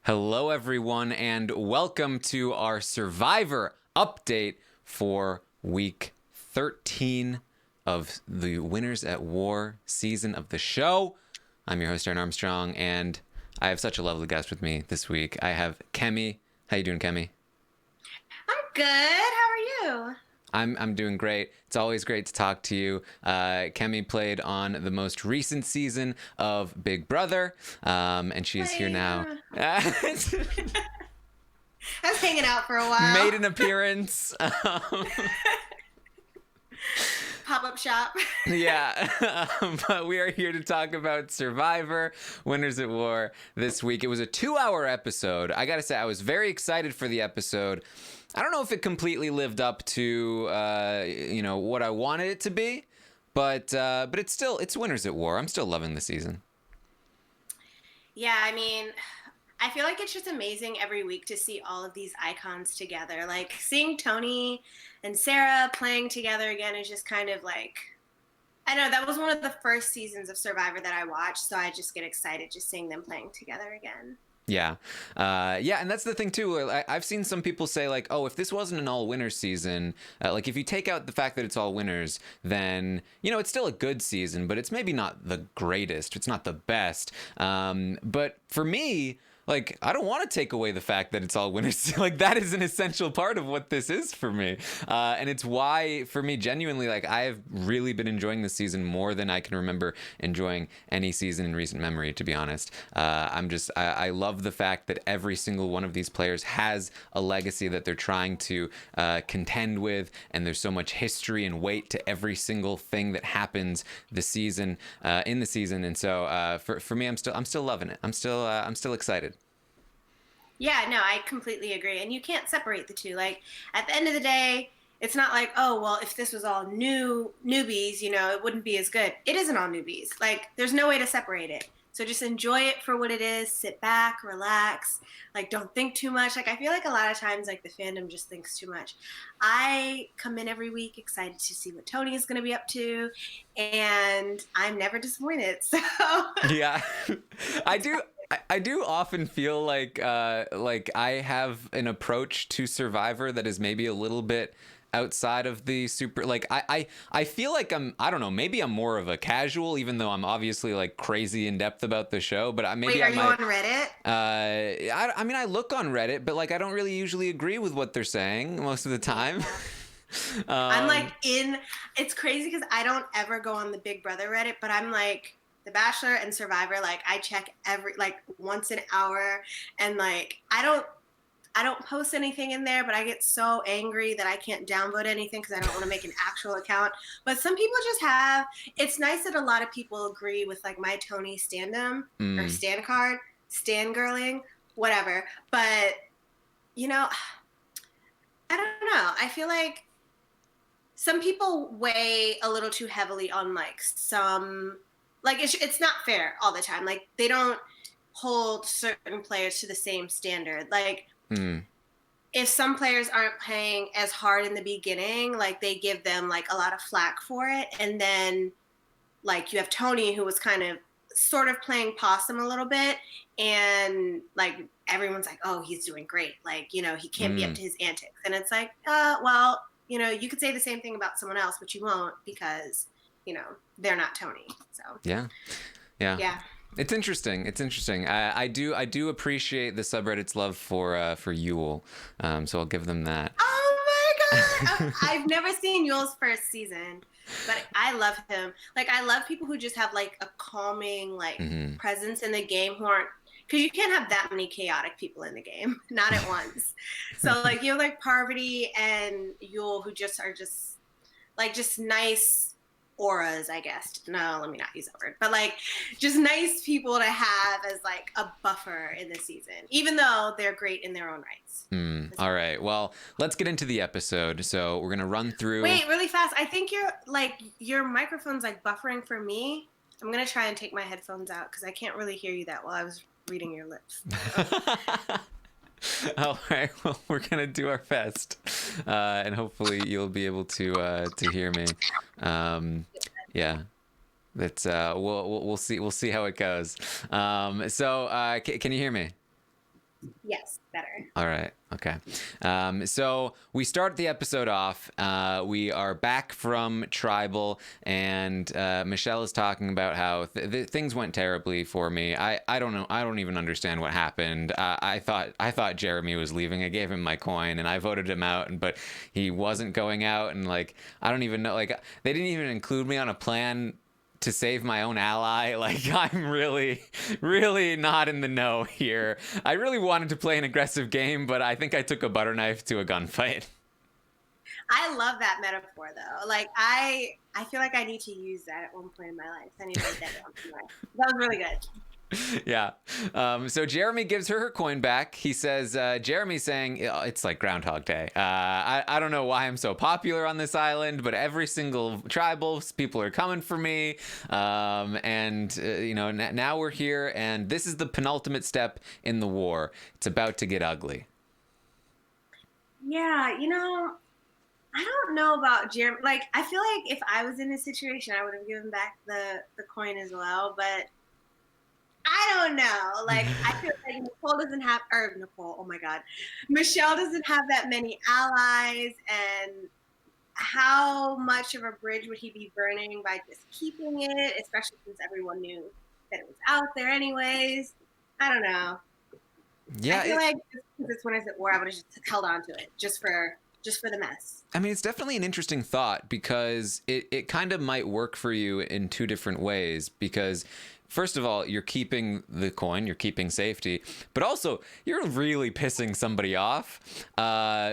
Hello, everyone, and welcome to our Survivor update for week 13 of the Winners at War season of the show. I'm your host, Taran Armstrong, and I have such a lovely guest with me this week. I have Kemi. How you doing, Kemi? I'm good. How are you? I'm doing great. It's always great to talk to you. Kemi played on the most recent season of Big Brother, and she is here now. I was hanging out for a while. Made an appearance. Pop-up shop. Yeah, but we are here to talk about Survivor Winners at War this week. It was a 2-hour episode. I gotta say, I was very excited for the episode. I don't know if it completely lived up to what I wanted it to be, but it's Winners at War. I'm still loving the season. Yeah, I feel like it's just amazing every week to see all of these icons together. Like seeing Tony and Sarah playing together again is just kind of like, I know that was one of the first seasons of Survivor that I watched, so I just get excited just seeing them playing together again. Yeah. And that's the thing, too. I've seen some people say, like, oh, if this wasn't an all-winners season, like, if you take out the fact that it's all winners, then, it's still a good season, but it's maybe not the greatest. It's not the best. But for me, like, I don't want to take away the fact that it's all winners. Like, that is an essential part of what this is for me. And it's why, for me, genuinely, like, I have really been enjoying this season more than I can remember enjoying any season in recent memory, to be honest. I love the fact that every single one of these players has a legacy that they're trying to contend with, and there's so much history and weight to every single thing that happens in the season. And so for me, I'm still loving it. I'm still excited. Yeah, no, I completely agree. And you can't separate the two. Like, at the end of the day, it's not like, oh, well, if this was all newbies, it wouldn't be as good. It isn't all newbies. Like, there's no way to separate it. So just enjoy it for what it is. Sit back, relax. Like, don't think too much. Like, I feel like a lot of times, like, the fandom just thinks too much. I come in every week excited to see what Tony is going to be up to, and I'm never disappointed. So Yeah, I do. I do often feel like I have an approach to Survivor that is maybe a little bit outside of the super, like I feel like I don't know, maybe I'm more of a casual, even though I'm obviously like crazy in depth about the show, but maybe wait, I are you might on Reddit? I mean, I look on Reddit, but like I don't really usually agree with what they're saying most of the time. I'm like it's crazy because I don't ever go on the Big Brother Reddit, but I'm like The Bachelor and Survivor, like I check every like once an hour, and like I don't post anything in there, but I get so angry that I can't downvote anything because I don't want to make an actual account. But some people just have. It's nice that a lot of people agree with like my Tony standum or Mm, stand card, stand girling, whatever. But you know, I don't know. I feel like some people weigh a little too heavily on like some, like it's not fair all the time. Like they don't hold certain players to the same standard. Like mm, if some players aren't playing as hard in the beginning, like they give them like a lot of flack for it, and then like you have Tony who was kind of sort of playing possum a little bit, and like everyone's like, oh, he's doing great, like he can't be up mm. to his antics, and it's like well, you could say the same thing about someone else, but you won't because they're not Tony. So Yeah. Yeah. yeah. It's interesting. It's interesting. I do appreciate the subreddit's love for Yule. So I'll give them that. Oh my god, I've never seen Yule's first season, but I love him. Like I love people who just have like a calming like Hmm. presence in the game, who aren't, because you can't have that many chaotic people in the game, not at once. So like you have like Parvati and Yule who just are just nice auras, I guess. No, let me not use that word. But like just nice people to have as like a buffer in the season, even though they're great in their own rights. All right. Well, let's get into the episode. So we're gonna run through. Wait, really fast. I think your microphone's like buffering for me. I'm gonna try and take my headphones out because I can't really hear you that well. I was reading your lips. All right. Well, we're gonna do our best, and hopefully you'll be able to hear me. Yeah. That's we'll see how it goes. So can you hear me? Yes, better. All right. Okay. So we start the episode off. We are back from tribal, and Michelle is talking about how things went terribly for me. I don't know. I don't even understand what happened. I thought Jeremy was leaving. I gave him my coin, and I voted him out, but he wasn't going out. And like, I don't even know. Like, they didn't even include me on a plan to save my own ally. Like, I'm really, really not in the know here. I really wanted to play an aggressive game, but I think I took a butter knife to a gunfight. I love that metaphor though. Like I feel like I need to use that at one point in my life. I need to write that down somewhere. That was really good. Yeah. So Jeremy gives her coin back. He says, Jeremy's saying, it's like Groundhog Day. I don't know why I'm so popular on this island, but every single tribal, people are coming for me. And now we're here, and this is the penultimate step in the war. It's about to get ugly. Yeah, I don't know about Jeremy. Like, I feel like if I was in this situation, I would have given back the coin as well. But I don't know. Like, I feel like Nicole doesn't have, or Nicole, oh my God. Michelle doesn't have that many allies. And how much of a bridge would he be burning by just keeping it, especially since everyone knew that it was out there anyways? I don't know. Yeah, I feel like just because it's Winners at War, I would have just held on to it just for the mess. I mean, it's definitely an interesting thought because it kind of might work for you in two different ways. Because first of all, you're keeping the coin, you're keeping safety, but also you're really pissing somebody off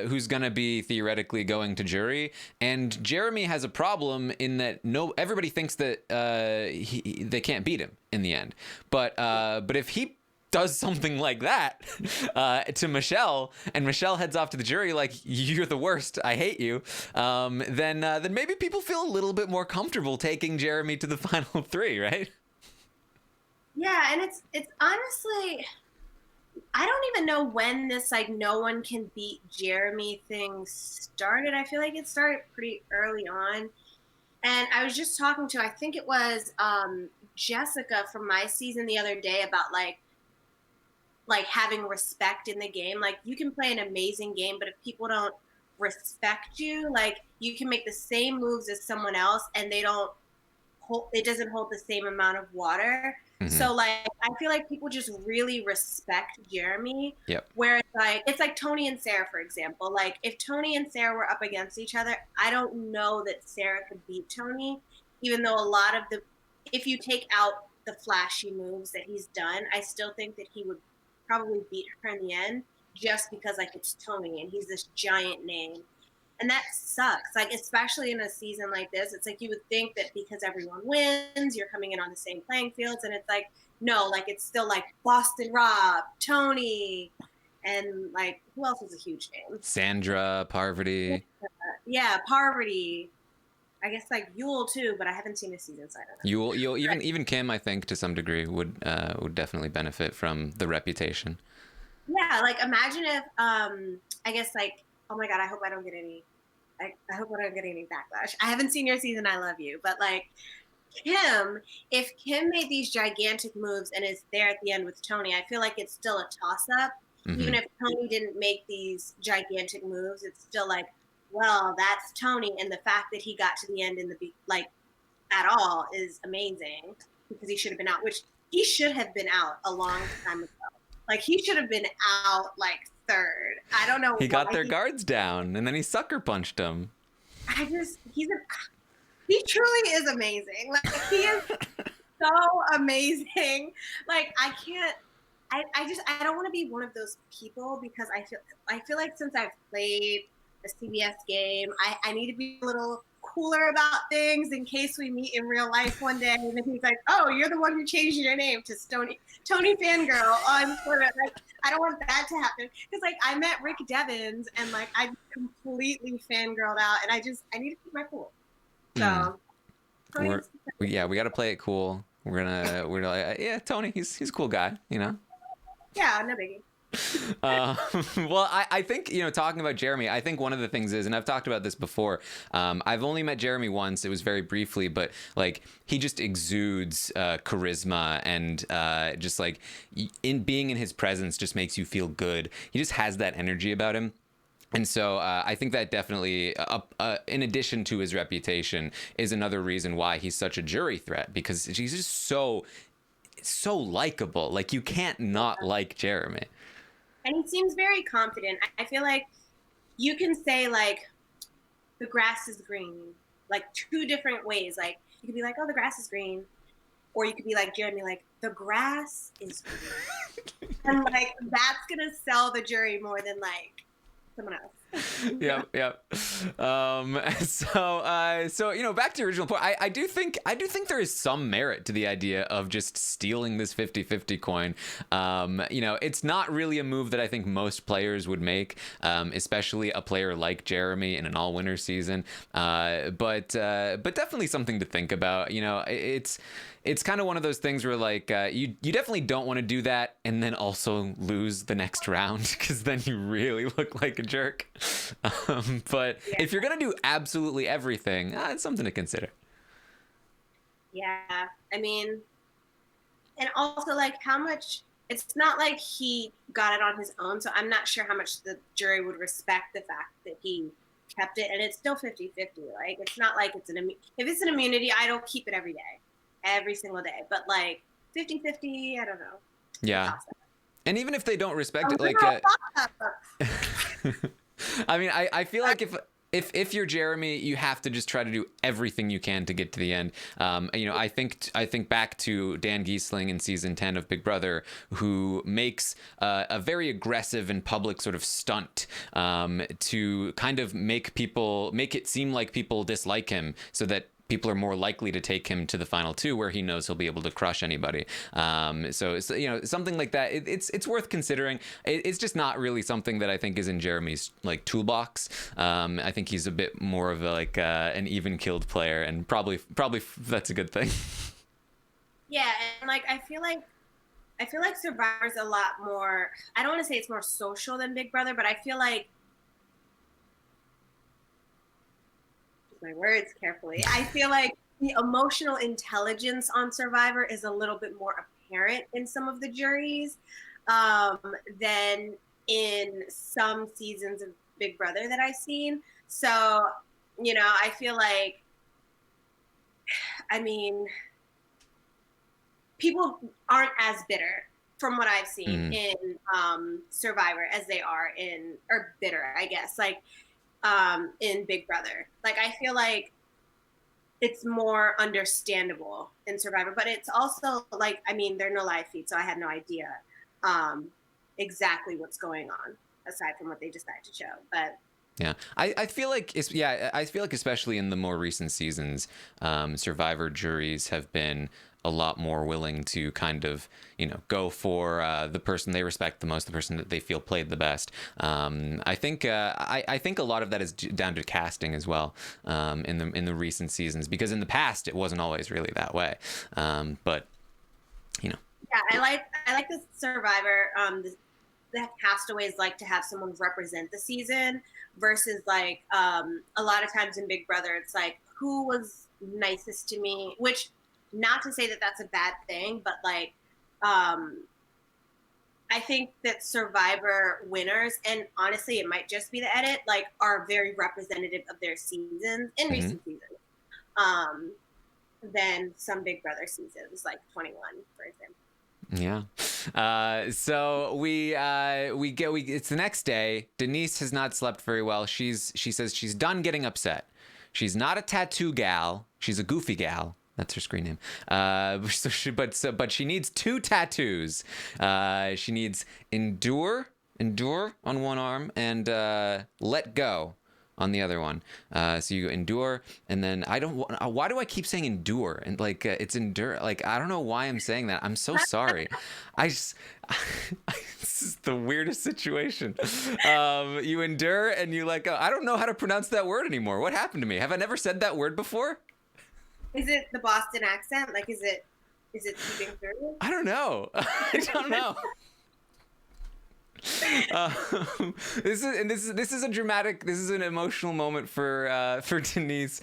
who's going to be theoretically going to jury. And Jeremy has a problem in that everybody thinks that they can't beat him in the end. But if he does something like that to Michelle, and Michelle heads off to the jury like, you're the worst, I hate you, then maybe people feel a little bit more comfortable taking Jeremy to the final three, right? Yeah, and it's honestly, I don't even know when this like no one can beat Jeremy thing started. I feel like it started pretty early on. And I was just talking to, I think it was Jessica from my season the other day about like having respect in the game. Like, you can play an amazing game, but if people don't respect you, like, you can make the same moves as someone else and it doesn't hold the same amount of water. Mm-hmm. So like, I feel like people just really respect Jeremy. Yep. Where it's like Tony and Sarah, for example. Like, if Tony and Sarah were up against each other, I don't know that Sarah could beat Tony, even though if you take out the flashy moves that he's done, I still think that he would probably beat her in the end, just because like it's Tony and he's this giant name. And that sucks. Like, especially in a season like this, it's like you would think that because everyone wins, you're coming in on the same playing fields. And it's like, no, like, it's still like Boston Rob, Tony, and like, who else was a huge name? Sandra, Parvati. Yeah, Parvati. I guess like Yule too, but I haven't seen a season, so I don't know. You'll even Kim, I think, to some degree would definitely benefit from the reputation. Yeah, like, imagine if I guess like, oh my God, I hope I don't get any backlash. I haven't seen your season, I love you, but like, if Kim made these gigantic moves and is there at the end with Tony, I feel like it's still a toss up. Mm-hmm. Even if Tony didn't make these gigantic moves, it's still like, well, that's Tony, and the fact that he got to the end at all is amazing, because he should have been out, which he should have been out a long time ago. Like, he should have been out like third. I don't know. He got their guards down, and then he sucker punched them. He truly is amazing. Like, he is so amazing. Like, I don't want to be one of those people, because I feel like since I've played a CBS game, I need to be a little cooler about things in case we meet in real life one day, and then he's like, oh, you're the one who changed your name to Tony Fangirl on Twitter. Like, I don't want that to happen, because like, I met Rick Devens and like, I completely fangirled out, and I need to keep my cool. So we got to play it cool. We're like, yeah, Tony, he's a cool guy, you know. Yeah, no biggie. Well, I think, talking about Jeremy, I think one of the things is, and I've talked about this before, I've only met Jeremy once. It was very briefly, but like he just exudes charisma, and just like in being in his presence just makes you feel good. He just has that energy about him. And so I think that definitely, in addition to his reputation, is another reason why he's such a jury threat, because he's just so likable. Like, you can't not like Jeremy. And he seems very confident. I feel like you can say like the grass is green, like two different ways. Like you could be like, oh, the grass is green, or you could be like Jeremy, like the grass is green, and like that's gonna sell the jury more than like someone else. Yep. So back to your original point, I do think there is some merit to the idea of just stealing this 50-50 coin. It's not really a move that I think most players would make, especially a player like Jeremy in an all-winner season. But definitely something to think about. It's kind of one of those things where like you definitely don't want to do that and then also lose the next round, because then you really look like a jerk. But Yeah. if you're gonna do absolutely everything, it's something to consider. Yeah, I mean, and also like how much. It's not like he got it on his own, so I'm not sure how much the jury would respect the fact that he kept it, and it's still 50-50. Like it's not like it's if it's an immunity, I don't keep it every single day, but like 50-50, I don't know. Yeah. And even if they don't respect it, like I mean, I feel like if you're Jeremy, you have to just try to do everything you can to get to the end. I think back to Dan Giesling in season 10 of Big Brother, who makes a very aggressive and public sort of stunt to kind of make it seem like people dislike him, so that people are more likely to take him to the final two, where he knows he'll be able to crush anybody. So something like that. It's worth considering. It's just not really something that I think is in Jeremy's like toolbox. I think he's a bit more of an even keeled player, and probably that's a good thing. Yeah, and like I feel like Survivor's a lot more. I don't want to say it's more social than Big Brother, but I feel like, my words carefully, I feel like the emotional intelligence on Survivor is a little bit more apparent in some of the juries than in some seasons of Big Brother that I've seen. So, I feel like, I mean, people aren't as bitter from what I've seen in Survivor as they are or bitter, I guess, like in Big Brother. Like I feel like it's more understandable in Survivor, but it's also like, I mean, there are no live feeds, so I have no idea exactly what's going on aside from what they decide to show. But yeah, I feel like especially in the more recent seasons, Survivor juries have been a lot more willing to kind of, go for the person they respect the most, the person that they feel played the best. I think a lot of that is down to casting as well, in the recent seasons, because in the past it wasn't always really that way. But yeah, I like the Survivor. The castaways like to have someone represent the season versus like a lot of times in Big Brother, it's like who was nicest to me, which, not to say that that's a bad thing, but like I think that Survivor winners, and honestly it might just be the edit, like are very representative of their seasons in recent seasons than some Big Brother seasons, like 21 for example. Yeah. So it's the next day. Denise has not slept very well. She says she's done getting upset. She's not a tattoo gal. She's a goofy gal. That's her screen name. But she needs 2 tattoos. She needs endure on one arm, and let go on the other one. So you endure, and then why do I keep saying endure? And like it's endure. Like I don't know why I'm saying that. I'm so sorry. This is the weirdest situation. You endure and you let go. I don't know how to pronounce that word anymore. What happened to me? Have I never said that word before? Is it the Boston accent? Like, is it seeping through? I don't know. I don't know. This is a dramatic. This is an emotional moment for Denise.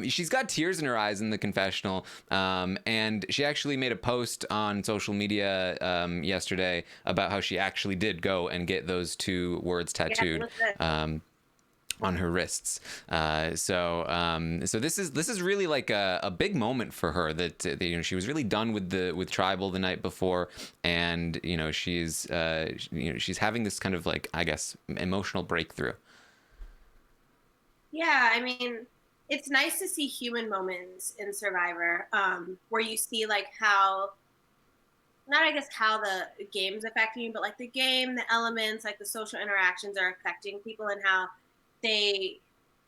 She's got tears in her eyes in the confessional, and she actually made a post on social media yesterday about how she actually did go and get those two words tattooed. On her wrists. So this is really like a big moment for her that she was really done with tribal the night before, and she's she's having this kind of like, I guess, emotional breakthrough. Yeah, I mean, it's nice to see human moments in Survivor, where you see like how, not I guess how the game's affecting you, but like the game, the elements, like the social interactions are affecting people, and how they,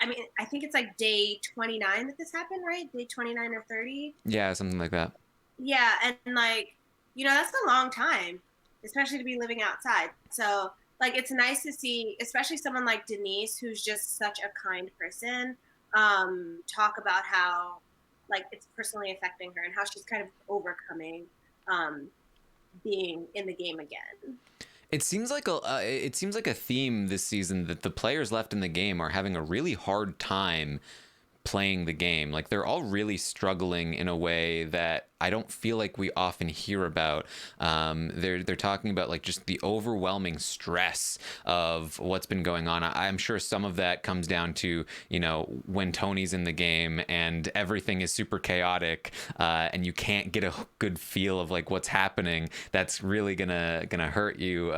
I mean, I think it's like day 29 that this happened, right? Day 29 or 30. Yeah, something like that. Yeah, and like, that's a long time, especially to be living outside. So like, it's nice to see, especially someone like Denise, who's just such a kind person, talk about how like it's personally affecting her and how she's kind of overcoming being in the game again. It seems like a theme this season that the players left in the game are having a really hard time playing the game. Like, they're all really struggling in a way that I don't feel like we often hear about. They're talking about like just the overwhelming stress of what's been going on. I'm sure some of that comes down to when Tony's in the game and everything is super chaotic, and you can't get a good feel of like what's happening. That's really gonna hurt you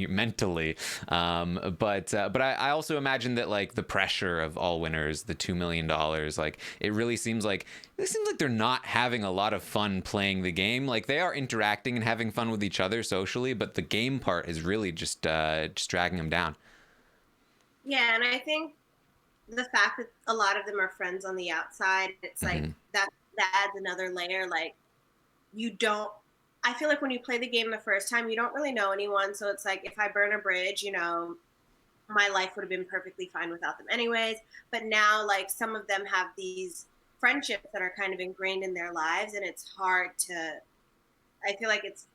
mentally. But I also imagine that like the pressure of all winners, the $2 million, like it really seems like they're not having a lot of fun playing the game. Like, they are interacting and having fun with each other socially, but the game part is really just dragging them down. Yeah, and I think the fact that a lot of them are friends on the outside, it's like that adds another layer. Like, I feel like when you play the game the first time, you don't really know anyone. So it's like, if I burn a bridge, my life would have been perfectly fine without them anyways. But now, like, some of them have these friendships that are kind of ingrained in their lives, and it's hard to, I feel like it's,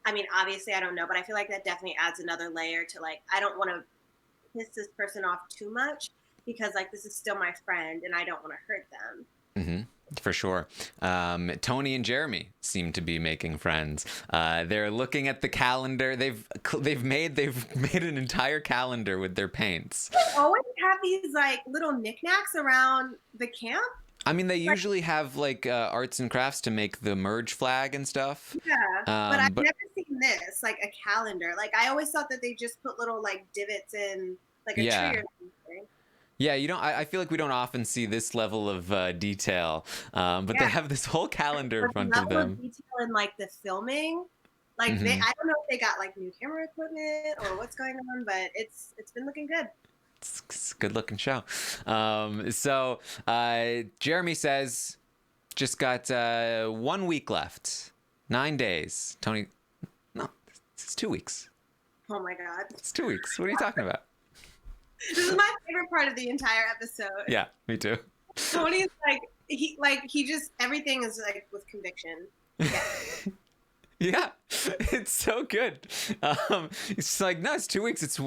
I mean, obviously I don't know, but I feel like that definitely adds another layer to like, I don't want to piss this person off too much, because like, this is still my friend and I don't want to hurt them. For sure. Tony and Jeremy seem to be making friends. They're looking at the calendar. They've made an entire calendar with their paints. They always have these like little knickknacks around the camp. I mean, they usually have like arts and crafts to make the merge flag and stuff. Yeah, but I've never seen this, like a calendar. Like, I always thought that they just put little like divots in like a tree or something. Yeah, I feel like we don't often see this level of detail, but they have this whole calendar in front of them. Detail in like the filming, like I don't know if they got like new camera equipment or what's going on, but it's been looking good. It's a good looking show. So Jeremy says, just got 1 week left, 9 days. Tony, no, it's 2 weeks. Oh my God, it's 2 weeks. What are you talking about? This is my favorite part of the entire episode. Yeah, me too. Tony's he just, everything is like with conviction. Yeah. Yeah, it's so good. It's like, no, it's 2 weeks. It's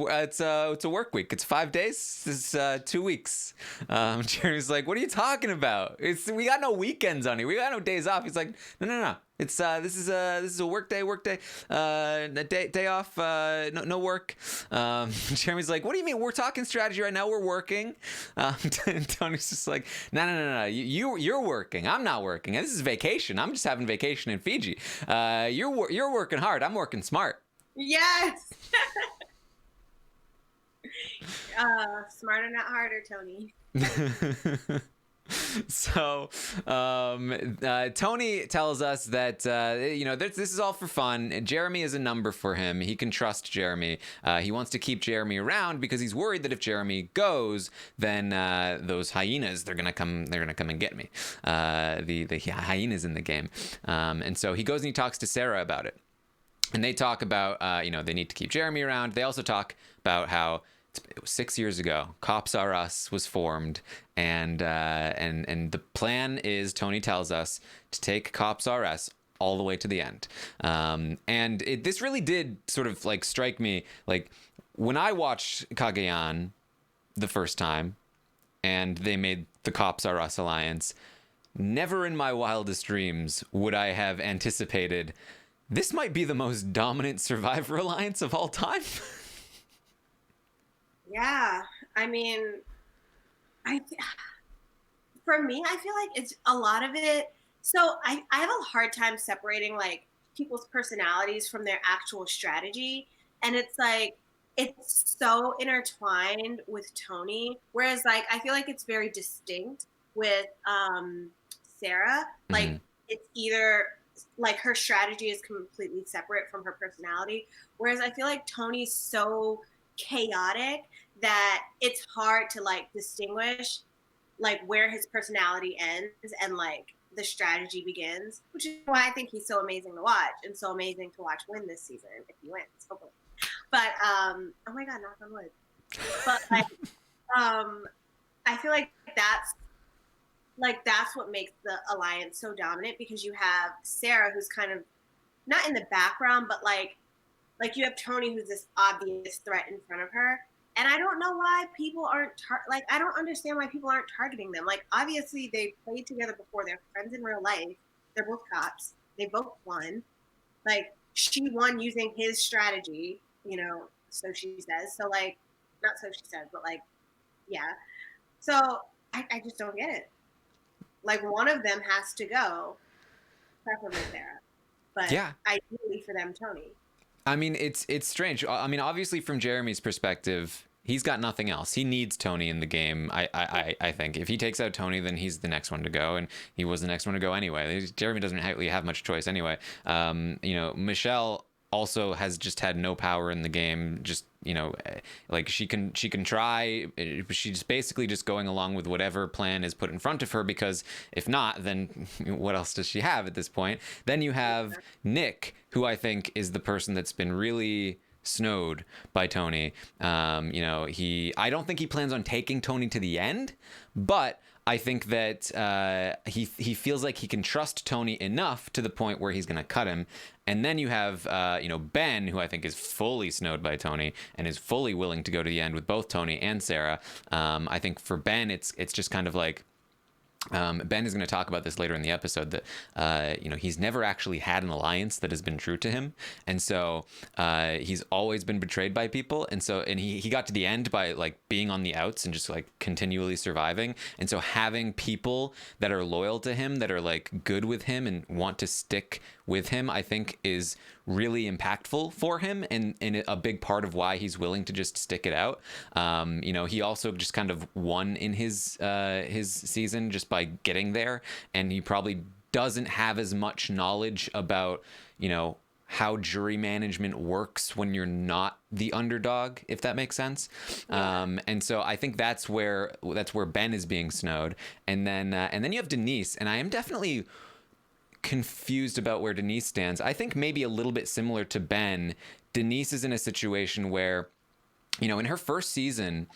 a work week. It's 5 days. It's 2 weeks. Jeremy's like, what are you talking about? We got no weekends on here. We got no days off. He's like, no. It's this is a work day, a day off, no work. Jeremy's like, what do you mean? We're talking strategy right now. We're working. And Tony's just like, no. You're working. I'm not working. And this is vacation. I'm just having vacation in Fiji. You're working hard. I'm working smart. Yes. Smarter, not harder, Tony. So Tony tells us that this is all for fun. Jeremy is a number for him. He can trust Jeremy. He wants to keep Jeremy around because he's worried that if Jeremy goes, then those hyenas, they're gonna come and get me. The hyenas in the game. And so he goes and he talks to Sarah about it. And they talk about they need to keep Jeremy around. They also talk about how it was 6 years ago, Cops R Us was formed, and the plan is, Tony tells us, to take Cops R Us all the way to the end. And this really did sort of like strike me, like when I watched Kagayan the first time and they made the Cops Are Us alliance, never in my wildest dreams would I have anticipated this might be the most dominant Survivor alliance of all time. Yeah, I mean, I for me, I feel like it's a lot of it. So I have a hard time separating like people's personalities from their actual strategy. And it's like, it's so intertwined with Tony. Whereas like, I feel like it's very distinct with Sarah. Like Mm-hmm. it's either like her strategy is completely separate from her personality. Whereas I feel like Tony's so chaotic that it's hard to like distinguish like where his personality ends and like the strategy begins, which is why I think he's so amazing to watch and so amazing to watch win this season if he wins, hopefully. But oh my god, knock on wood. But like I feel like that's what makes the alliance so dominant, because you have Sarah who's kind of not in the background, but like you have Tony who's this obvious threat in front of her. And I don't know why people aren't like I don't understand why people aren't targeting them. Like obviously they played together before. They're friends in real life. They're both cops. They both won. Like she won using his strategy, you know, so she says. So like not so she says, but like yeah. So I just don't get it. Like one of them has to go, preferably Sarah. But Yeah. ideally for them, Tony. I mean, it's strange. I mean, obviously, from Jeremy's perspective, he's got nothing else. He needs Tony in the game. I think if he takes out Tony, then he's the next one to go, and he was the next one to go anyway. Jeremy doesn't really have much choice anyway. You know, Michelle also has just had no power in the game. Just, you know, like she can try, but she's basically just going along with whatever plan is put in front of her, because if not, then what else does she have at this point? Then you have Nick, who I think is the person that's been really snowed by Tony. You know, I don't think he plans on taking Tony to the end, but I think that he feels like he can trust Tony enough to the point where he's going to cut him. And then you have, you know, Ben, who I think is fully snowed by Tony and is fully willing to go to the end with both Tony and Sarah. I think for Ben, it's just kind of like, Ben is going to talk about this later in the episode, that you know, he's never actually had an alliance that has been true to him, and so he's always been betrayed by people, and he got to the end by like being on the outs and just like continually surviving, and so having people that are loyal to him, that are like good with him and want to stick with him, I think is really impactful for him, and a big part of why he's willing to just stick it out. You know, he also just kind of won in his season just by getting there, and he probably doesn't have as much knowledge about, you know, how jury management works when you're not the underdog, if that makes sense. Yeah. And so I think that's where Ben is being snowed, and then you have Denise, and I am definitely confused about where Denise stands. I think maybe a little bit similar to Ben. Denise is in a situation where, you know, in her first season,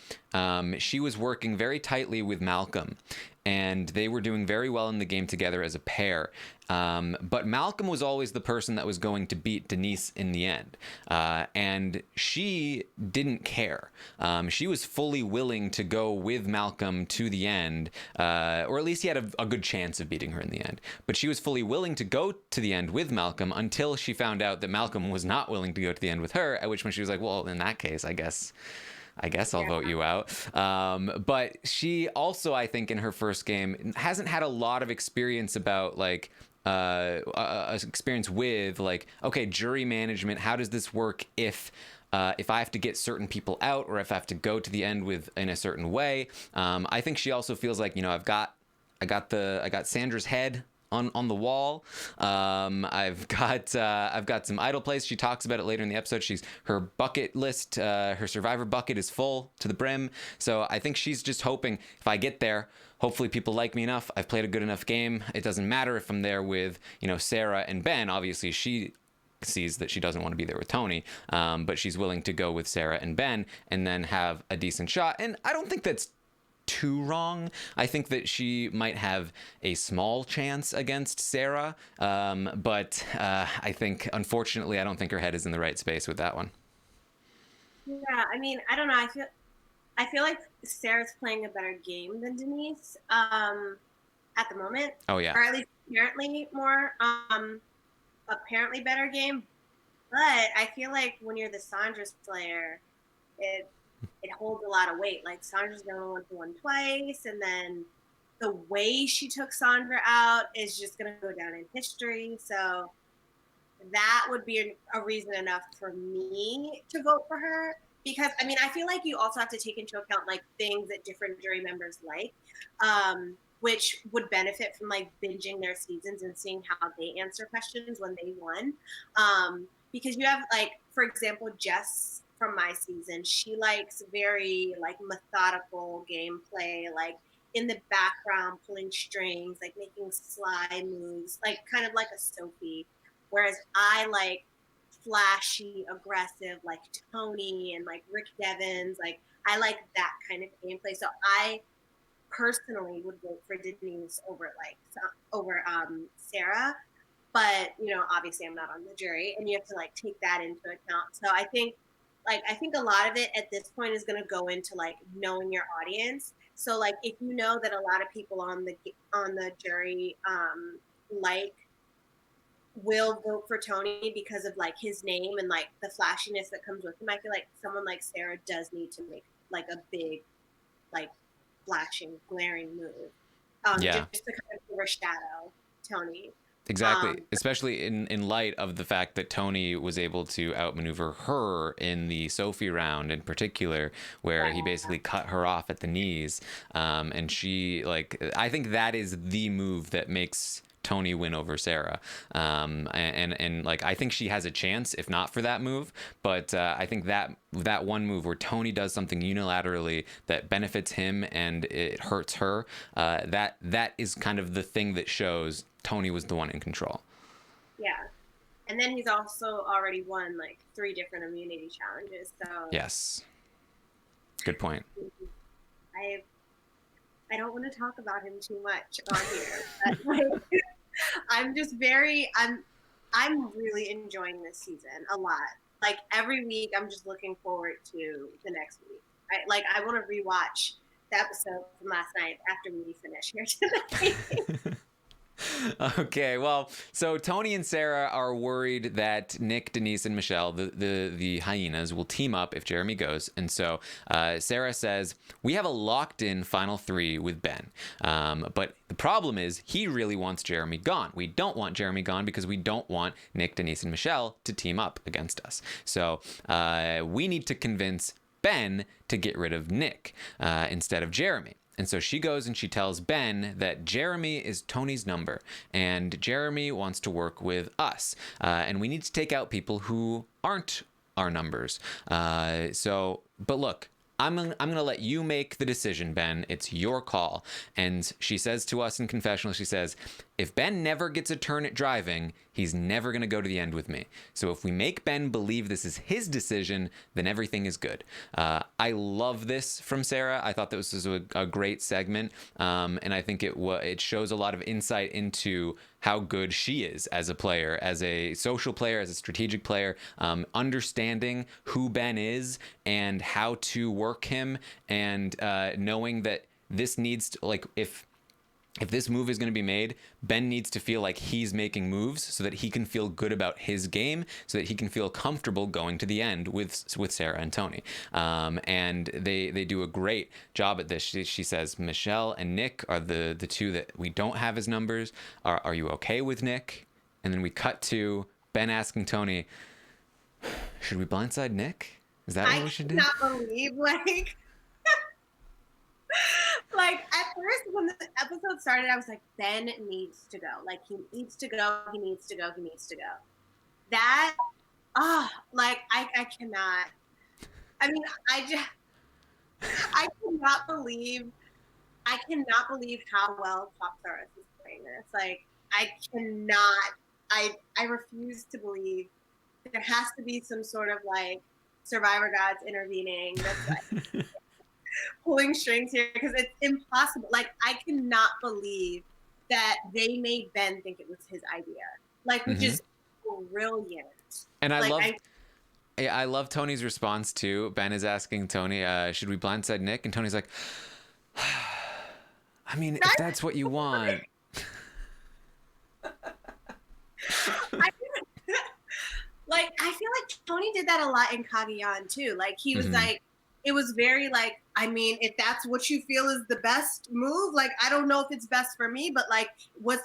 she was working very tightly with Malcolm, and they were doing very well in the game together as a pair. But Malcolm was always the person that was going to beat Denise in the end. And she didn't care. She was fully willing to go with Malcolm to the end, or at least he had a good chance of beating her in the end. But she was fully willing to go to the end with Malcolm until she found out that Malcolm was not willing to go to the end with her, at which point she was like, well, in that case, I guess I'll vote you out. But she also, I think, in her first game hasn't had a lot of experience about like experience with like, okay, jury management. How does this work if I have to get certain people out, or if I have to go to the end in a certain way? I think she also feels like, you know, I got Sandra's head on the wall. I've got some idle place. She talks about it later in the episode. Her bucket list, her survivor bucket is full to the brim. So I think she's just hoping, if I get there, hopefully people like me enough. I've played a good enough game. It doesn't matter if I'm there with, you know, Sarah and Ben. Obviously, she sees that she doesn't want to be there with Tony, but she's willing to go with Sarah and Ben and then have a decent shot. And I don't think that's too wrong. I think that she might have a small chance against Sarah, but I think, unfortunately, I don't think her head is in the right space with that one. Yeah, I mean, I don't know. I feel like Sarah's playing a better game than Denise at the moment, Oh yeah, or at least apparently more apparently better game. But I feel like when you're the Sandra Slayer, it it holds a lot of weight. Like Sandra's the only one who won twice, and then the way she took Sandra out is just gonna go down in history. So that would be a reason enough for me to vote for her. Because I mean, I feel like you also have to take into account like things that different jury members like, which would benefit from like binging their seasons and seeing how they answer questions when they won. Because you have like, for example, Jess from my season, she likes very like methodical gameplay, like in the background pulling strings, like making sly moves, like kind of like a Sophie. Whereas I like flashy, aggressive, like Tony and like Rick Devens. Like I like that kind of gameplay. So I personally would vote for Denise over Sarah. But you know, obviously I'm not on the jury, and you have to like take that into account. So I think a lot of it at this point is going to go into like knowing your audience. So like if you know that a lot of people on the jury like will vote for Tony because of like his name and like the flashiness that comes with him. I feel like someone like Sarah does need to make like a big, like flashing, glaring move, yeah. just to kind of overshadow Tony. Exactly, especially in light of the fact that Tony was able to outmaneuver her in the Sophie round in particular, where he basically cut her off at the knees, and she like I think that is the move that makes Tony win over Sarah, and like I think she has a chance if not for that move, but I think that one move where Tony does something unilaterally that benefits him and it hurts her, that is kind of the thing that shows Tony was the one in control. Yeah. And then he's also already won like 3 different immunity challenges. So Yes, good point. I I don't want to talk about him too much on here. But like, I'm just I'm really enjoying this season a lot. Like every week I'm just looking forward to the next week. I want to rewatch the episode from last night after we finish here tonight. Okay, well, so Tony and Sarah are worried that Nick, Denise, and Michelle, the hyenas, will team up if Jeremy goes. And so Sarah says, we have a locked-in final 3 with Ben. But the problem is he really wants Jeremy gone. We don't want Jeremy gone because we don't want Nick, Denise, and Michelle to team up against us. So we need to convince Ben to get rid of Nick instead of Jeremy. And so she goes and she tells Ben that Jeremy is Tony's number and Jeremy wants to work with us. And we need to take out people who aren't our numbers. But look, I'm going to let you make the decision, Ben. It's your call. And she says to us in confessional, she says, if Ben never gets a turn at driving, he's never going to go to the end with me. So if we make Ben believe this is his decision, then everything is good. I love this from Sarah. I thought this was a great segment. And I think it shows a lot of insight into how good she is as a player, as a social player, as a strategic player, understanding who Ben is and how to work him, and knowing that this needs to, like, if this move is going to be made, Ben needs to feel like he's making moves so that he can feel good about his game, so that he can feel comfortable going to the end with Sarah and Tony. And they do a great job at this. She says Michelle and Nick are the 2 that we don't have as numbers. Are you okay with Nick? And then we cut to Ben asking Tony, should we blindside Nick? Is that what we should do? I cannot believe like at first when the episode started, I was like, Ben needs to go. Like he needs to go. He needs to go. He needs to go. That, like I cannot. I mean, I cannot believe how well Pop Saurus is playing this. Like I cannot. I refuse to believe there has to be some sort of like Survivor gods intervening. That's like pulling strings here because it's impossible. Like, I cannot believe that they made Ben think it was his idea. Like, which is brilliant. And Like, I love Tony's response too. Ben is asking Tony, should we blindside Nick? And Tony's like, I mean, if that's what you want. Like, I feel like Tony did that a lot in Kagayan too. Like, he was like, it was very like, I mean, if that's what you feel is the best move, like, I don't know if it's best for me, but like,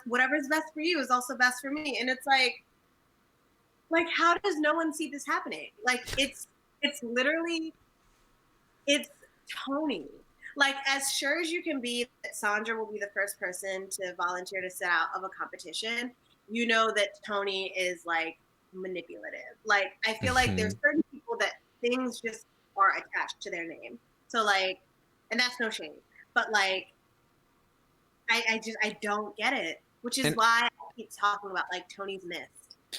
whatever is best for you is also best for me. And it's like, how does no one see this happening? Like, it's literally, it's Tony. Like, as sure as you can be that Sandra will be the first person to volunteer to sit out of a competition, you know that Tony is like manipulative. Like, I feel like there's certain people that things just are attached to their name. So like, and that's no shame, but like, I don't get it, which is why I keep talking about like Tony's myth.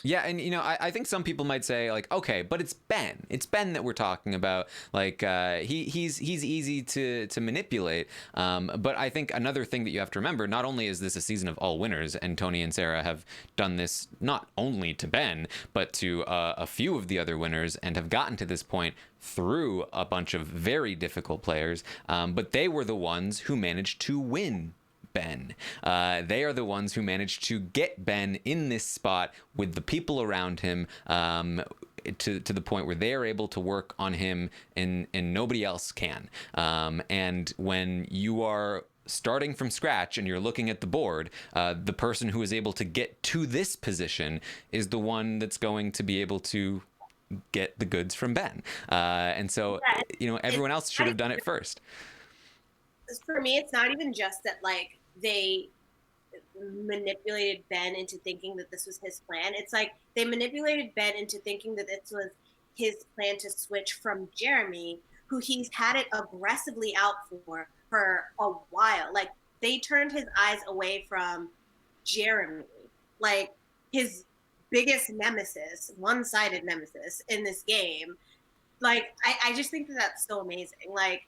Yeah, and you know, I think some people might say like, okay, but it's Ben. It's Ben that we're talking about. Like, he's easy to manipulate. But I think another thing that you have to remember, not only is this a season of all winners, and Tony and Sarah have done this not only to Ben, but to a few of the other winners, and have gotten to this point through a bunch of very difficult players. But they were the ones who managed to win Ben. They are the ones who managed to get Ben in this spot with the people around him, to the point where they are able to work on him and nobody else can. And when you are starting from scratch and you're looking at the board, the person who is able to get to this position is the one that's going to be able to get the goods from Ben. And so, you know, everyone else should have done it first. For me, it's not even just that like they manipulated Ben into thinking that this was his plan. It's like they manipulated Ben into thinking that this was his plan to switch from Jeremy, who he's had it aggressively out for a while. Like, they turned his eyes away from Jeremy, like his biggest nemesis, one-sided nemesis in this game. Like, I just think that that's so amazing. Like,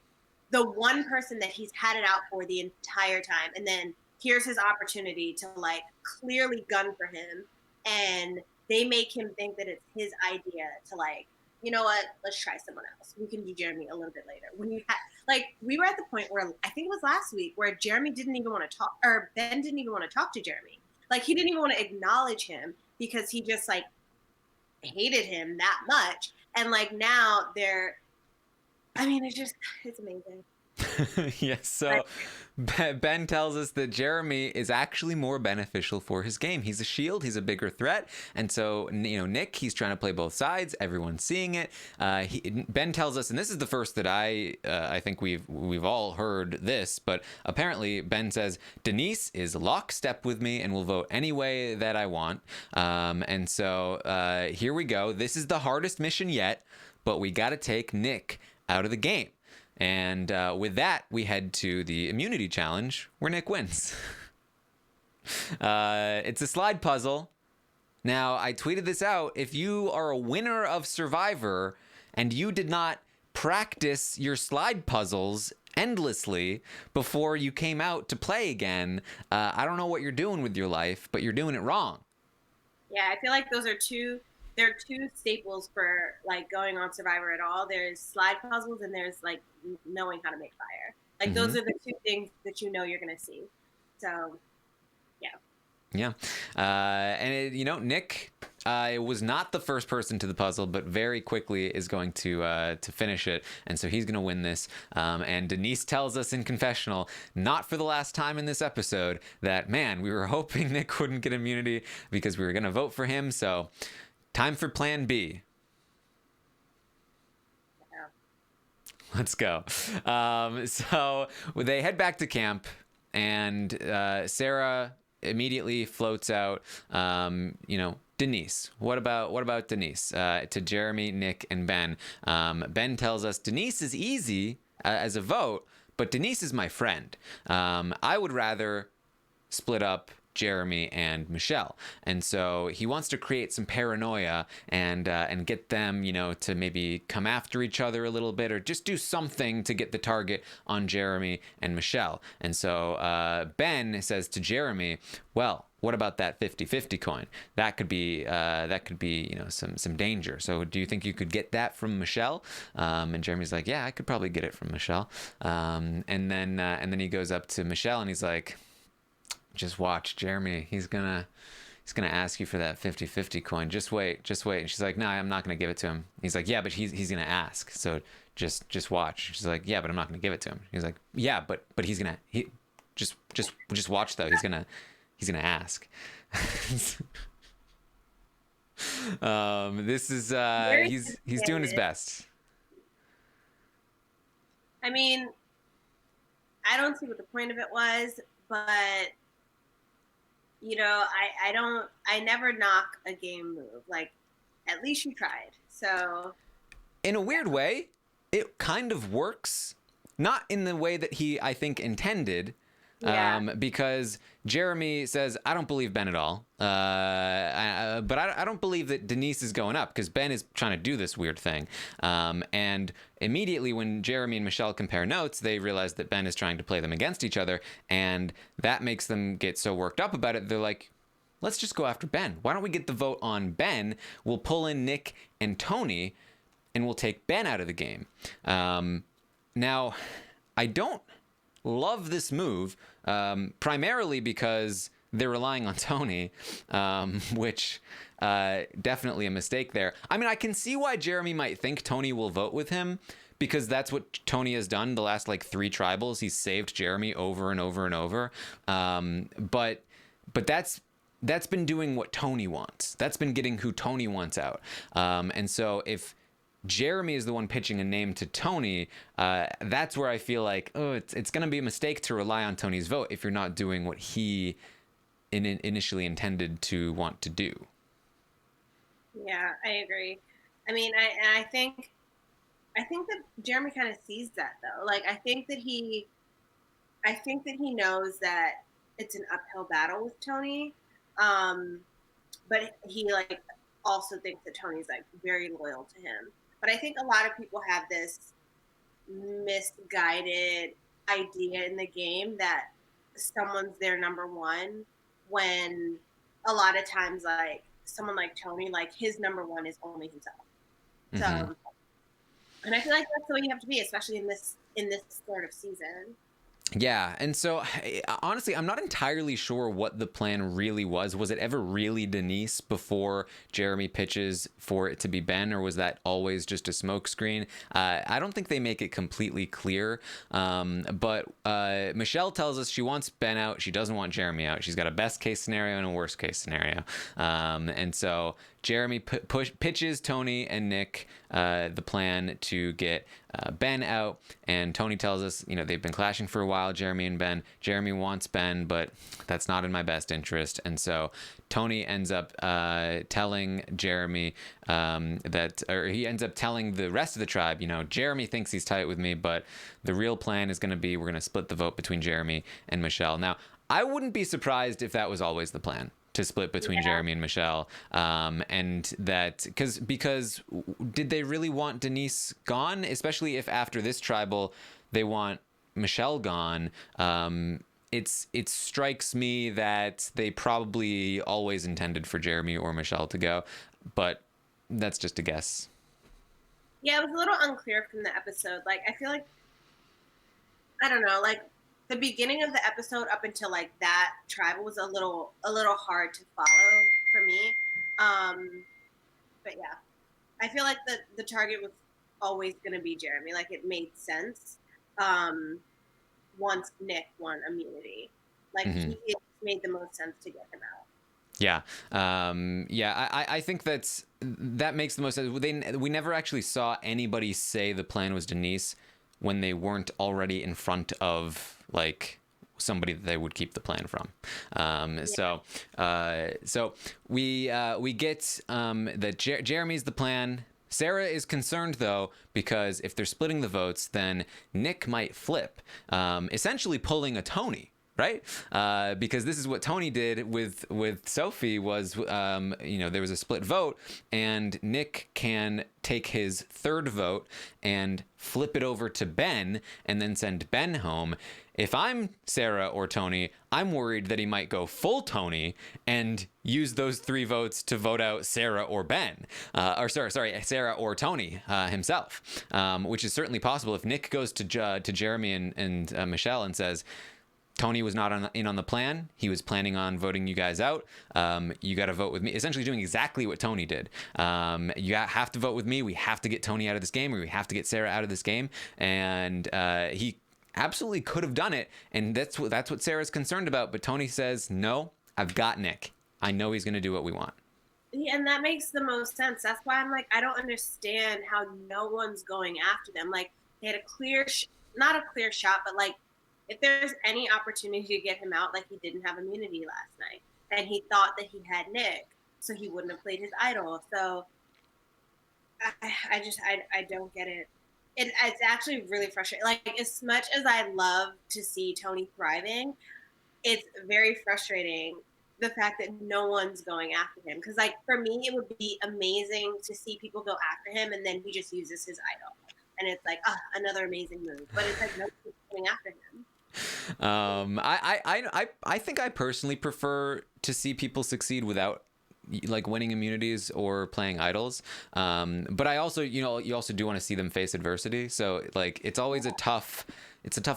the one person that he's had it out for the entire time, and then here's his opportunity to like clearly gun for him, and they make him think that it's his idea to like, you know what, let's try someone else. We can do Jeremy a little bit later. When you had, like, we were at the point where I think it was last week where Jeremy didn't even want to talk, or Ben didn't even want to talk to Jeremy. Like, he didn't even want to acknowledge him because he just like hated him that much. And like now they're, I mean, it's amazing. Yes, so Ben tells us that Jeremy is actually more beneficial for his game. He's a shield, he's a bigger threat, and so, you know, Nick, he's trying to play both sides. Everyone's seeing it. Ben tells us, and this is the first that I think we've all heard this, but apparently Ben says Denise is lockstep with me and will vote any way that I want. And so here we go. This is the hardest mission yet, but we got to take Nick out of the game. And with that, we head to the immunity challenge where Nick wins. It's a slide puzzle. Now, I tweeted this out. If you are a winner of Survivor and you did not practice your slide puzzles endlessly before you came out to play again, I don't know what you're doing with your life, but you're doing it wrong. Yeah, I feel like those are two staples for like going on Survivor at all. There's slide puzzles and there's like knowing how to make fire. Like those are the two things that you know you're gonna see. So yeah. And you know, Nick was not the first person to the puzzle, but very quickly is going to finish it, and so he's going to win this. And Denise tells us in confessional, not for the last time in this episode, that man, we were hoping Nick wouldn't get immunity because we were going to vote for him. So time for Plan B. Yeah. Let's go. So they head back to camp, and Sarah immediately floats out, you know, Denise. What about Denise? To Jeremy, Nick, and Ben. Ben tells us Denise is easy as a vote, but Denise is my friend. I would rather split up Jeremy and Michelle. And so he wants to create some paranoia and get them, to maybe come after each other a little bit, or just do something to get the target on Jeremy and Michelle. And so Ben says to Jeremy, well, what about that 50-50 coin? That could be some danger. So do you think you could get that from Michelle? And Jeremy's like, yeah, I could probably get it from Michelle. And then he goes up to Michelle and he's like, just watch, Jeremy. He's gonna ask you for that 50-50 coin. Just wait. And she's like, no, I'm not gonna give it to him. He's like, yeah, but he's gonna ask. So just watch. She's like, yeah, but I'm not gonna give it to him. He's like, yeah, but he's gonna just watch though. He's gonna ask. This is he's doing his best. I mean, I don't see what the point of it was, but I never knock a game move. Like, at least you tried. So in a weird way, it kind of works. Not in the way that he, I think, intended. Because Jeremy says, I don't believe Ben at all. But I don't believe that Denise is going up, because Ben is trying to do this weird thing. And immediately when Jeremy and Michelle compare notes, they realize that Ben is trying to play them against each other. And that makes them get so worked up about it. They're like, let's just go after Ben. Why don't we get the vote on Ben? We'll pull in Nick and Tony, and we'll take Ben out of the game. Now, I don't love this move, primarily because they're relying on Tony, which definitely a mistake there. I mean, I can see why Jeremy might think Tony will vote with him, because that's what Tony has done the last 3 tribals. He's saved Jeremy over and over and over. But that's been doing what Tony wants. That's been getting who Tony wants out. And so if Jeremy is the one pitching a name to Tony, that's where I feel like, it's going to be a mistake to rely on Tony's vote if you're not doing what he initially intended to want to do. Yeah, I agree. I mean, I think that Jeremy kind of sees that, though. Like, I think that he knows that it's an uphill battle with Tony, but he also thinks that Tony's very loyal to him. But I think a lot of people have this misguided idea in the game that someone's their number one, when a lot of times someone like Tony, his number one is only himself. Mm-hmm. So, and I feel like that's the way you have to be, especially in this sort of season. Yeah, and so honestly, I'm not entirely sure what the plan really was. Was it ever really Denise before Jeremy pitches for it to be Ben, or was that always just a smokescreen? I don't think they make it completely clear. But Michelle tells us she wants Ben out. She doesn't want Jeremy out. She's got a best case scenario and a worst case scenario. And so Jeremy pitches Tony and Nick the plan to get Ben out, and Tony tells us, they've been clashing for a while, Jeremy and Ben. Jeremy wants Ben, but that's not in my best interest. And so Tony ends up telling Jeremy he ends up telling the rest of the tribe, Jeremy thinks he's tight with me, but the real plan is going to be, we're going to split the vote between Jeremy and Michelle. Now, I wouldn't be surprised if that was always the plan, to split between Jeremy and Michelle, and that because did they really want Denise gone? Especially if after this tribal they want Michelle gone. It strikes me that they probably always intended for Jeremy or Michelle to go, but that's just a guess. Yeah, it was a little unclear from the episode. I feel like, I don't know, the beginning of the episode up until that tribal was a little hard to follow for me. But yeah, I feel like the target was always going to be Jeremy. It made sense once Nick won immunity. It made the most sense to get him out. Yeah. I think that makes the most sense. We never actually saw anybody say the plan was Denise when they weren't already in front of somebody that they would keep the plan from. So we get that Jeremy's the plan. Sarah is concerned, though, because if they're splitting the votes, then Nick might flip, essentially pulling a Tony. right? Because this is what Tony did with Sophie was, there was a split vote, and Nick can take his third vote and flip it over to Ben and then send Ben home. If I'm Sarah or Tony, I'm worried that he might go full Tony and use those 3 votes to vote out Sarah or Ben, Sarah or Tony himself, which is certainly possible. If Nick goes to Jeremy and Michelle and says, Tony was not in on the plan. He was planning on voting you guys out. You got to vote with me. Essentially doing exactly what Tony did. You have to vote with me. We have to get Tony out of this game, or we have to get Sarah out of this game. And he absolutely could have done it. And that's what Sarah's concerned about. But Tony says, no, I've got Nick. I know he's going to do what we want. Yeah, and that makes the most sense. That's why I'm like, I don't understand how no one's going after them. Like, they had a clear, not a clear shot, but like, if there's any opportunity to get him out, like he didn't have immunity last night, and he thought that he had Nick, so he wouldn't have played his idol. So I don't get it. It's actually really frustrating. Like, as much as I love to see Tony thriving, it's very frustrating the fact that no one's going after him. Because, like, for me, it would be amazing to see people go after him, and then he just uses his idol, and it's like, another amazing move. But it's like nobody's going after him. I think I personally prefer to see people succeed without like winning immunities or playing idols. But I also, you also do want to see them face adversity. So like, it's always a tough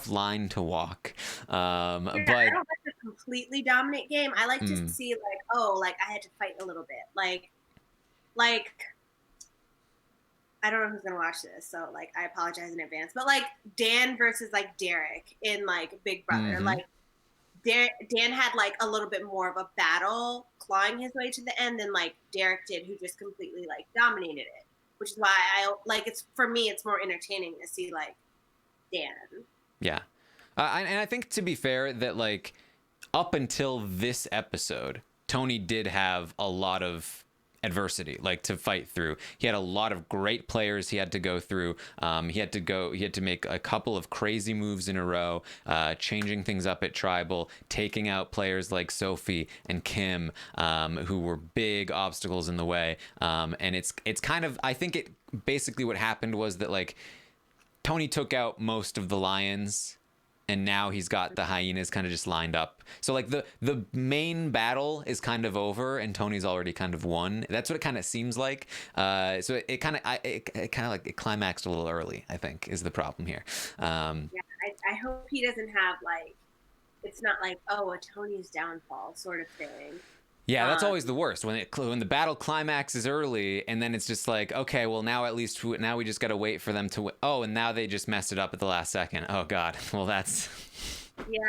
line to walk. But I don't like to completely dominate game. I like to see like, I had to fight a little bit. Like I don't know who's gonna watch this, so like I apologize in advance. But like Dan versus like Derek in like Big Brother, like Dan had like a little bit more of a battle clawing his way to the end than like Derek did, who just completely like dominated it. Which is why I like, it's, for me, it's more entertaining to see like Dan. Yeah, and I think, to be fair, that like up until this episode, Tony did have a lot of adversity like to fight through. He had a lot of great players he had to go through. He had to make a couple of crazy moves in a row, changing things up at Tribal, taking out players like Sophie and Kim, who were big obstacles in the way. And it's kind of, I think it basically, what happened was that like Tony took out most of the lions, and now he's got the hyenas kind of just lined up. So like the main battle is kind of over, and Tony's already kind of won. That's what it kind of seems like. So it kind of like it climaxed a little early, I think, is the problem here. Yeah, I hope he doesn't have like, it's not like, oh, a Tony's downfall sort of thing. Yeah, that's always the worst, when the battle climaxes early, and then it's just like, okay, well now at least now we just got to wait for them to win. Oh, and now they just messed it up at the last second. Oh God, well that's yeah.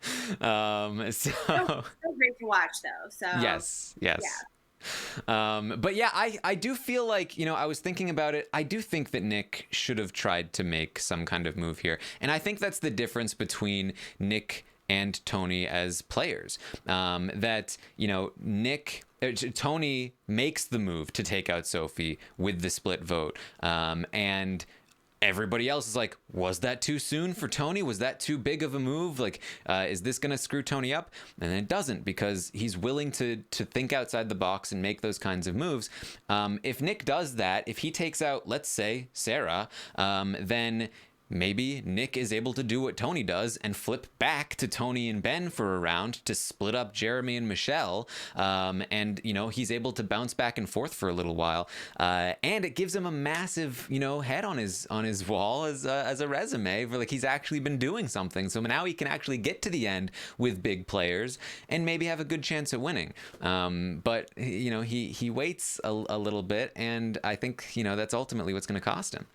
So still great to watch though. So yes. Yeah. But yeah, I do feel like, I was thinking about it. I do think that Nick should have tried to make some kind of move here, and I think that's the difference between Nick and Tony as players. Tony makes the move to take out Sophie with the split vote, and everybody else is like, was that too soon for Tony? Was that too big of a move? Like, is this gonna screw Tony up? And it doesn't, because he's willing to think outside the box and make those kinds of moves. If Nick does that, if he takes out, let's say, Sarah, then maybe Nick is able to do what Tony does and flip back to Tony and Ben for a round to split up Jeremy and Michelle. And, he's able to bounce back and forth for a little while. And it gives him a massive, head on his wall as a resume for like, he's actually been doing something. So now he can actually get to the end with big players and maybe have a good chance at winning. But, he waits a little bit, and I think, that's ultimately what's going to cost him.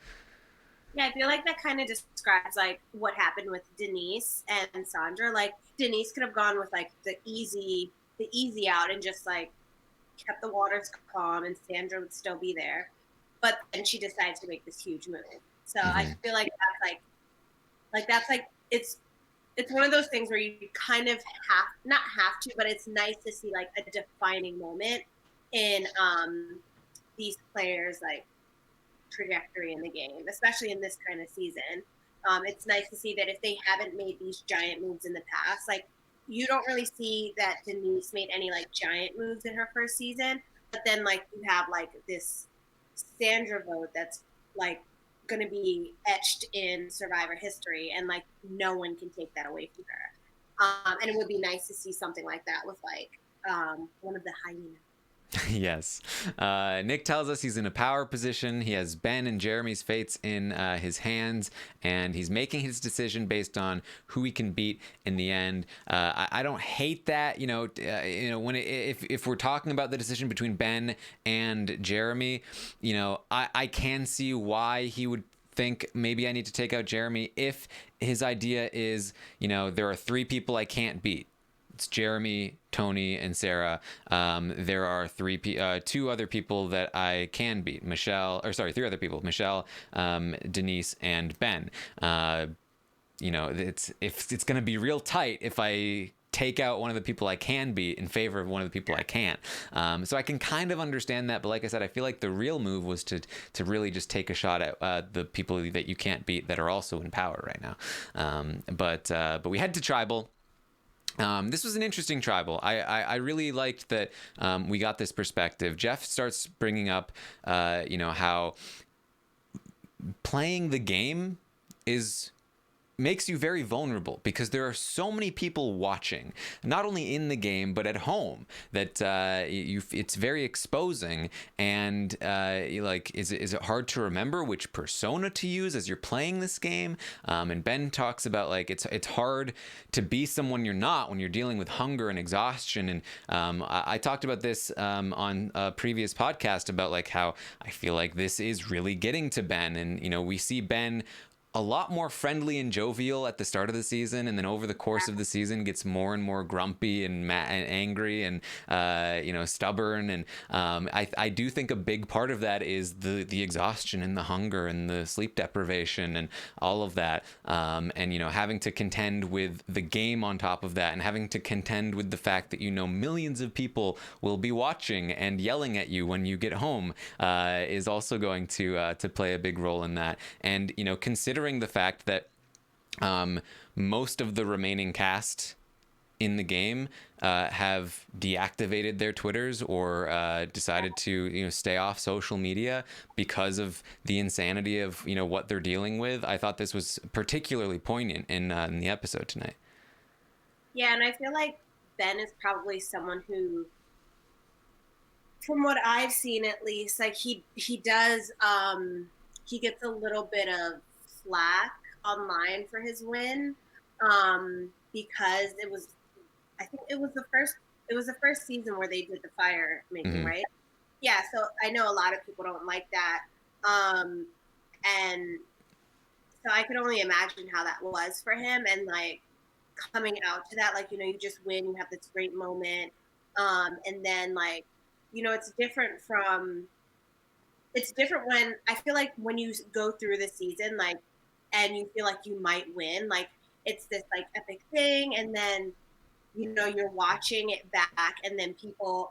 Yeah, I feel like that kind of describes like what happened with Denise and Sandra. Like, Denise could have gone with like the easy out and just like kept the waters calm, and Sandra would still be there. But then she decides to make this huge move. So I feel like that's like it's one of those things where you kind of not have to, but it's nice to see like a defining moment in these players like trajectory in the game, especially in this kind of season. It's nice to see that if they haven't made these giant moves in the past, like you don't really see that Denise made any like giant moves in her first season, but then like you have like this Sandra vote that's like going to be etched in Survivor history, and like no one can take that away from her. And it would be nice to see something like that with like one of the hyenas. Yes. Nick tells us he's in a power position. He has Ben and Jeremy's fates in his hands, and he's making his decision based on who he can beat in the end. I don't hate that. When if we're talking about the decision between Ben and Jeremy, I can see why he would think maybe I need to take out Jeremy if his idea is, there are 3 people I can't beat. It's Jeremy, Tony, and Sarah. There are 2 other people that I can beat. 3 other people. Michelle, Denise, and Ben. It's going to be real tight if I take out one of the people I can beat in favor of one of the people I can't. So I can kind of understand that, but like I said, I feel like the real move was to really just take a shot at the people that you can't beat that are also in power right now. But we head to Tribal. This was an interesting tribal. I really liked that we got this perspective. Jeff starts bringing up, how playing the game makes you very vulnerable because there are so many people watching, not only in the game but at home, that it's very exposing. And is it hard to remember which persona to use as you're playing this game? And Ben talks about like it's hard to be someone you're not when you're dealing with hunger and exhaustion. And I talked about this on a previous podcast about like how I feel like this is really getting to Ben, and we see Ben a lot more friendly and jovial at the start of the season, and then over the course of the season gets more and more grumpy and angry and stubborn. And I do think a big part of that is the exhaustion and the hunger and the sleep deprivation and all of that, and having to contend with the game on top of that, and having to contend with the fact that millions of people will be watching and yelling at you when you get home, is also going to play a big role in that. And considering the fact that most of the remaining cast in the game have deactivated their Twitters or decided to stay off social media because of the insanity of what they're dealing with, I thought this was particularly poignant in the episode tonight. Yeah, and I feel like Ben is probably someone who, from what I've seen at least, like he does he gets a little bit of flack online for his win, because I think it was the first season where they did the fire making, Mm-hmm. right? Yeah, so I know a lot of people don't like that, and so I could only imagine how that was for him, and like coming out to that, like you just win, you have this great moment, and then like it's different when I feel like when you go through the season, like, and you feel like you might win, like it's this like epic thing, and then you're watching it back, and then people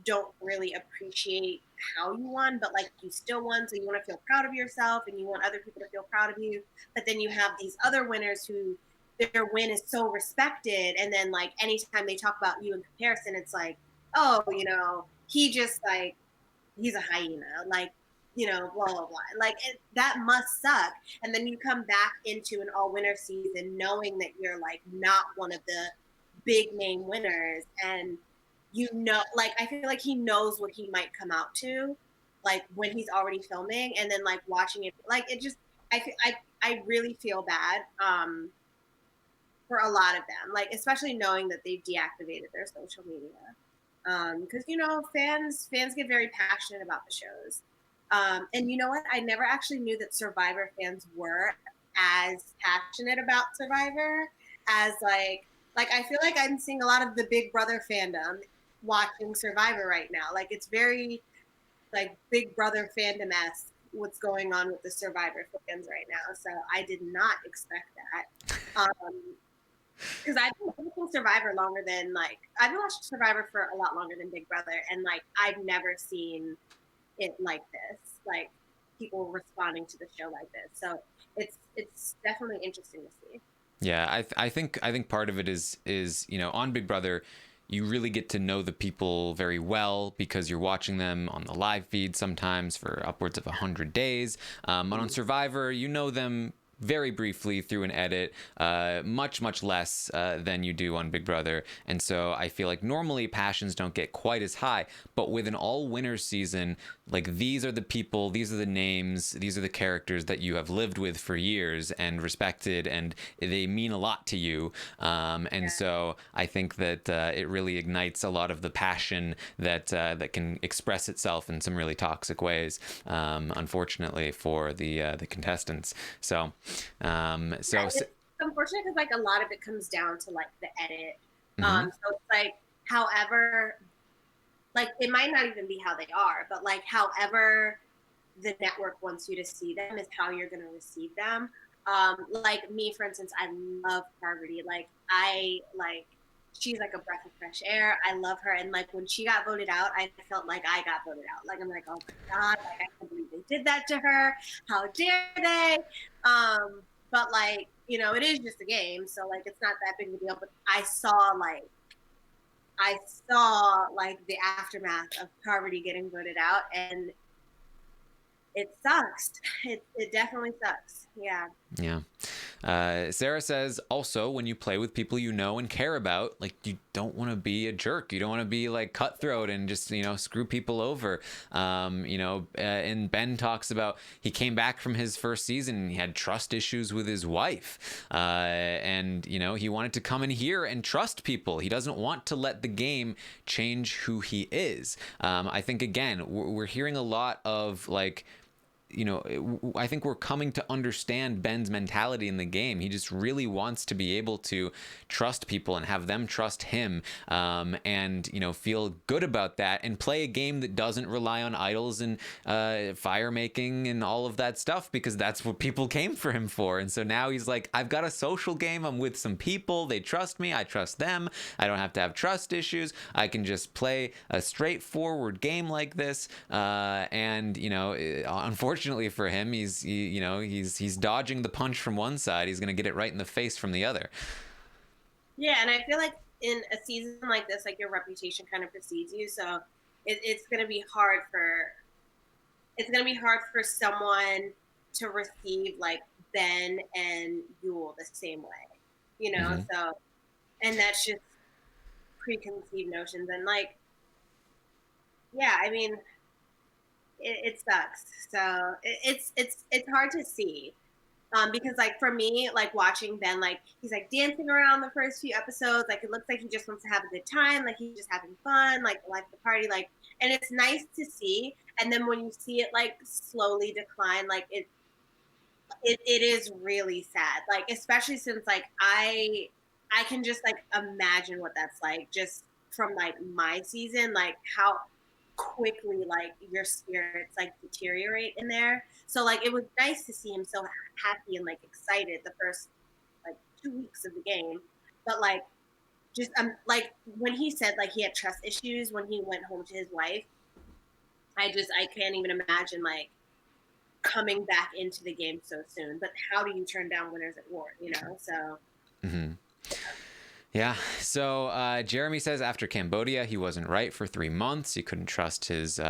don't really appreciate how you won, but like you still won, so you want to feel proud of yourself, and you want other people to feel proud of you. But then you have these other winners who their win is so respected, and then like anytime they talk about you in comparison, it's like, oh, he just like he's a hyena, like, blah, blah, blah. Like, that must suck. And then you come back into an all-winner season knowing that you're, like, not one of the big name winners. And, like, I feel like he knows what he might come out to, like, when he's already filming. And then, like, watching it, like, it just, I really feel bad for a lot of them. Like, especially knowing that they've deactivated their social media. Because fans get very passionate about the shows, and you know what? I never actually knew that Survivor fans were as passionate about Survivor as like I feel like I'm seeing a lot of the Big Brother fandom watching Survivor right now. Like it's very like Big Brother fandom-esque what's going on with the Survivor fans right now. So I did not expect that. Because I've been watching Survivor longer than I've been watching Survivor for a lot longer than Big Brother, and like I've never seen it like this. Like people responding to the show like this. So it's definitely interesting to see. Yeah, I think part of it is on Big Brother, you really get to know the people very well because you're watching them on the live feed sometimes for upwards of 100 days. But on Survivor, you know them very briefly through an edit, much less than you do on Big Brother. And so I feel like normally passions don't get quite as high, but with an all winners season, like these are the people, these are the names, these are the characters that you have lived with for years and respected, and they mean a lot to you. And so I think that it really ignites a lot of the passion that can express itself in some really toxic ways, unfortunately for the contestants. So It's unfortunate because like a lot of it comes down to like the edit. Mm-hmm. So it's like, however, like it might not even be how they are, but like however the network wants you to see them is how you're going to receive them. Like me, for instance, I love Parvati. She's like a breath of fresh air. I love her. And like when she got voted out, I felt like I got voted out. Like I'm like, oh my God, like I can't believe they did that to her. How dare they? But like, it is just a game, so like it's not that big of a deal. But I saw the aftermath of Parvati getting voted out, and it sucks. It definitely sucks. Yeah. Yeah. Sarah says also, when you play with people you know and care about, like you don't want to be a jerk. You don't want to be like cutthroat and just screw people over. And Ben talks about he came back from his first season and he had trust issues with his wife, and he wanted to come in here and trust people. He doesn't want to let the game change who he is. I think again we're hearing a lot of like. I think we're coming to understand Ben's mentality in the game. He just really wants to be able to trust people and have them trust him, and feel good about that and play a game that doesn't rely on idols and fire making and all of that stuff, because that's what people came for him for. And so now he's like, I've got a social game. I'm with some people. They trust me. I trust them. I don't have to have trust issues. I can just play a straightforward game like this. And unfortunately for him, he's dodging the punch from one side. He's going to get it right in the face from the other. Yeah, and I feel like in a season like this, like your reputation kind of precedes you, so it's going to be hard for someone to receive like Ben and Yul the same way, Mm-hmm. So, and that's just preconceived notions, and like, yeah, I mean, it sucks. So it's hard to see, because like for me, like watching Ben, like he's like dancing around the first few episodes, like it looks like he just wants to have a good time, like he's just having fun, like the party, like, and it's nice to see. And then when you see it like slowly decline, like it is really sad, like especially since like I can just like imagine what that's like just from like my season, like how quickly like your spirits like deteriorate in there. So like it was nice to see him so happy and like excited the first like 2 weeks of the game, but like just like when he said like he had trust issues when he went home to his wife, I can't even imagine like coming back into the game so soon. But how do you turn down winners at war, so Mm-hmm. Yeah. So Jeremy says after Cambodia, he wasn't right for 3 months. He couldn't trust his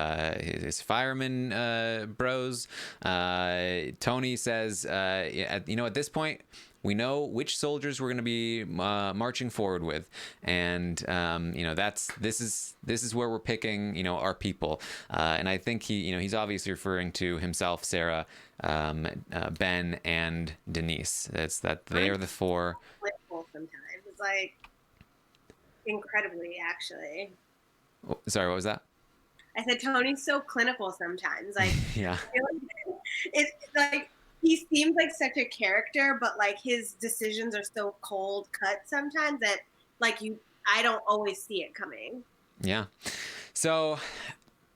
fireman bros. Tony says, at this point, we know which soldiers we're going to be marching forward with, and this is where we're picking our people. And I think he's obviously referring to himself, Sarah, Ben, and Denise. They are the four. Sometimes it's like incredibly, actually. Oh, sorry, what was that? I said Tony's so clinical sometimes. Like, yeah. It's like he seems like such a character, but like his decisions are so cold cut sometimes that like I don't always see it coming. Yeah. So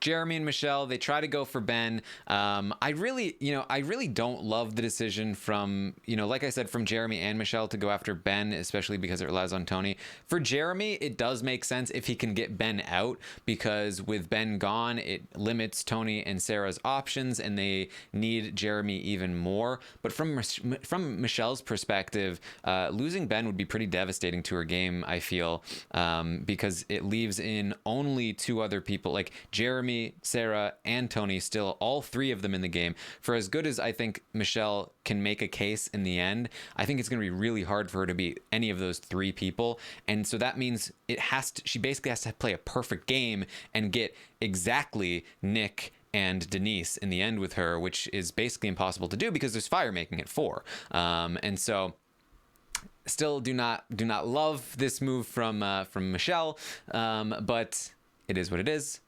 Jeremy and Michelle, they try to go for Ben. I really don't love the decision from, like I said, from Jeremy and Michelle to go after Ben, especially because it relies on Tony. For Jeremy, it does make sense if he can get Ben out, because with Ben gone, it limits Tony and Sarah's options, and they need Jeremy even more. But from Michelle's perspective, losing Ben would be pretty devastating to her game, I feel, because it leaves in only two other people, like Jeremy, Sarah, and Tony, still all three of them in the game. For as good as I think Michelle can make a case in the end, I think it's going to be really hard for her to beat any of those three people. And so that means she basically has to play a perfect game and get exactly Nick and Denise in the end with her, which is basically impossible to do because there's fire making it 4. And so still do not love this move from Michelle, but it is what it is.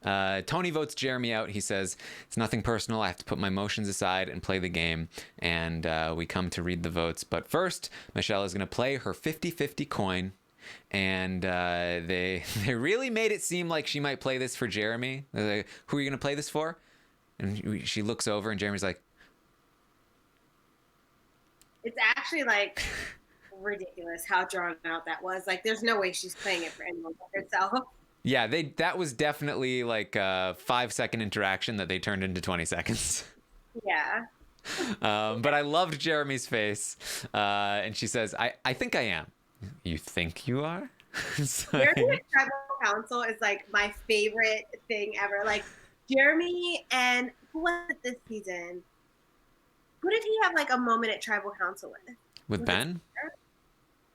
Tony votes Jeremy out. He says, it's nothing personal. I have to put my emotions aside and play the game. And we come to read the votes. But first, Michelle is going to play her 50-50 coin. And they really made it seem like she might play this for Jeremy. They're like, who are you going to play this for? And she looks over and Jeremy's like, it's actually like ridiculous how drawn out that was. Like, there's no way she's playing it for anyone but herself. Yeah, that was definitely like a 5-second interaction that they turned into 20 seconds. Yeah. But I loved Jeremy's face. And she says, I think I am. You think you are? Jeremy at Tribal Council is like my favorite thing ever. Like, Jeremy and who was it this season? Who did he have like a moment at Tribal Council with? With Ben?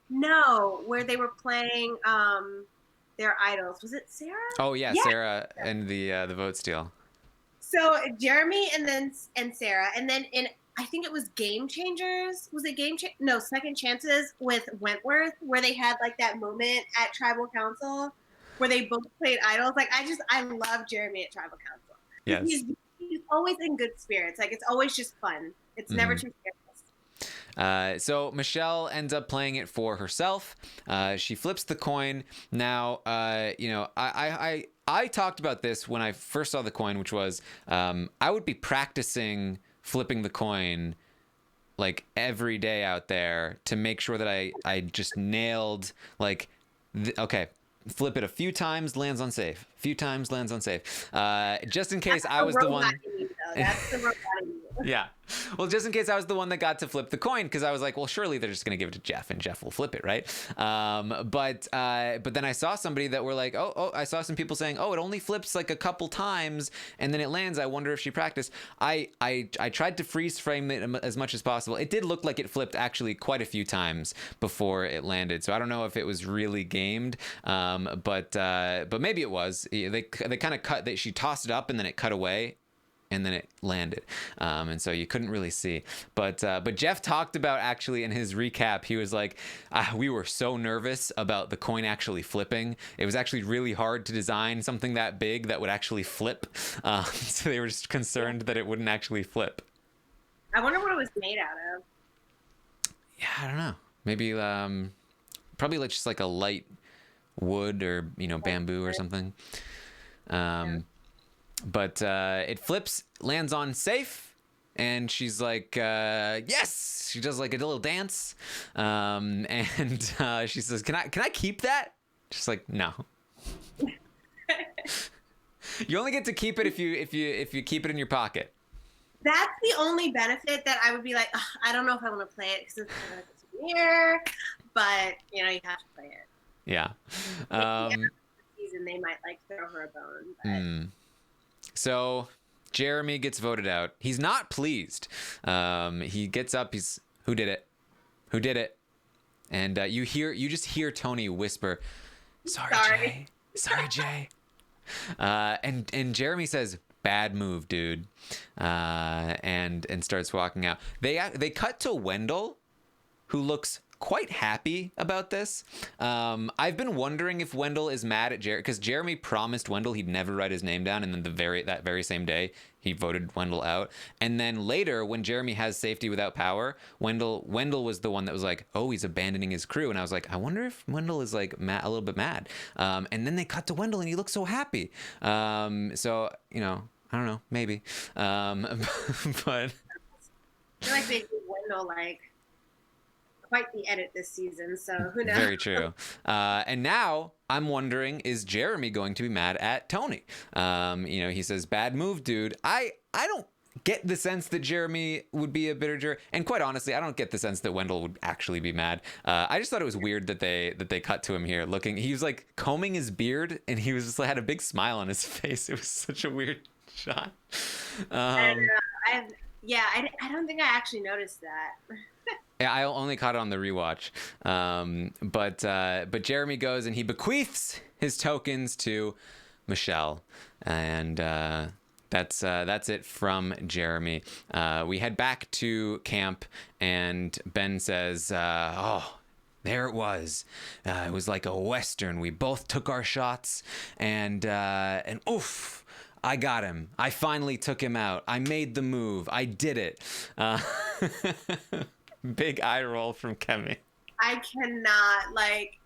No, where they were playing their idols. Was it Sarah? Oh yeah, Sarah and the vote steal. So Jeremy and Sarah, and then I think it was Game Changers. Was it No, Second Chances with Wentworth, where they had like that moment at Tribal Council where they both played idols. Like, I love Jeremy at Tribal Council. Yes. He's always in good spirits. Like, it's always just fun. It's never too serious. So Michelle ends up playing it for herself. She flips the coin. Now, I talked about this when I first saw the coin, which was I would be practicing flipping the coin like every day out there to make sure that I just nailed like, okay, flip it a few times, lands on safe. A few times, lands on safe. Just in case I was the one. That's the robot in you. Yeah. Well, just in case I was the one that got to flip the coin, because I was like, well, surely they're just going to give it to Jeff and Jeff will flip it, right? But then I saw somebody that were like, I saw some people saying, it only flips like a couple times and then it lands. I wonder if she practiced. I tried to freeze frame it as much as possible. It did look like it flipped actually quite a few times before it landed. So I don't know if it was really gamed, but maybe it was. They kind of cut that. She tossed it up and then it cut away. And then it landed, and so you couldn't really see. But Jeff talked about, actually in his recap, he was like, we were so nervous about the coin actually flipping. It was actually really hard to design something that big that would actually flip. So they were just concerned that it wouldn't actually flip. I wonder what it was made out of. Yeah, I don't know. Maybe probably like just like a light wood or bamboo or something. But it flips, lands on safe, and she's like, yes! She does like a little dance, and she says, "Can I keep that?" She's like, "No." You only get to keep it if you keep it in your pocket. That's the only benefit that I would be like, I don't know if I want to play it because it's kind of like a souvenir, but you have to play it. Yeah. Season they might like throw her a bone. But. So Jeremy gets voted out. He's not pleased. He gets up. He's, who did it? Who did it? And you just hear Tony whisper, "Sorry, Jay. Sorry, Jay." And Jeremy says, "Bad move, dude," and starts walking out. They cut to Wendell, who looks quite happy about this. I've been wondering if Wendell is mad at Jeremy, because Jeremy promised Wendell he'd never write his name down, and then that very same day he voted Wendell out. And then later, when Jeremy has safety without power, Wendell was the one that was like, oh, he's abandoning his crew. And I was like, I wonder if Wendell is like a little bit mad. And then they cut to Wendell and he looks so happy. So, you know, I don't know, maybe. But I feel like they gave Wendell like quite the edit this season, so who knows? Very true. And now I'm wondering, is Jeremy going to be mad at Tony? You know, he says, bad move, dude. I don't get the sense that Jeremy would be a bitter jerk, and quite honestly, I don't get the sense that Wendell would actually be mad. I just thought it was weird that they cut to him here looking. He was like combing his beard, and he was just had a big smile on his face. It was such a weird shot. I don't think I actually noticed that. Yeah, I only caught it on the rewatch. But Jeremy goes and he bequeaths his tokens to Michelle, and that's it from Jeremy. We head back to camp, and Ben says, "Oh, there it was. It was like a Western. We both took our shots, and oof." I got him. I finally took him out. I made the move. I did it. Big eye roll from Kemi. I cannot, like,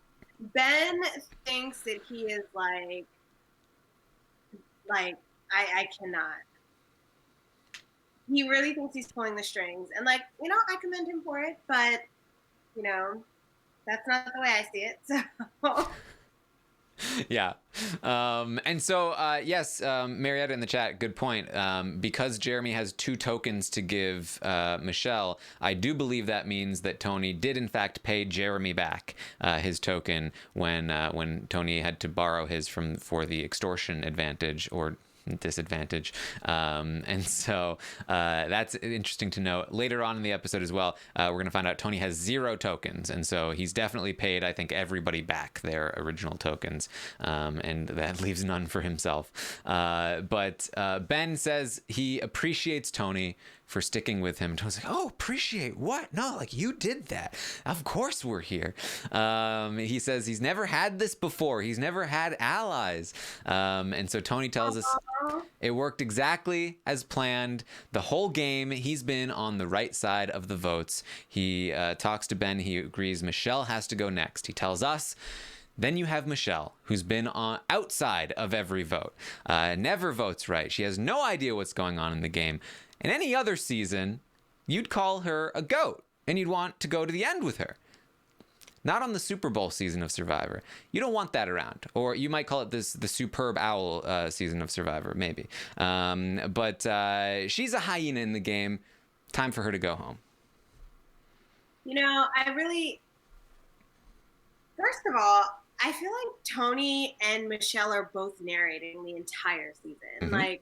Ben thinks that he is like I cannot. He really thinks he's pulling the strings, and like, you know, I commend him for it, but you know, that's not the way I see it. So Yeah. And so, yes, Marietta in the chat, good point. Because Jeremy has 2 tokens to give Michelle, I do believe that means that Tony did, in fact, pay Jeremy back his token when Tony had to borrow his for the extortion advantage or disadvantage. And so that's interesting to note. Later on in the episode as well, we're going to find out Tony has 0 tokens, and so he's definitely paid, I think, everybody back their original tokens, and that leaves none for himself. But Ben says he appreciates Tony for sticking with him. Tony's like, oh, appreciate what? No, like, you did that. Of course we're here. He says he's never had this before. He's never had allies. And so Tony tells us it worked exactly as planned. The whole game, he's been on the right side of the votes. He talks to Ben. He agrees Michelle has to go next. He tells us, then you have Michelle, who's been outside of every vote. Never votes right. She has no idea what's going on in the game. In any other season, you'd call her a goat, and you'd want to go to the end with her. Not on the Super Bowl season of Survivor. You don't want that around. Or you might call it the Superb Owl season of Survivor, maybe. But she's a hyena in the game. Time for her to go home. you know, first of all, I feel like Tony and Michelle are both narrating the entire season. Mm-hmm. Like,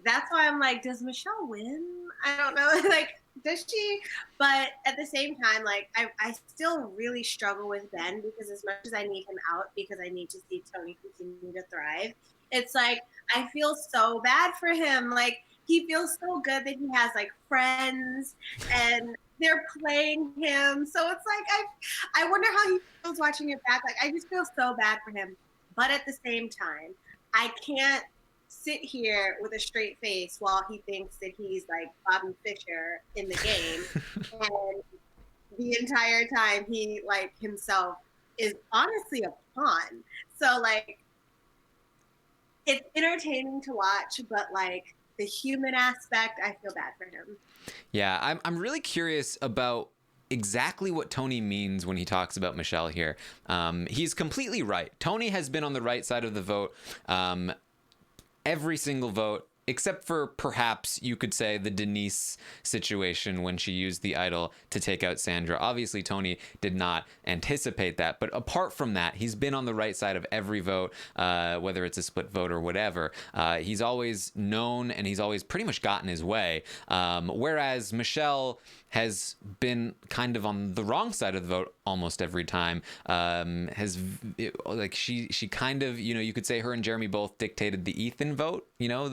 that's why I'm like, does Michelle win? I don't know. Like, does she? But at the same time, like, I still really struggle with Ben, because as much as I need him out because I need to see Tony continue to thrive, it's like, I feel so bad for him. Like, he feels so good that he has like friends and they're playing him. So it's like, I wonder how he feels watching it back. Like, I just feel so bad for him. But at the same time, I can't sit here with a straight face while he thinks that he's like Bobby Fischer in the game. And the entire time he like himself is honestly a pawn. So like, it's entertaining to watch, but like the human aspect, I feel bad for him. Yeah, I'm really curious about exactly what Tony means when he talks about Michelle here. He's completely right. Tony has been on the right side of the vote every single vote, except for perhaps you could say the Denise situation when she used the idol to take out Sandra. Obviously, Tony did not anticipate that. But apart from that, he's been on the right side of every vote, whether it's a split vote or whatever. He's always known, and he's always pretty much gotten his way. Whereas Michelle has been kind of on the wrong side of the vote almost every time. She kind of, you know, you could say her and Jeremy both dictated the Ethan vote, you know,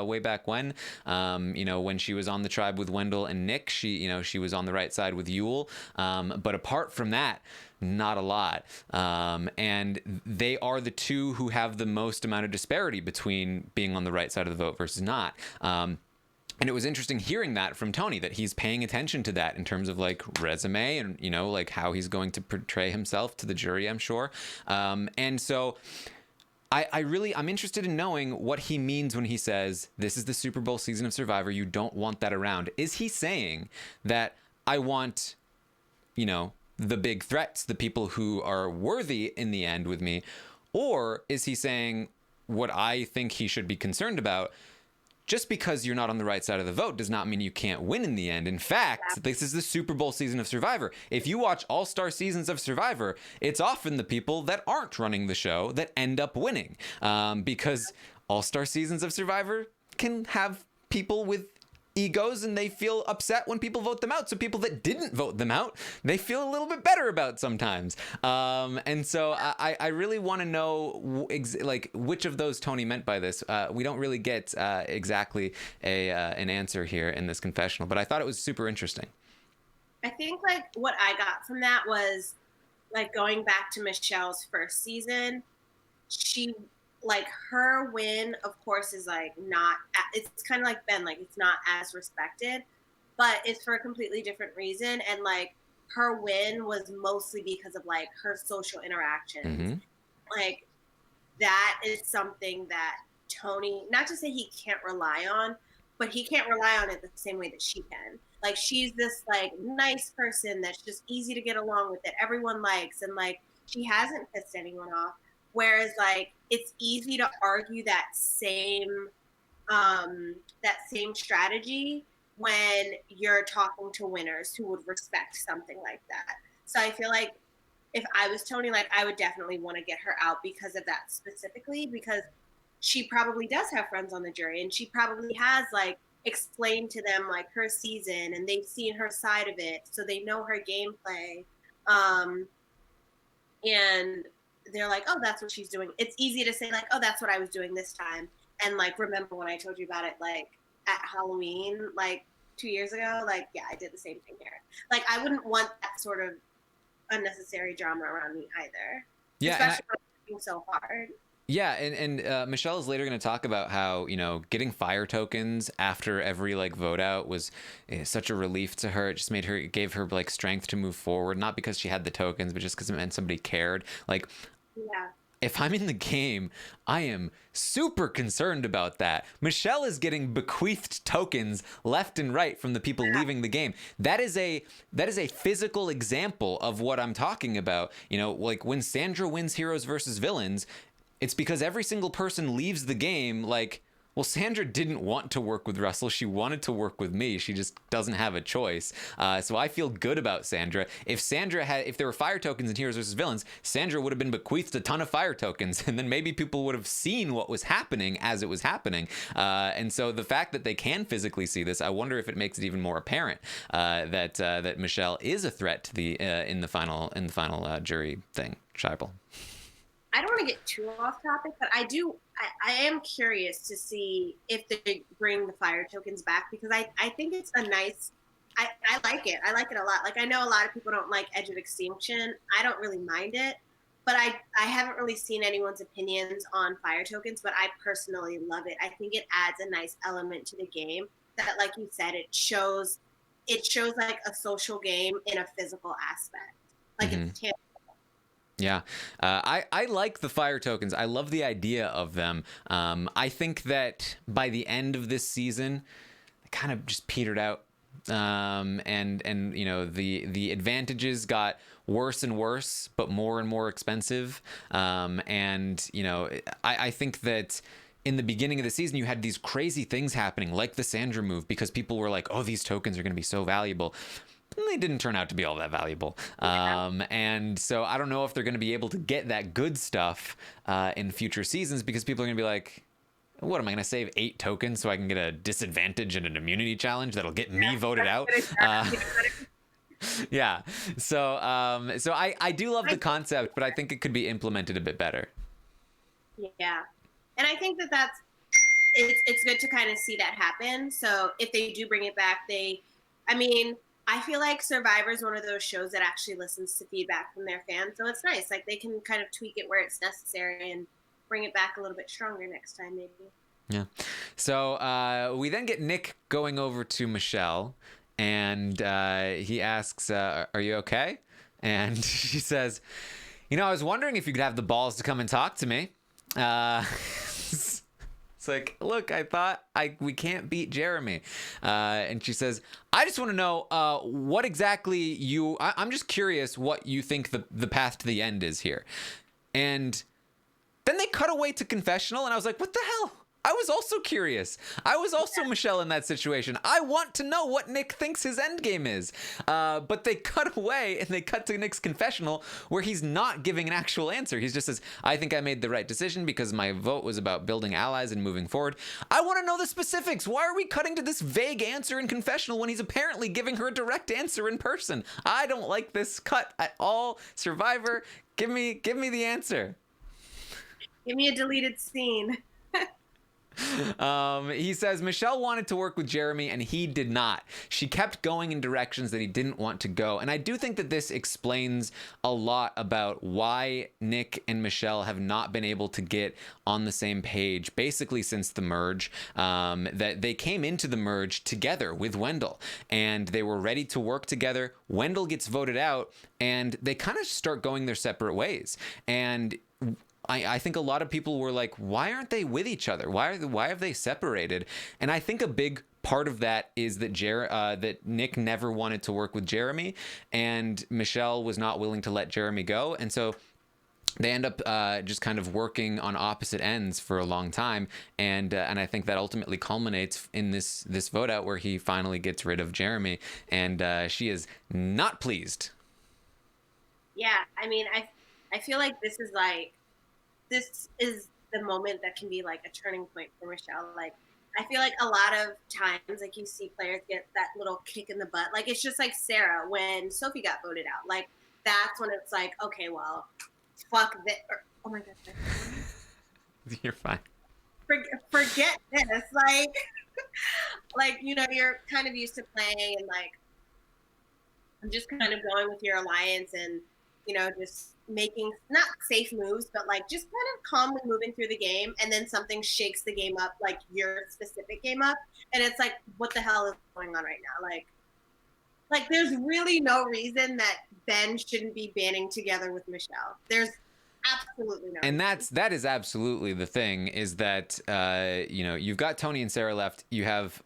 way back when. When she was on the tribe with Wendell and Nick, she was on the right side with Yule. But apart from that, not a lot. And they are the two who have the most amount of disparity between being on the right side of the vote versus not. And it was interesting hearing that from Tony, that he's paying attention to that in terms of like resume and, like how he's going to portray himself to the jury, I'm sure. And so I'm interested in knowing what he means when he says, this is the Super Bowl season of Survivor. You don't want that around. Is he saying that I want, the big threats, the people who are worthy in the end with me? Or is he saying what I think he should be concerned about? Just because you're not on the right side of the vote does not mean you can't win in the end. In fact, this is the Super Bowl season of Survivor. If you watch all-star seasons of Survivor, it's often the people that aren't running the show that end up winning. Because all-star seasons of Survivor can have people with egos and they feel upset when people vote them out. So people that didn't vote them out, they feel a little bit better about sometimes. And so I really want to know which of those Tony meant by this. We don't really get exactly an answer here in this confessional, but I thought it was super interesting. I think like what I got from that was like going back to Michelle's first season, like her win, of course, is like not, it's kind of like Ben, like it's not as respected, but it's for a completely different reason. And like her win was mostly because of like her social interactions. Mm-hmm. Like that is something that Tony, not to say he can't rely on, but he can't rely on it the same way that she can. Like she's this like nice person that's just easy to get along with, that everyone likes, and like she hasn't pissed anyone off. Whereas like it's easy to argue that same strategy when you're talking to winners who would respect something like that. So I feel like if I was Tony, like I would definitely want to get her out because of that specifically, because she probably does have friends on the jury and she probably has like explained to them like her season and they've seen her side of it, so they know her gameplay. And they're like, oh, that's what she's doing. It's easy to say like, oh, that's what I was doing this time. And like, remember when I told you about it, like at Halloween, like 2 years ago, like, yeah, I did the same thing here. Like, I wouldn't want that sort of unnecessary drama around me either. Yeah. Especially when I'm working so hard. Yeah, and Michelle is later going to talk about how, getting fire tokens after every like vote out was such a relief to her. It gave her like strength to move forward, not because she had the tokens, but just because it meant somebody cared. Like, yeah. If I'm in the game, I am super concerned about that. Michelle is getting bequeathed tokens left and right from the people leaving the game. That is a physical example of what I'm talking about. Like when Sandra wins Heroes versus Villains, it's because every single person leaves the game like, well, Sandra didn't want to work with Russell. She wanted to work with me. She just doesn't have a choice. So I feel good about Sandra. If there were fire tokens in Heroes vs. Villains, Sandra would have been bequeathed a ton of fire tokens, and then maybe people would have seen what was happening as it was happening. And so the fact that they can physically see this, I wonder if it makes it even more apparent that Michelle is a threat to the in the final jury thing. Scheibel. I don't want to get too off topic, but I am curious to see if they bring the fire tokens back, because I think it's a nice, I like it. I like it a lot. Like I know a lot of people don't like Edge of Extinction. I don't really mind it, but I haven't really seen anyone's opinions on fire tokens, but I personally love it. I think it adds a nice element to the game that, like you said, it shows like a social game in a physical aspect. Like it's tangible. Yeah, I like the fire tokens. I love the idea of them. I think that by the end of this season, it kind of just petered out, and the advantages got worse and worse, but more and more expensive. I think that in the beginning of the season, you had these crazy things happening, like the Sandra move, because people were like, "Oh, these tokens are going to be so valuable." They didn't turn out to be all that valuable. And so I don't know if they're going to be able to get that good stuff in future seasons, because people are going to be like, what am I going to save 8 tokens so I can get a disadvantage and an immunity challenge that'll get me voted out? Yeah. So I do love the concept, but I think it could be implemented a bit better. Yeah. And I think that it's good to kind of see that happen. So if they do bring it back, I mean, I feel like Survivor is one of those shows that actually listens to feedback from their fans. So it's nice. Like they can kind of tweak it where it's necessary and bring it back a little bit stronger next time, maybe. Yeah. So we then get Nick going over to Michelle, and he asks, "Are you okay?" And she says, I was wondering if you could have the balls to come and talk to me. It's like, look, I thought we can't beat Jeremy. And she says, I just want to know what exactly I'm just curious what you think the path to the end is here. And then they cut away to confessional, and I was like, what the hell? I was also curious. I was also Michelle in that situation. I want to know what Nick thinks his end game is. But they cut away and they cut to Nick's confessional where he's not giving an actual answer. He just says, I think I made the right decision because my vote was about building allies and moving forward. I want to know the specifics. Why are we cutting to this vague answer in confessional when he's apparently giving her a direct answer in person? I don't like this cut at all. Survivor, give me the answer. Give me a deleted scene. He says Michelle wanted to work with Jeremy and he did not. She kept going in directions that he didn't want to go. And I do think that this explains a lot about why Nick and Michelle have not been able to get on the same page basically since the merge. That they came into the merge together with Wendell and they were ready to work together. Wendell gets voted out and they kind of start going their separate ways. And I think a lot of people were like, why aren't they with each other? Why have they separated? And I think a big part of that is that that Nick never wanted to work with Jeremy and Michelle was not willing to let Jeremy go. And so they end up just kind of working on opposite ends for a long time. And I think that ultimately culminates in this vote out where he finally gets rid of Jeremy. And she is not pleased. Yeah, I mean, I feel like this is the moment that can be like a turning point for Michelle. Like, I feel like a lot of times, like you see players get that little kick in the butt. Like, it's just like Sarah when Sophie got voted out. Like, that's when it's like, okay, well, fuck this. Oh my God. You're fine. Forget this. Like, you're kind of used to playing and like, I'm just kind of going with your alliance and, just making not safe moves, but like just kind of calmly moving through the game, and then something shakes the game up, like your specific game up, and it's like, what the hell is going on right now? Like there's really no reason that Ben shouldn't be banding together with Michelle. There's absolutely no. And that is absolutely the thing, is that you've got Tony and Sarah left. You have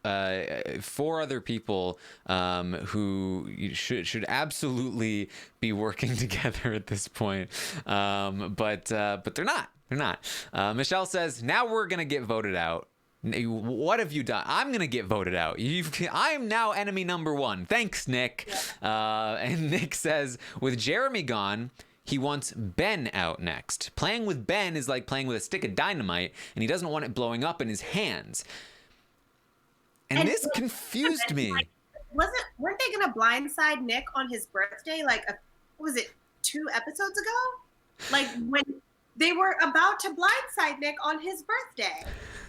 4 other people who should absolutely be working together at this point. But they're not. They're not. Michelle says, now we're gonna get voted out. What have you done? I'm gonna get voted out. I'm now enemy number 1. Thanks, Nick. Yeah. And Nick says, with Jeremy gone, he wants Ben out next. Playing with Ben is like playing with a stick of dynamite, and he doesn't want it blowing up in his hands. And this confused me. Like, weren't they gonna blindside Nick on his birthday? Like, what was it, 2 episodes ago? Like when they were about to blindside Nick on his birthday,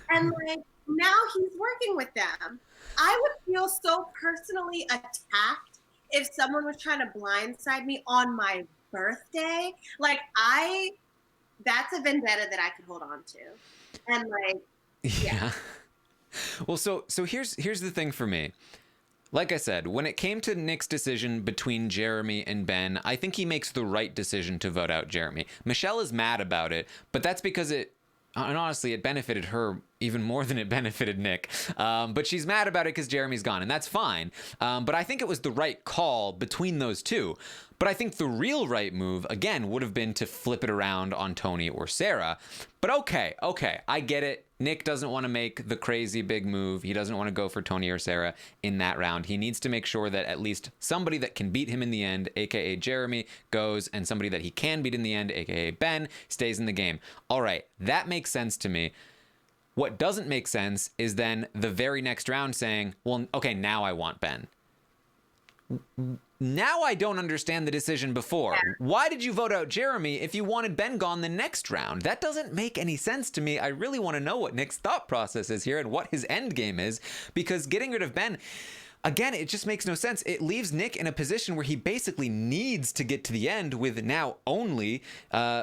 and like now he's working with them. I would feel so personally attacked if someone was trying to blindside me on my birthday. Like, that's a vendetta that I could hold on to. And like, yeah. Well, so here's the thing for me. Like I said, when it came to Nick's decision between Jeremy and Ben, I think he makes the right decision to vote out Jeremy. Michelle is mad about it, but that's because and honestly, it benefited her even more than it benefited Nick. But she's mad about it because Jeremy's gone, and that's fine. But I think it was the right call between those two. But I think the real right move, again, would have been to flip it around on Tony or Sarah. But okay, I get it. Nick doesn't want to make the crazy big move. He doesn't want to go for Tony or Sarah in that round. He needs to make sure that at least somebody that can beat him in the end, aka Jeremy, goes, and somebody that he can beat in the end, aka Ben, stays in the game. All right, that makes sense to me. What doesn't make sense is then the very next round saying, well, okay, now I want Ben. Now I don't understand the decision before. Yeah. Why did you vote out Jeremy if you wanted Ben gone the next round? That doesn't make any sense to me. I really want to know what Nick's thought process is here and what his end game is, because getting rid of Ben, again, it just makes no sense. It leaves Nick in a position where he basically needs to get to the end with now only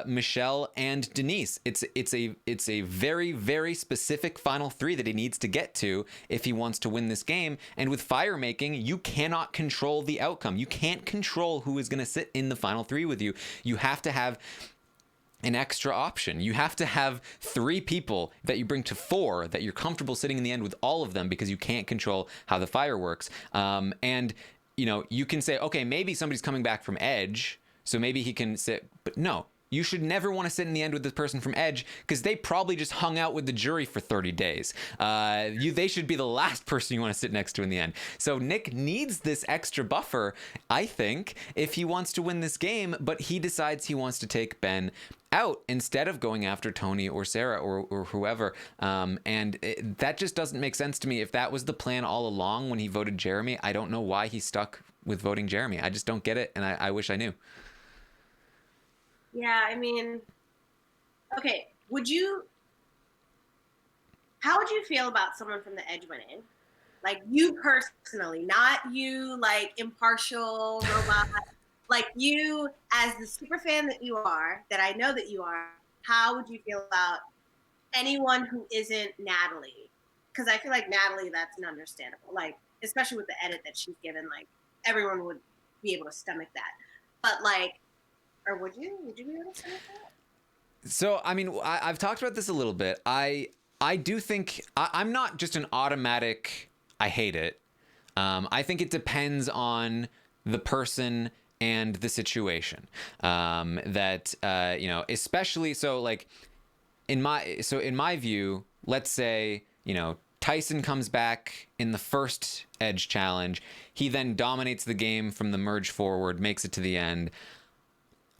Michelle and Denise. It's a very, very specific final three that he needs to get to if he wants to win this game. And with fire making, you cannot control the outcome. You can't control who is going to sit in the final three with you. You have to have an extra option. You have to have 3 people that you bring to 4 that you're comfortable sitting in the end with all of them, because you can't control how the fire works. And, you know, you can say, okay, maybe somebody's coming back from Edge, so maybe he can sit, but no. You should never want to sit in the end with this person from Edge, because they probably just hung out with the jury for 30 days. They should be the last person you want to sit next to in the end. So Nick needs this extra buffer, I think, if he wants to win this game, but he decides he wants to take Ben out instead of going after Tony or Sarah or whoever. That just doesn't make sense to me. If that was the plan all along when he voted Jeremy, I don't know why he stuck with voting Jeremy. I just don't get it, and I wish I knew. Yeah, I mean, okay, how would you feel about someone from the Edge winning? Like, you personally, not you, like, impartial robot. Like, you, as the super fan that you are, that I know that you are, how would you feel about anyone who isn't Natalie? Because I feel like Natalie, that's an understandable. Like, especially with the edit that she's given, like, everyone would be able to stomach that. But, like, or would you? Would you be able to stomach that? So, I mean, I've talked about this a little bit. I do think I'm not just an automatic, I hate it. I think it depends on the person and the situation. Especially so, like, in my view, let's say, you know, Tyson comes back in the first Edge challenge. He then dominates the game from the merge forward, makes it to the end.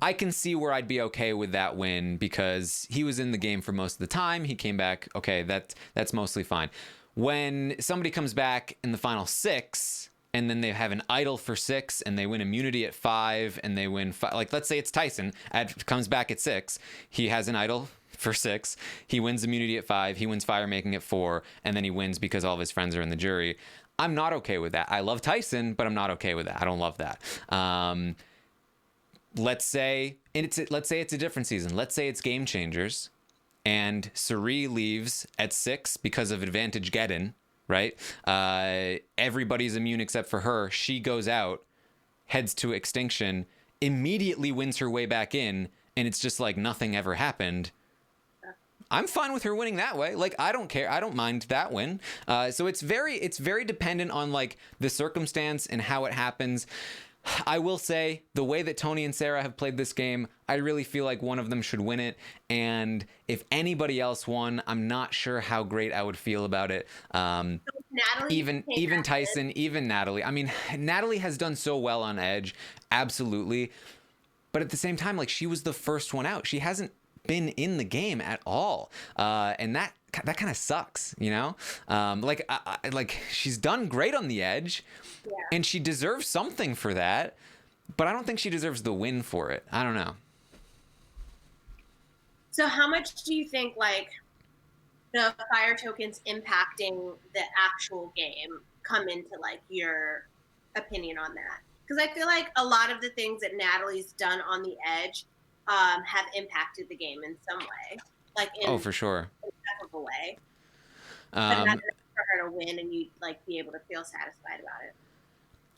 I can see where I'd be okay with that win, because he was in the game for most of the time. He came back. Okay, that's mostly fine. When somebody comes back in the final 6, and then they have an idol for 6, and they win immunity at 5, and they win 5, like, let's say it's Tyson comes back at 6. He has an idol for 6. He wins immunity at 5. He wins fire making at 4, and then he wins because all of his friends are in the jury. I'm not okay with that. I love Tyson, but I'm not okay with that. I don't love that. Let's say it's a different season. Let's say it's Game Changers, and Suri leaves at 6 because of advantage get-in, right? Everybody's immune except for her. She goes out, heads to extinction, immediately wins her way back in, and it's just like nothing ever happened. I'm fine with her winning that way. Like, I don't care. I don't mind that win. So it's very dependent on, like, the circumstance and how it happens. I will say, the way that Tony and Sarah have played this game, I really feel like one of them should win it. And if anybody else won, I'm not sure how great I would feel about it. Natalie, even Tyson, even Natalie. I mean, Natalie has done so well on Edge, absolutely. But at the same time, like, she was the first one out. She hasn't been in the game at all, and that kind of sucks, you know. Like she's done great on the Edge, yeah, and she deserves something for that, but I don't think she deserves the win for it. I don't know. So how much do you think, like, the fire tokens impacting the actual game come into, like, your opinion on that? Because I feel like a lot of the things that Natalie's done on the Edge have impacted the game in some way, like in for sure, a technical way, but not enough for her to win and you, like, be able to feel satisfied about it.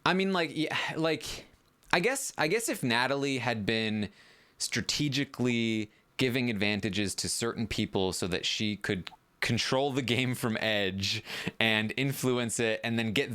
I mean, like, yeah, like, I guess if Natalie had been strategically giving advantages to certain people so that she could control the game from Edge and influence it, and then get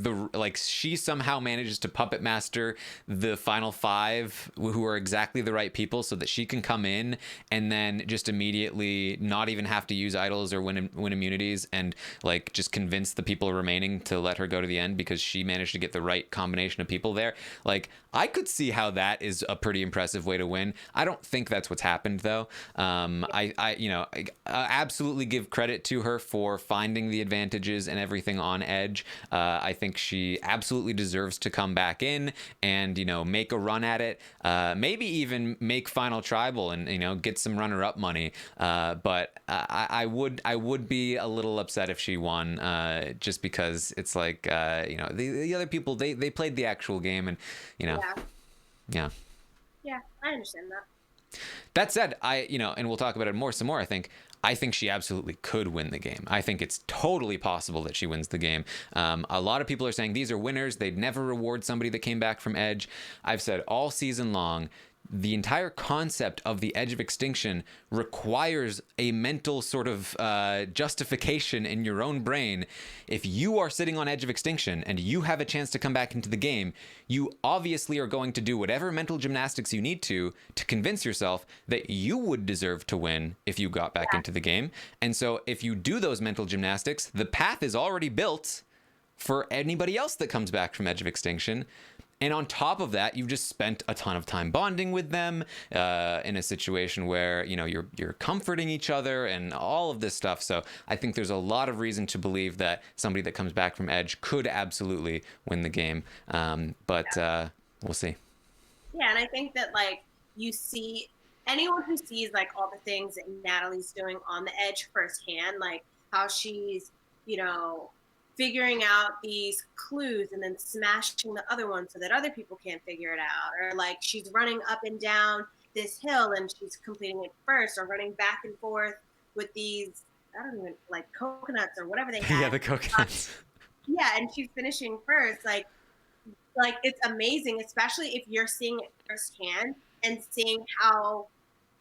she somehow manages to puppet master the final 5 who are exactly the right people so that she can come in and then just immediately not even have to use idols or win immunities, and, like, just convince the people remaining to let her go to the end because she managed to get the right combination of people there. Like, I could see how that is a pretty impressive way to win. I don't think that's what's happened, though. I absolutely give credit to to her for finding the advantages and everything on Edge. I think she absolutely deserves to come back in and, you know, make a run at it. Maybe even make Final Tribal and, you know, get some runner-up money. But I would be a little upset if she won, just because it's like, you know, the other people, they played the actual game, and, you know, yeah. Yeah, I understand that. That said, you know, and we'll talk about it some more. I think she absolutely could win the game. I think it's totally possible that she wins the game. A lot of people are saying these are winners. They'd never reward somebody that came back from Edge. I've said all season long, the entire concept of the Edge of Extinction requires a mental sort of justification in your own brain. If you are sitting on Edge of Extinction and you have a chance to come back into the game, you obviously are going to do whatever mental gymnastics you need to convince yourself that you would deserve to win if you got back into the game. And so if you do those mental gymnastics, the path is already built for anybody else that comes back from Edge of Extinction. And on top of that, you've just spent a ton of time bonding with them in a situation where, you know, you're comforting each other and all of this stuff. So I think there's a lot of reason to believe that somebody that comes back from Edge could absolutely win the game. But we'll see. Yeah, and I think that, like, you see anyone who sees, like, all the things that Natalie's doing on the Edge firsthand, like how she's, you know, figuring out these clues and then smashing the other one so that other people can't figure it out, or like she's running up and down this hill and she's completing it first, or running back and forth with these, I don't even, like, coconuts or whatever they have. Yeah, the coconuts. Yeah, and she's finishing first. Like it's amazing, especially if you're seeing it firsthand and seeing how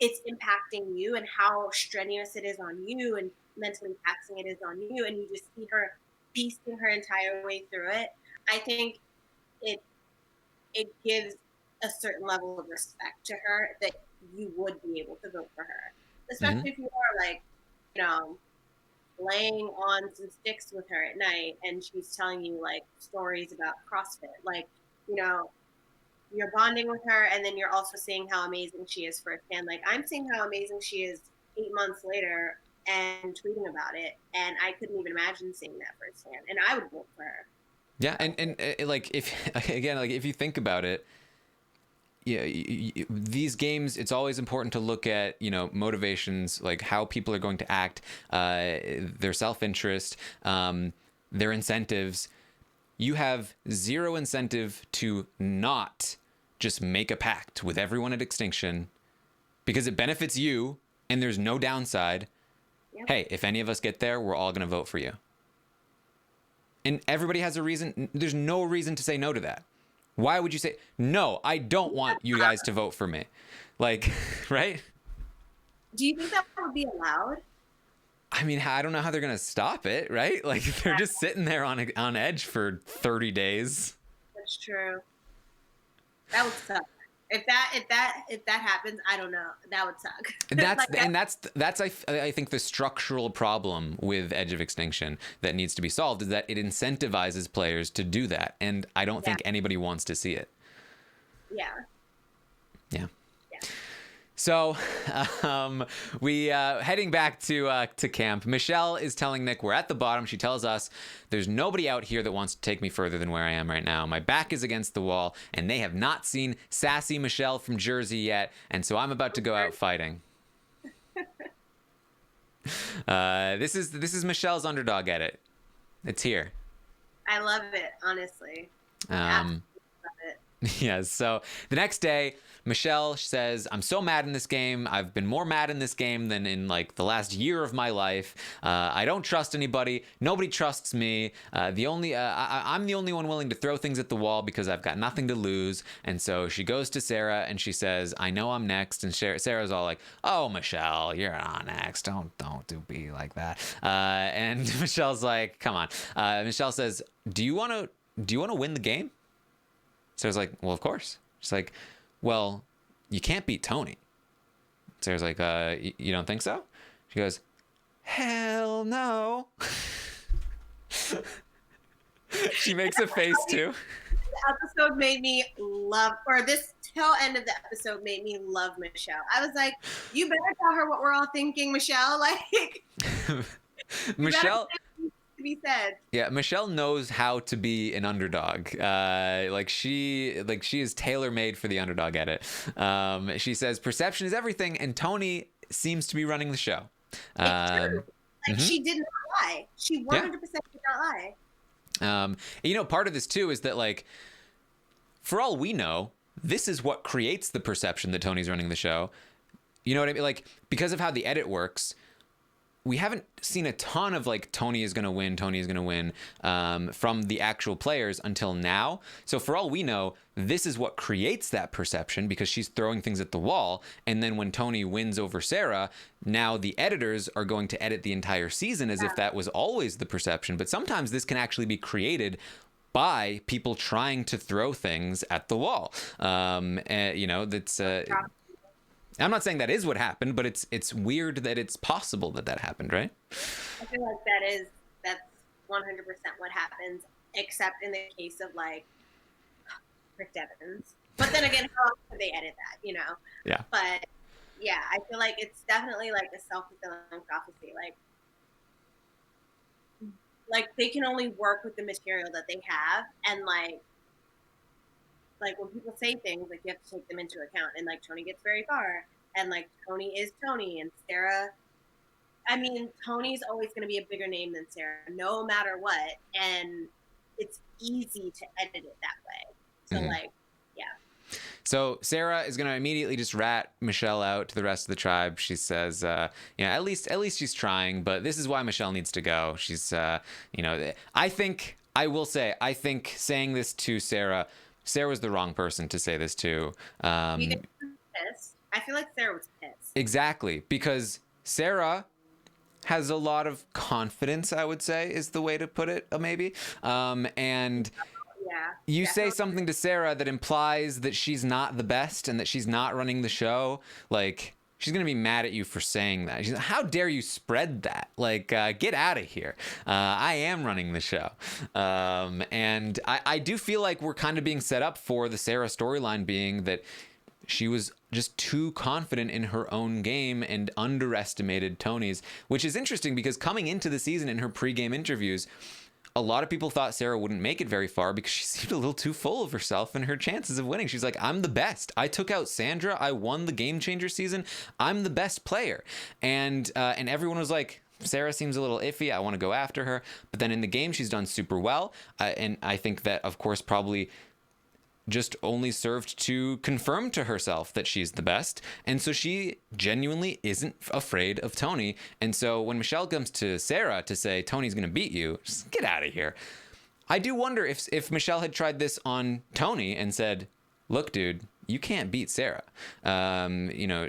it's impacting you and how strenuous it is on you and mentally taxing it is on you, and you just see her beasting her entire way through it. I think it gives a certain level of respect to her that you would be able to vote for her, especially if you are, like, you know, laying on some sticks with her at night and she's telling you, like, stories about CrossFit. Like, you know, you're bonding with her and then you're also seeing how amazing she is firsthand. Like, I'm seeing how amazing she is 8 months later and tweeting about it, and I couldn't even imagine seeing that firsthand, and I would vote for her. Yeah, and like, if again, like, if you think about it, yeah, these games, it's always important to look at, you know, motivations, like how people are going to act, their self-interest, their incentives. You have zero incentive to not just make a pact with everyone at Extinction because it benefits you and there's no downside. Yeah. Hey, if any of us get there, we're all going to vote for you. And everybody has a reason. There's no reason to say no to that. Why would you say, no, I don't want you guys to vote for me? Like, right? Do you think that would be allowed? I mean, I don't know how they're going to stop it, right? Like, they're just sitting there on Edge for 30 days. That's true. That would suck. If that happens, I don't know. That would suck. That's I think the structural problem with Edge of Extinction that needs to be solved is that it incentivizes players to do that, and I don't think anybody wants to see it. Yeah. So, we heading back to camp. Michelle is telling Nick we're at the bottom. She tells us there's nobody out here that wants to take me further than where I am right now. My back is against the wall, and they have not seen sassy Michelle from Jersey yet, and so I'm about to go out fighting. This is Michelle's underdog edit. It's here. I love it, honestly. Love it. Yeah. So the next day, Michelle says, I'm so mad in this game. I've been more mad in this game than in, like, the last year of my life. I don't trust anybody. Nobody trusts me. I'm the only one willing to throw things at the wall because I've got nothing to lose. And so she goes to Sarah and she says, I know I'm next. And Sarah's all like, oh, Michelle, you're not next. Don't be like that. And Michelle's like, come on. Michelle says, do you want to win the game? Sarah's like, well, of course. She's like, well, you can't beat Tony. Sarah's like, you don't think so? She goes, hell no. She makes a face too. This episode made me love, or this tail end of the episode made me love Michelle. I was like, you better tell her what we're all thinking, Michelle. Like, You gotta Michelle, say what needs to be said. yeah, Michelle knows how to be an underdog. She is tailor made for the underdog edit. She says perception is everything, and Tony seems to be running the show. It's true. Um, Like mhm, she did not lie. She yeah. 100% did not lie. Part of this too is that like, for all we know, this is what creates the perception that Tony's running the show. You know what I mean? Like, because of how the edit works, we haven't seen a ton of like Tony is going to win, from the actual players until now. So for all we know, this is what creates that perception because she's throwing things at the wall. And then when Tony wins over Sarah, now the editors are going to edit the entire season as if that was always the perception. But sometimes this can actually be created by people trying to throw things at the wall. That's I'm not saying that is what happened, but it's weird that it's possible that that happened, right? I feel like that's 100% what happens, except in the case of like Rick Devens. But then again, how else could they edit that, you know? Yeah. But yeah, I feel like it's definitely like a self-fulfilling prophecy. Like they can only work with the material that they have, and like when people say things, like you have to take them into account. And like Tony gets very far, and like Tony is Tony, and Sarah. I mean, Tony's always going to be a bigger name than Sarah, no matter what, and it's easy to edit it that way. So like, yeah. So Sarah is going to immediately just rat Michelle out to the rest of the tribe. She says, at least she's trying, but this is why Michelle needs to go. She's, I think saying this to Sarah was the wrong person to say this to. You think she's pissed? I feel like Sarah was pissed. Exactly, because Sarah has a lot of confidence, I would say, is the way to put it, maybe. And Yeah. you Definitely. say something to Sarah that implies that she's not the best and that she's not running the show. Like, she's going to be mad at you for saying that. She's like, how dare you spread that? Like, get out of here. I am running the show. And I do feel like we're kind of being set up for the Sarah storyline being that she was just too confident in her own game and underestimated Tony's, which is interesting because coming into the season in her pregame interviews, a lot of people thought Sarah wouldn't make it very far because she seemed a little too full of herself and her chances of winning. She's like, I'm the best. I took out Sandra. I won the Game Changer season. I'm the best player. And everyone was like, Sarah seems a little iffy. I want to go after her. But then in the game, she's done super well. And I think that, of course, probably just only served to confirm to herself that she's the best. And so she genuinely isn't afraid of Tony. And so when Michelle comes to Sarah to say, Tony's going to beat you, just get out of here. I do wonder if Michelle had tried this on Tony and said, look, dude, you can't beat Sarah.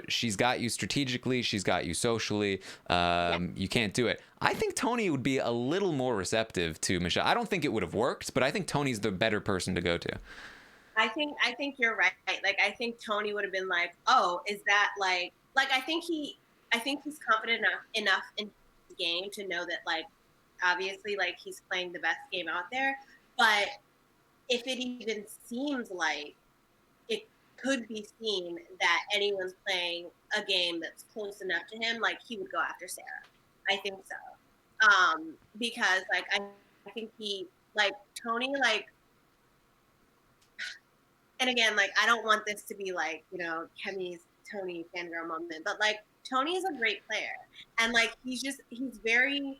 She's got you strategically. She's got you socially. You can't do it. I think Tony would be a little more receptive to Michelle. I don't think it would have worked, but I think Tony's the better person to go to. I think you're right. Like I think Tony would have been like, "Oh, is that like I think he's confident enough in the game to know that like obviously like he's playing the best game out there, but if it even seems like it could be seen that anyone's playing a game that's close enough to him, like he would go after Sarah. I think so. Because like I think he like Tony like and again, like I don't want this to be like, Kemi's Tony fangirl moment, but like Tony is a great player. And like he's very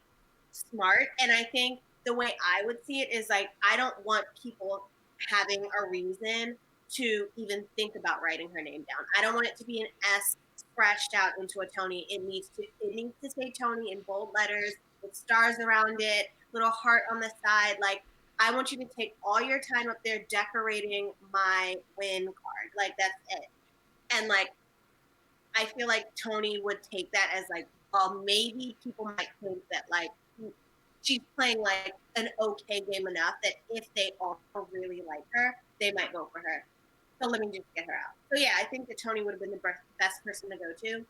smart. And I think the way I would see it is like I don't want people having a reason to even think about writing her name down. I don't want it to be an S scratched out into a Tony. It needs to say Tony in bold letters with stars around it, little heart on the side. Like I want you to take all your time up there decorating my win card. Like that's it. And like I feel like Tony would take that as like, well, maybe people might think that like she's playing like an okay game enough that if they all really like her, they might vote for her. So let me just get her out. So yeah, I think that Tony would have been the best person to go to.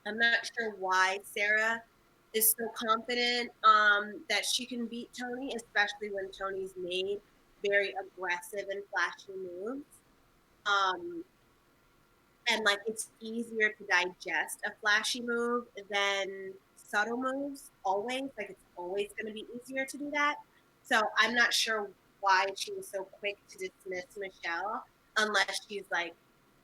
I'm not sure why Sarah is so confident that she can beat Tony, especially when Tony's made very aggressive and flashy moves. And like it's easier to digest a flashy move than subtle moves always. Like it's always going to be easier to do that. So I'm not sure why she was so quick to dismiss Michelle, unless she's like,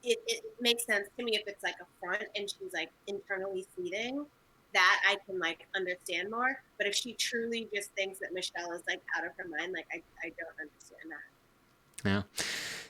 it makes sense to me if it's like a front and she's like internally seething. That I can like understand more. But if she truly just thinks that Michelle is like out of her mind, like I don't understand that. Yeah.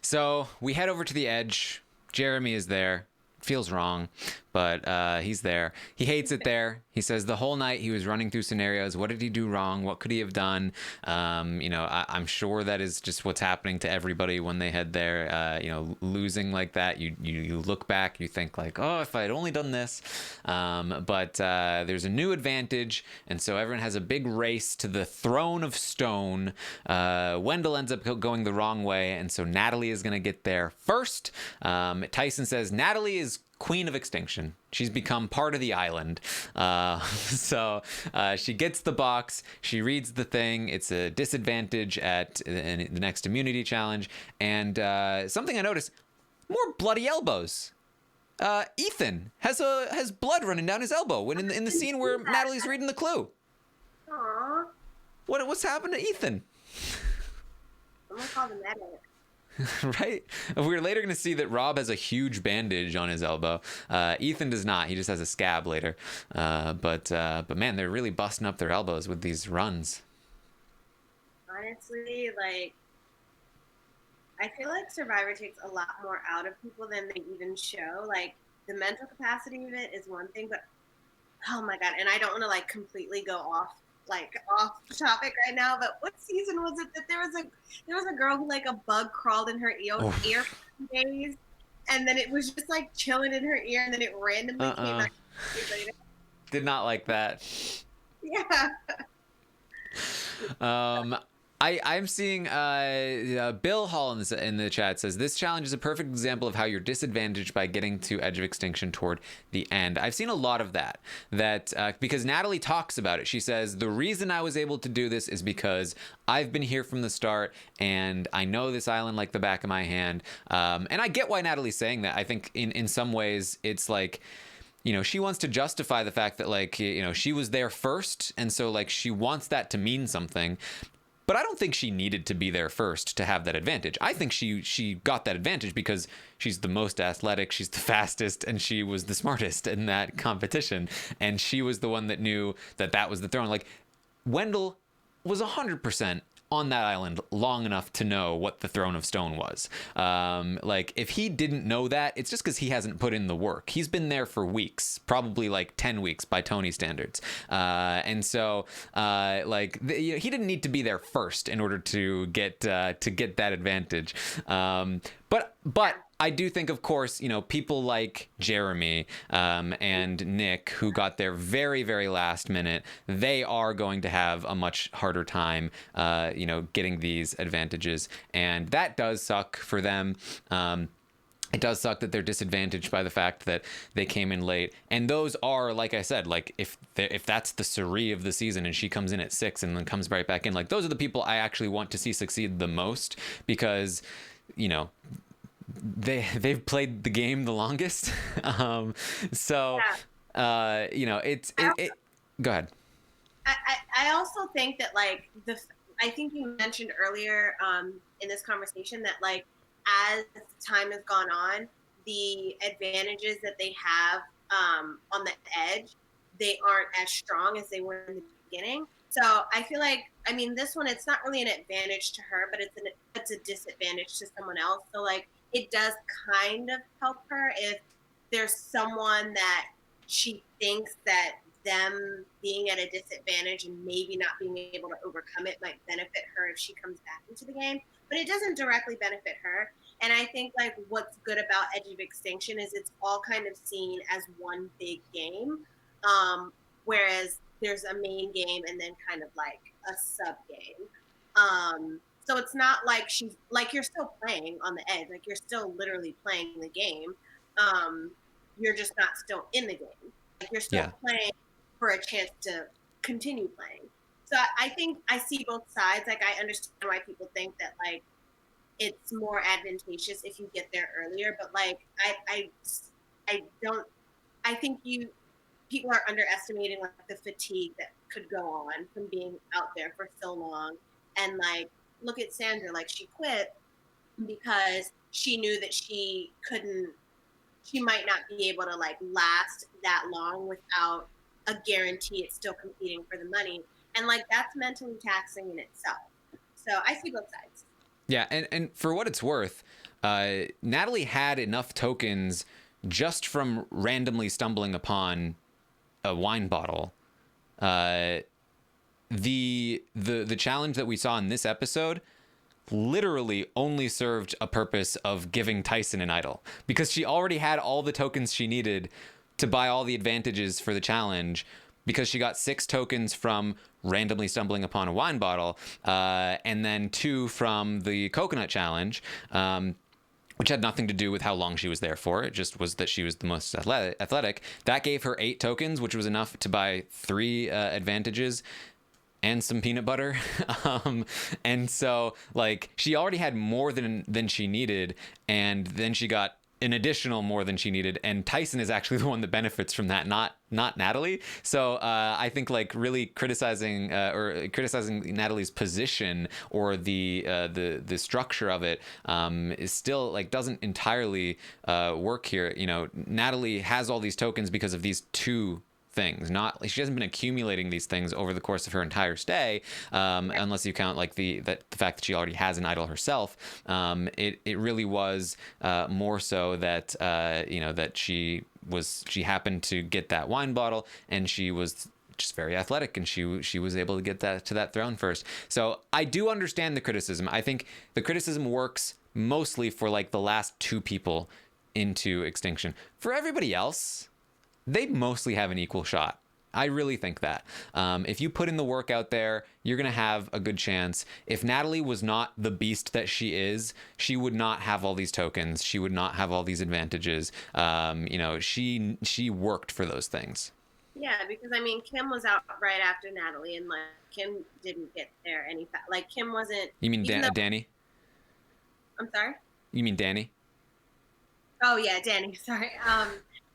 So we head over to the edge. Jeremy is there. Feels wrong, but he's there. He hates it there. He says the whole night he was running through scenarios. What did he do wrong? What could he have done? I'm sure that is just what's happening to everybody when they head there. Losing like that, you look back, you think like, oh, if I had only done this. But there's a new advantage, and so everyone has a big race to the throne of stone. Wendell ends up going the wrong way, and so Natalie is going to get there first. Tyson says Natalie is queen of extinction. She's become part of the island. So she gets the box. She reads the thing. It's a disadvantage at the next immunity challenge. And something I noticed, more bloody elbows. Ethan has blood running down his elbow when in the scene where Natalie's reading the clue. Aww. What's happened to Ethan? I'm gonna call the medic. Right? We're later going to see that Rob has a huge bandage on his elbow. Ethan does not. He just has a scab later. But man, they're really busting up their elbows with these runs. Honestly, like, I feel like Survivor takes a lot more out of people than they even show. Like, the mental capacity of it is one thing, but oh my God. And I don't want to like completely go off topic right now, but what season was it that there was a girl who like a bug crawled in her ear for days, and then it was just like chilling in her ear, and then it randomly came out later. Did not like that. Yeah. I'm seeing Bill Hall in the chat says this challenge is a perfect example of how you're disadvantaged by getting to Edge of Extinction toward the end. I've seen a lot of that because Natalie talks about it. She says the reason I was able to do this is because I've been here from the start and I know this island like the back of my hand. And I get why Natalie's saying that. I think in some ways it's like, she wants to justify the fact that like, she was there first. And so like she wants that to mean something. But I don't think she needed to be there first to have that advantage. I think she got that advantage because she's the most athletic, she's the fastest, and she was the smartest in that competition. And she was the one that knew that was the throne. Like, Wendell was 100% on that island long enough to know what the Throne of Stone was. Like, if he didn't know that, it's just because he hasn't put in the work. He's been there for weeks, probably like 10 weeks by Tony standards. And so, he didn't need to be there first in order to get that advantage. But I do think, of course, people like Jeremy and Nick, who got there very, very last minute, they are going to have a much harder time, getting these advantages. And that does suck for them. It does suck that they're disadvantaged by the fact that they came in late. And those are, like I said, like if that's the Suri of the season and she comes in at 6 and then comes right back in, like those are the people I actually want to see succeed the most because, they've played the game the longest. It's go ahead. I also think that like I think you mentioned earlier in this conversation that like as time has gone on, the advantages that they have on the edge, they aren't as strong as they were in the beginning. So I feel like, this one, it's not really an advantage to her, but it's a disadvantage to someone else. So like, it does kind of help her if there's someone that she thinks that them being at a disadvantage and maybe not being able to overcome it might benefit her if she comes back into the game. But it doesn't directly benefit her. And I think like what's good about Edge of Extinction is it's all kind of seen as one big game. Whereas there's a main game and then kind of like a sub game. So it's not like she's like you're still playing on the edge, like you're still literally playing the game. You're just not still in the game. Like you're still playing for a chance to continue playing. So I think I see both sides. Like I understand why people think that like it's more advantageous if you get there earlier, but like I don't. I think people are underestimating like the fatigue that could go on from being out there for so long. And like, look at Sandra, like she quit because she knew that she might not be able to like last that long without a guarantee it's still competing for the money. And like, that's mentally taxing in itself. So I see both sides. Yeah, and for what it's worth, Natalie had enough tokens just from randomly stumbling upon a wine bottle. The challenge that we saw in this episode literally only served a purpose of giving Tyson an idol, because she already had all the tokens she needed to buy all the advantages for the challenge, because she got 6 tokens from randomly stumbling upon a wine bottle, and then 2 from the coconut challenge, which had nothing to do with how long she was there for. It just was that she was the most athletic. That gave her 8 tokens, which was enough to buy 3 advantages and some peanut butter. And so like she already had more than she needed, and then she got an additional more than she needed, and Tyson is actually the one that benefits from that, not Natalie. So I think like really criticizing Natalie's position or the structure of it is still like doesn't entirely work here. You know, Natalie has all these tokens because of these 2 things. Not, she hasn't been accumulating these things over the course of her entire stay, unless you count like the fact that she already has an idol herself. It really was more so that that she happened to get that wine bottle, and she was just very athletic, and she was able to get that to that throne first. So I do understand the criticism. I think the criticism works mostly for like the last 2 people into extinction. For everybody else, they mostly have an equal shot. I really think that. If you put in the work out there, you're going to have a good chance. If Natalie was not the beast that she is, she would not have all these tokens. She would not have all these advantages. She worked for those things. Yeah, because I mean, Kim was out right after Natalie, and like Kim didn't get there like Kim wasn't. You mean Danny? I'm sorry? You mean Danny? Oh yeah, Danny. Sorry.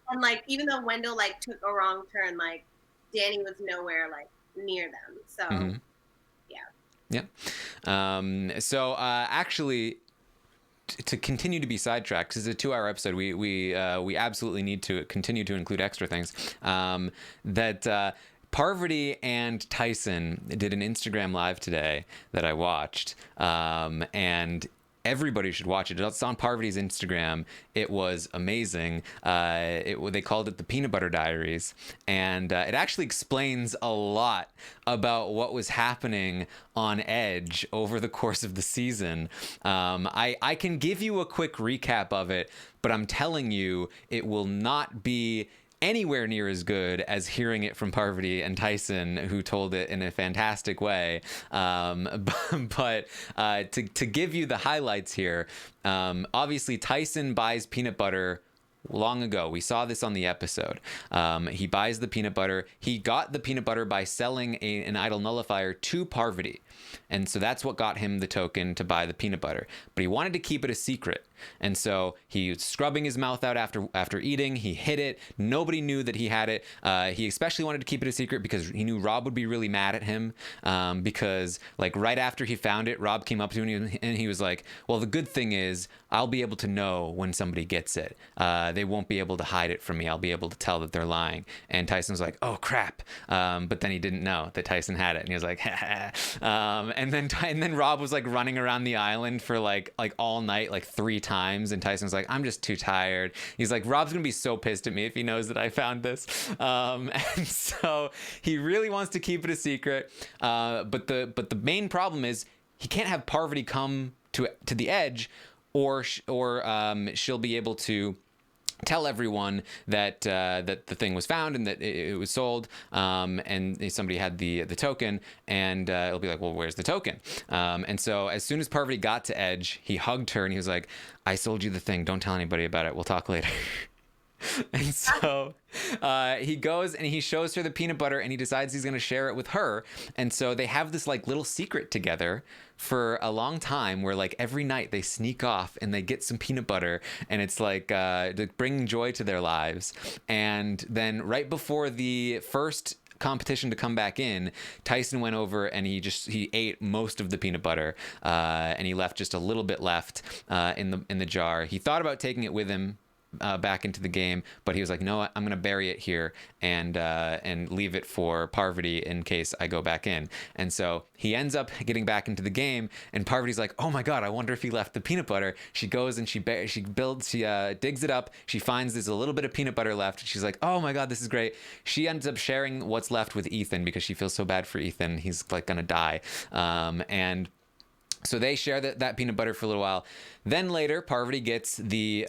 And like, even though Wendell like took a wrong turn, like Danny was nowhere like near them. So mm-hmm. Yeah. So actually, to continue to be sidetracked, because it's a 2-hour episode, we absolutely need to continue to include extra things. That Parvati and Tyson did an Instagram live today that I watched, and everybody should watch it. It's on Parvati's Instagram. It was amazing. They called it the Peanut Butter Diaries, and it actually explains a lot about what was happening on Edge over the course of the season. I can give you a quick recap of it, but I'm telling you, it will not be anywhere near as good as hearing it from Parvati and Tyson, who told it in a fantastic way. But to give you the highlights here, obviously Tyson buys peanut butter long ago. We saw this on the episode. He buys the peanut butter. He got the peanut butter by selling an idol nullifier to Parvati. And so that's what got him the token to buy the peanut butter. But he wanted to keep it a secret. And so he was scrubbing his mouth out after eating. He hid it. Nobody knew that he had it. He especially wanted to keep it a secret because he knew Rob would be really mad at him. Because like right after he found it, Rob came up to him and he was like, well, the good thing is I'll be able to know when somebody gets it. They won't be able to hide it from me. I'll be able to tell that they're lying. And Tyson was like, oh crap. But then he didn't know that Tyson had it. And he was like, and then Rob was like running around the island for like all night, like 3 times. And Tyson was like, I'm just too tired. He's like, Rob's gonna be so pissed at me if he knows that I found this. And so he really wants to keep it a secret. But the main problem is he can't have Parvati come to the edge, or she'll be able to tell everyone that that the thing was found and that it was sold, and somebody had the token, and it'll be like, well, where's the token? And so as soon as Parvati got to Edge, he hugged her and he was like, I sold you the thing. Don't tell anybody about it. We'll talk later. And so he goes and he shows her the peanut butter, and he decides he's going to share it with her. And so they have this like little secret together for a long time, where like every night they sneak off and they get some peanut butter, and it's like bringing joy to their lives. And then right before the first competition to come back in, Tyson went over and he ate most of the peanut butter, and he left just a little bit left in the jar. He thought about taking it with him back into the game, but he was like, no, I'm gonna bury it here and leave it for Parvati in case I go back in. And so he ends up getting back into the game, and Parvati's like, oh my god, I wonder if he left the peanut butter. She goes and she digs it up. She finds there's a little bit of peanut butter left. She's like, oh my god, this is great. She ends up sharing what's left with Ethan because she feels so bad for Ethan. He's like gonna die, and so they share that peanut butter for a little while. Then later, Parvati gets the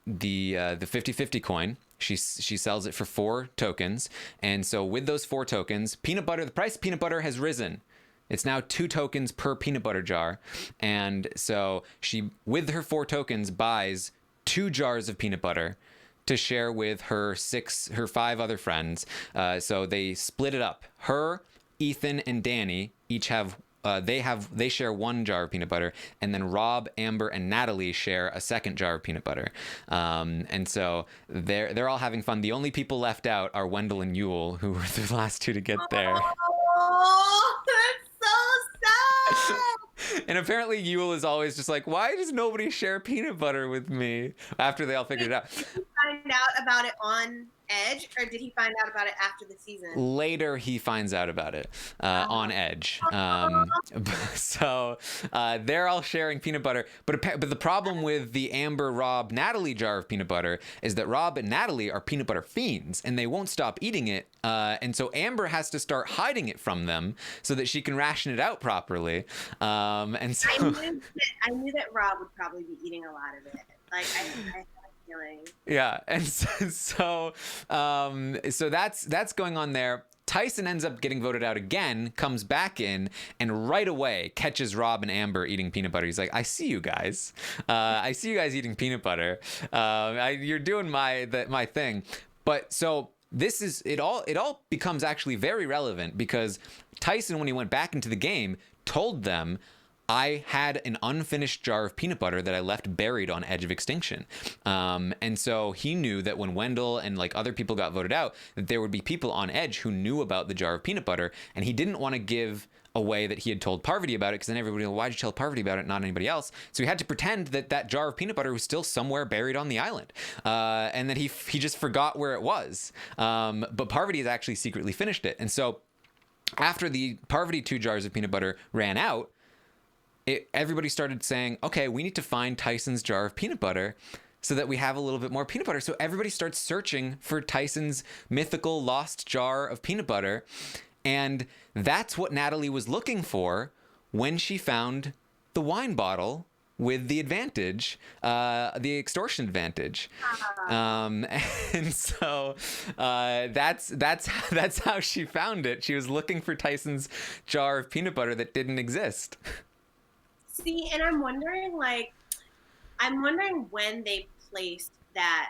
50-50 coin. She sells it for 4 tokens. And so with those 4 tokens, the price of peanut butter has risen. It's now 2 tokens per peanut butter jar. And so she, with her 4 tokens, buys 2 jars of peanut butter to share with her 5 other friends. So they split it up. Her, Ethan, and Danny each have they share 1 jar of peanut butter, and then Rob, Amber, and Natalie share a 2nd jar of peanut butter. And so they're all having fun. The only people left out are Wendell and Yule, who were the last 2 to get there. Oh, that's so sad. And apparently Yule is always just like, why does nobody share peanut butter with me? After they all figured it out. Did he find out about it on Edge, or did he find out about it after the season? Later, he finds out about it on Edge. So they're all sharing peanut butter. But the problem with the Amber, Rob, Natalie jar of peanut butter is that Rob and Natalie are peanut butter fiends, and they won't stop eating it. And so Amber has to start hiding it from them so that she can ration it out properly. And so I knew that Rob would probably be eating a lot of it. Like I feeling. Yeah, and so that's going on there. Tyson ends up getting voted out again, comes back in, and right away catches Rob and Amber eating peanut butter. He's like, I see you guys. I see you guys eating peanut butter. You're doing my thing. But so this is it all becomes actually very relevant, because Tyson, when he went back into the game, told them, I had an unfinished jar of peanut butter that I left buried on Edge of Extinction. And so he knew that when Wendell and like other people got voted out, that there would be people on Edge who knew about the jar of peanut butter, and he didn't want to give away that he had told Parvati about it, because then everybody would go, why'd you tell Parvati about it, not anybody else? So he had to pretend that jar of peanut butter was still somewhere buried on the island, and that he just forgot where it was. But Parvati has actually secretly finished it. And so after the Parvati 2 jars of peanut butter ran out, everybody started saying, okay, we need to find Tyson's jar of peanut butter so that we have a little bit more peanut butter. So everybody starts searching for Tyson's mythical lost jar of peanut butter. And that's what Natalie was looking for when she found the wine bottle with the advantage, the extortion advantage. And so that's how she found it. She was looking for Tyson's jar of peanut butter that didn't exist. See, and I'm wondering when they placed that,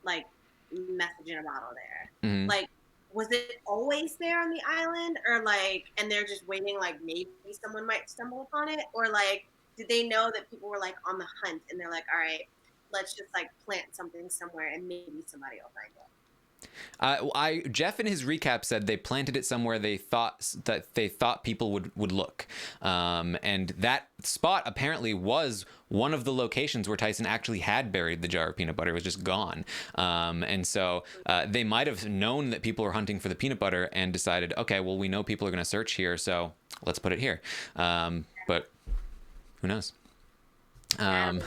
like, message in a bottle there. Mm-hmm. Like, was it always there on the island, or like, and they're just waiting, like maybe someone might stumble upon it, or like, did they know that people were like on the hunt and they're like, all right, let's just like plant something somewhere and maybe somebody will find it? Jeff in his recap said they planted it somewhere they thought people would look, and that spot apparently was one of the locations where Tyson actually had buried the jar of peanut butter. It was just gone, and so they might have known that people were hunting for the peanut butter and decided, okay, well, we know people are going to search here, so let's put it here. But who knows? Never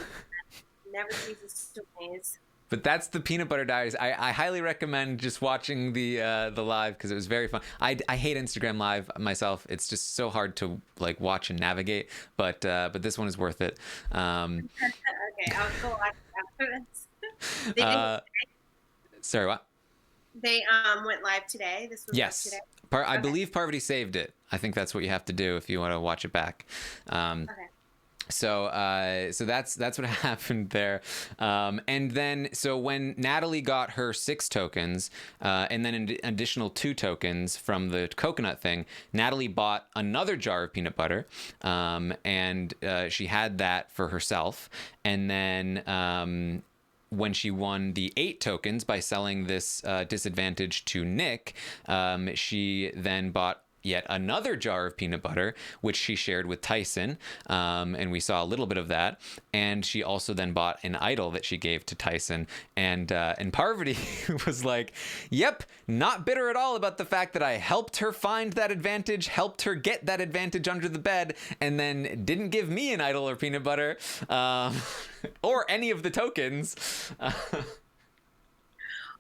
ceases to amaze. But that's the Peanut Butter Diaries. I highly recommend just watching the live, because it was very fun. I hate Instagram Live myself. It's just so hard to like watch and navigate. But this one is worth it. Okay, I'll go watch after this. Sorry, what? They went live today. This was yes. today. I believe Parvati saved it. I think that's what you have to do if you want to watch it back. Okay. So that's what happened there, and then so when Natalie got her 6 tokens, and then an additional 2 tokens from the coconut thing, Natalie bought another jar of peanut butter, and she had that for herself, and then. When she won the 8 tokens by selling this disadvantage to Nick, she then bought yet another jar of peanut butter, which she shared with Tyson, and we saw a little bit of that. And she also then bought an idol that she gave to Tyson, and Parvati was like, "Yep, not bitter at all about the fact that I helped her find that advantage, helped her get that advantage under the bed, and then didn't give me an idol or peanut butter, or any of the tokens."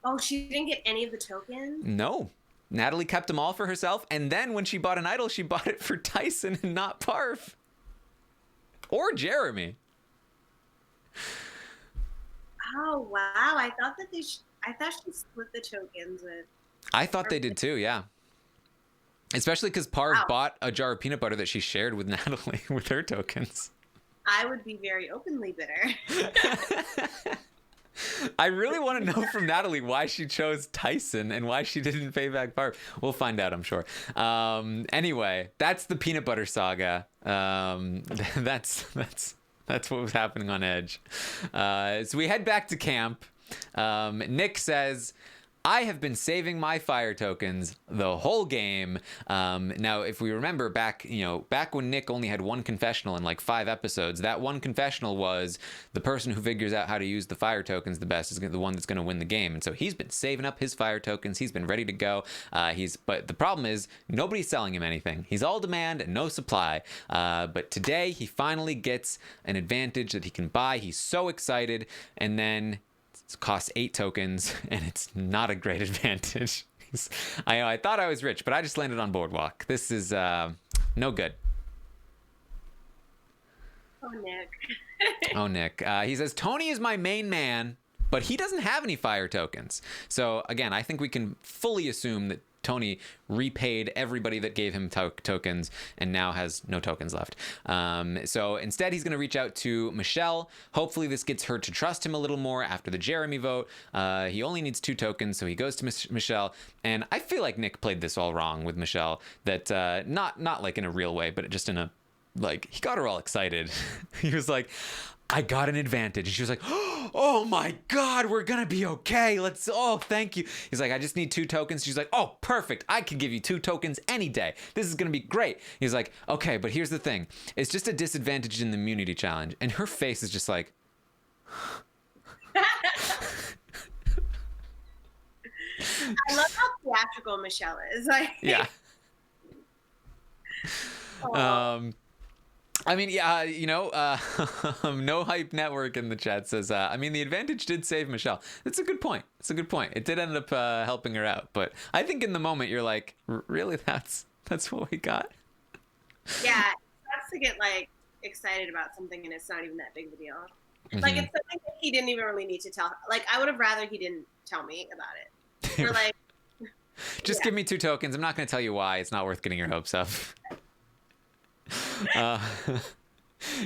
Oh, she didn't get any of the tokens? No. Natalie kept them all for herself, and then when she bought an idol, she bought it for Tyson and not Parv. Or Jeremy. Oh, wow. I thought that I thought she split the tokens with... I thought they did too, yeah. Especially because Parv bought a jar of peanut butter that she shared with Natalie with her tokens. I would be very openly bitter. I really want to know from Natalie why she chose Tyson and why she didn't pay back Parv. We'll find out, I'm sure. Anyway, that's the peanut butter saga. That's what was happening on Edge. So we head back to camp. Nick says, "I have been saving my fire tokens the whole game." Now, if we remember back when Nick only had one confessional in like 5 episodes, that one confessional was the person who figures out how to use the fire tokens the best is the one that's going to win the game. And so he's been saving up his fire tokens. He's been ready to go. But the problem is nobody's selling him anything. He's all demand and no supply. But today he finally gets an advantage that he can buy. He's so excited. And then it costs 8 tokens, and it's not a great advantage. I thought I was rich, but I just landed on Boardwalk. This is no good. Oh, Nick. Oh, Nick. He says, "Tony is my main man, but he doesn't have any fire tokens." So, again, I think we can fully assume that Tony repaid everybody that gave him tokens and now has no tokens left. So instead, he's going to reach out to Michelle. Hopefully this gets her to trust him a little more after the Jeremy vote. He only needs 2 tokens, so he goes to Michelle. And I feel like Nick played this all wrong with Michelle. That not like in a real way, but just in a, like, he got her all excited. He was like, "I got an advantage." And she was like, "Oh my God, we're going to be okay. Thank you." He's like, "I just need 2 tokens. She's like, "Oh, perfect. I can give you 2 tokens any day. This is going to be great." He's like, "Okay, but here's the thing. It's just a disadvantage in the immunity challenge." And her face is just like, I love how theatrical Michelle is. Like, yeah. oh. I mean, yeah, No Hype Network in the chat says, I mean, the advantage did save Michelle. That's a good point. It did end up helping her out. But I think in the moment, you're like, really? That's what we got? Yeah, it's to get, like, excited about something, and it's not even that big of a deal. Mm-hmm. Like, it's something that he didn't even really need to tell her. Like, I would have rather he didn't tell me about it. Or, like... Just give me 2 tokens. I'm not going to tell you why. It's not worth getting your hopes up.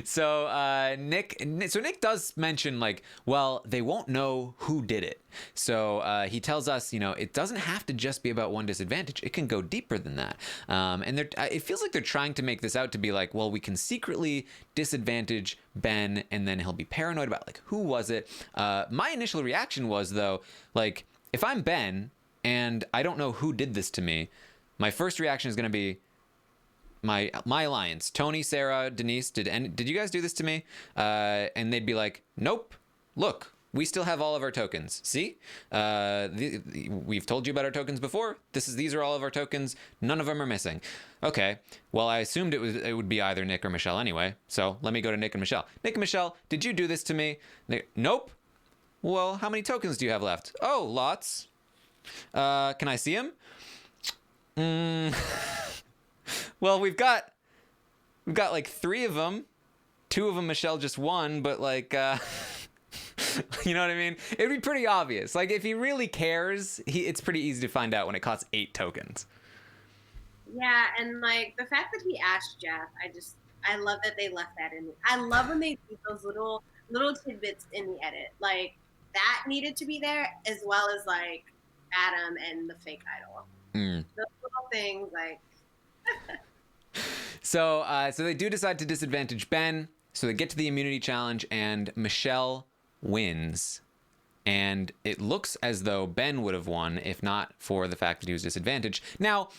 So Nick does mention, like, well, they won't know who did it. So he tells us, it doesn't have to just be about one disadvantage. It can go deeper than that. And it feels like they're trying to make this out to be like, well, we can secretly disadvantage Ben, and then he'll be paranoid about, like, who was it. My initial reaction was, though, like, if I'm Ben and I don't know who did this to me, my first reaction is going to be, my alliance, Tony, Sarah, Denise, did you guys do this to me? And they'd be like, "Nope, look, we still have all of our tokens. See, we've told you about our tokens before. These are all of our tokens. None of them are missing." Okay, well, I assumed it would be either Nick or Michelle anyway, so let me go to Nick and Michelle. "Nick and Michelle, did you do this to me?" "Nope." "Well, how many tokens do you have left?" "Oh, lots." "Can I see them?" "Well, we've got like 3 of them. 2 of them Michelle just won, but, like, you know what I mean? It'd be pretty obvious. Like, if he really cares, it's pretty easy to find out when it costs 8 tokens. Yeah, and, like, the fact that he asked Jeff, I love that they left that in. I love when they do those little tidbits in the edit. Like that needed to be there, as well as like Adam and the fake idol. Mm. Those little things, like. So they do decide to disadvantage Ben. So they get to the immunity challenge, and Michelle wins. And it looks as though Ben would have won if not for the fact that he was disadvantaged. Now,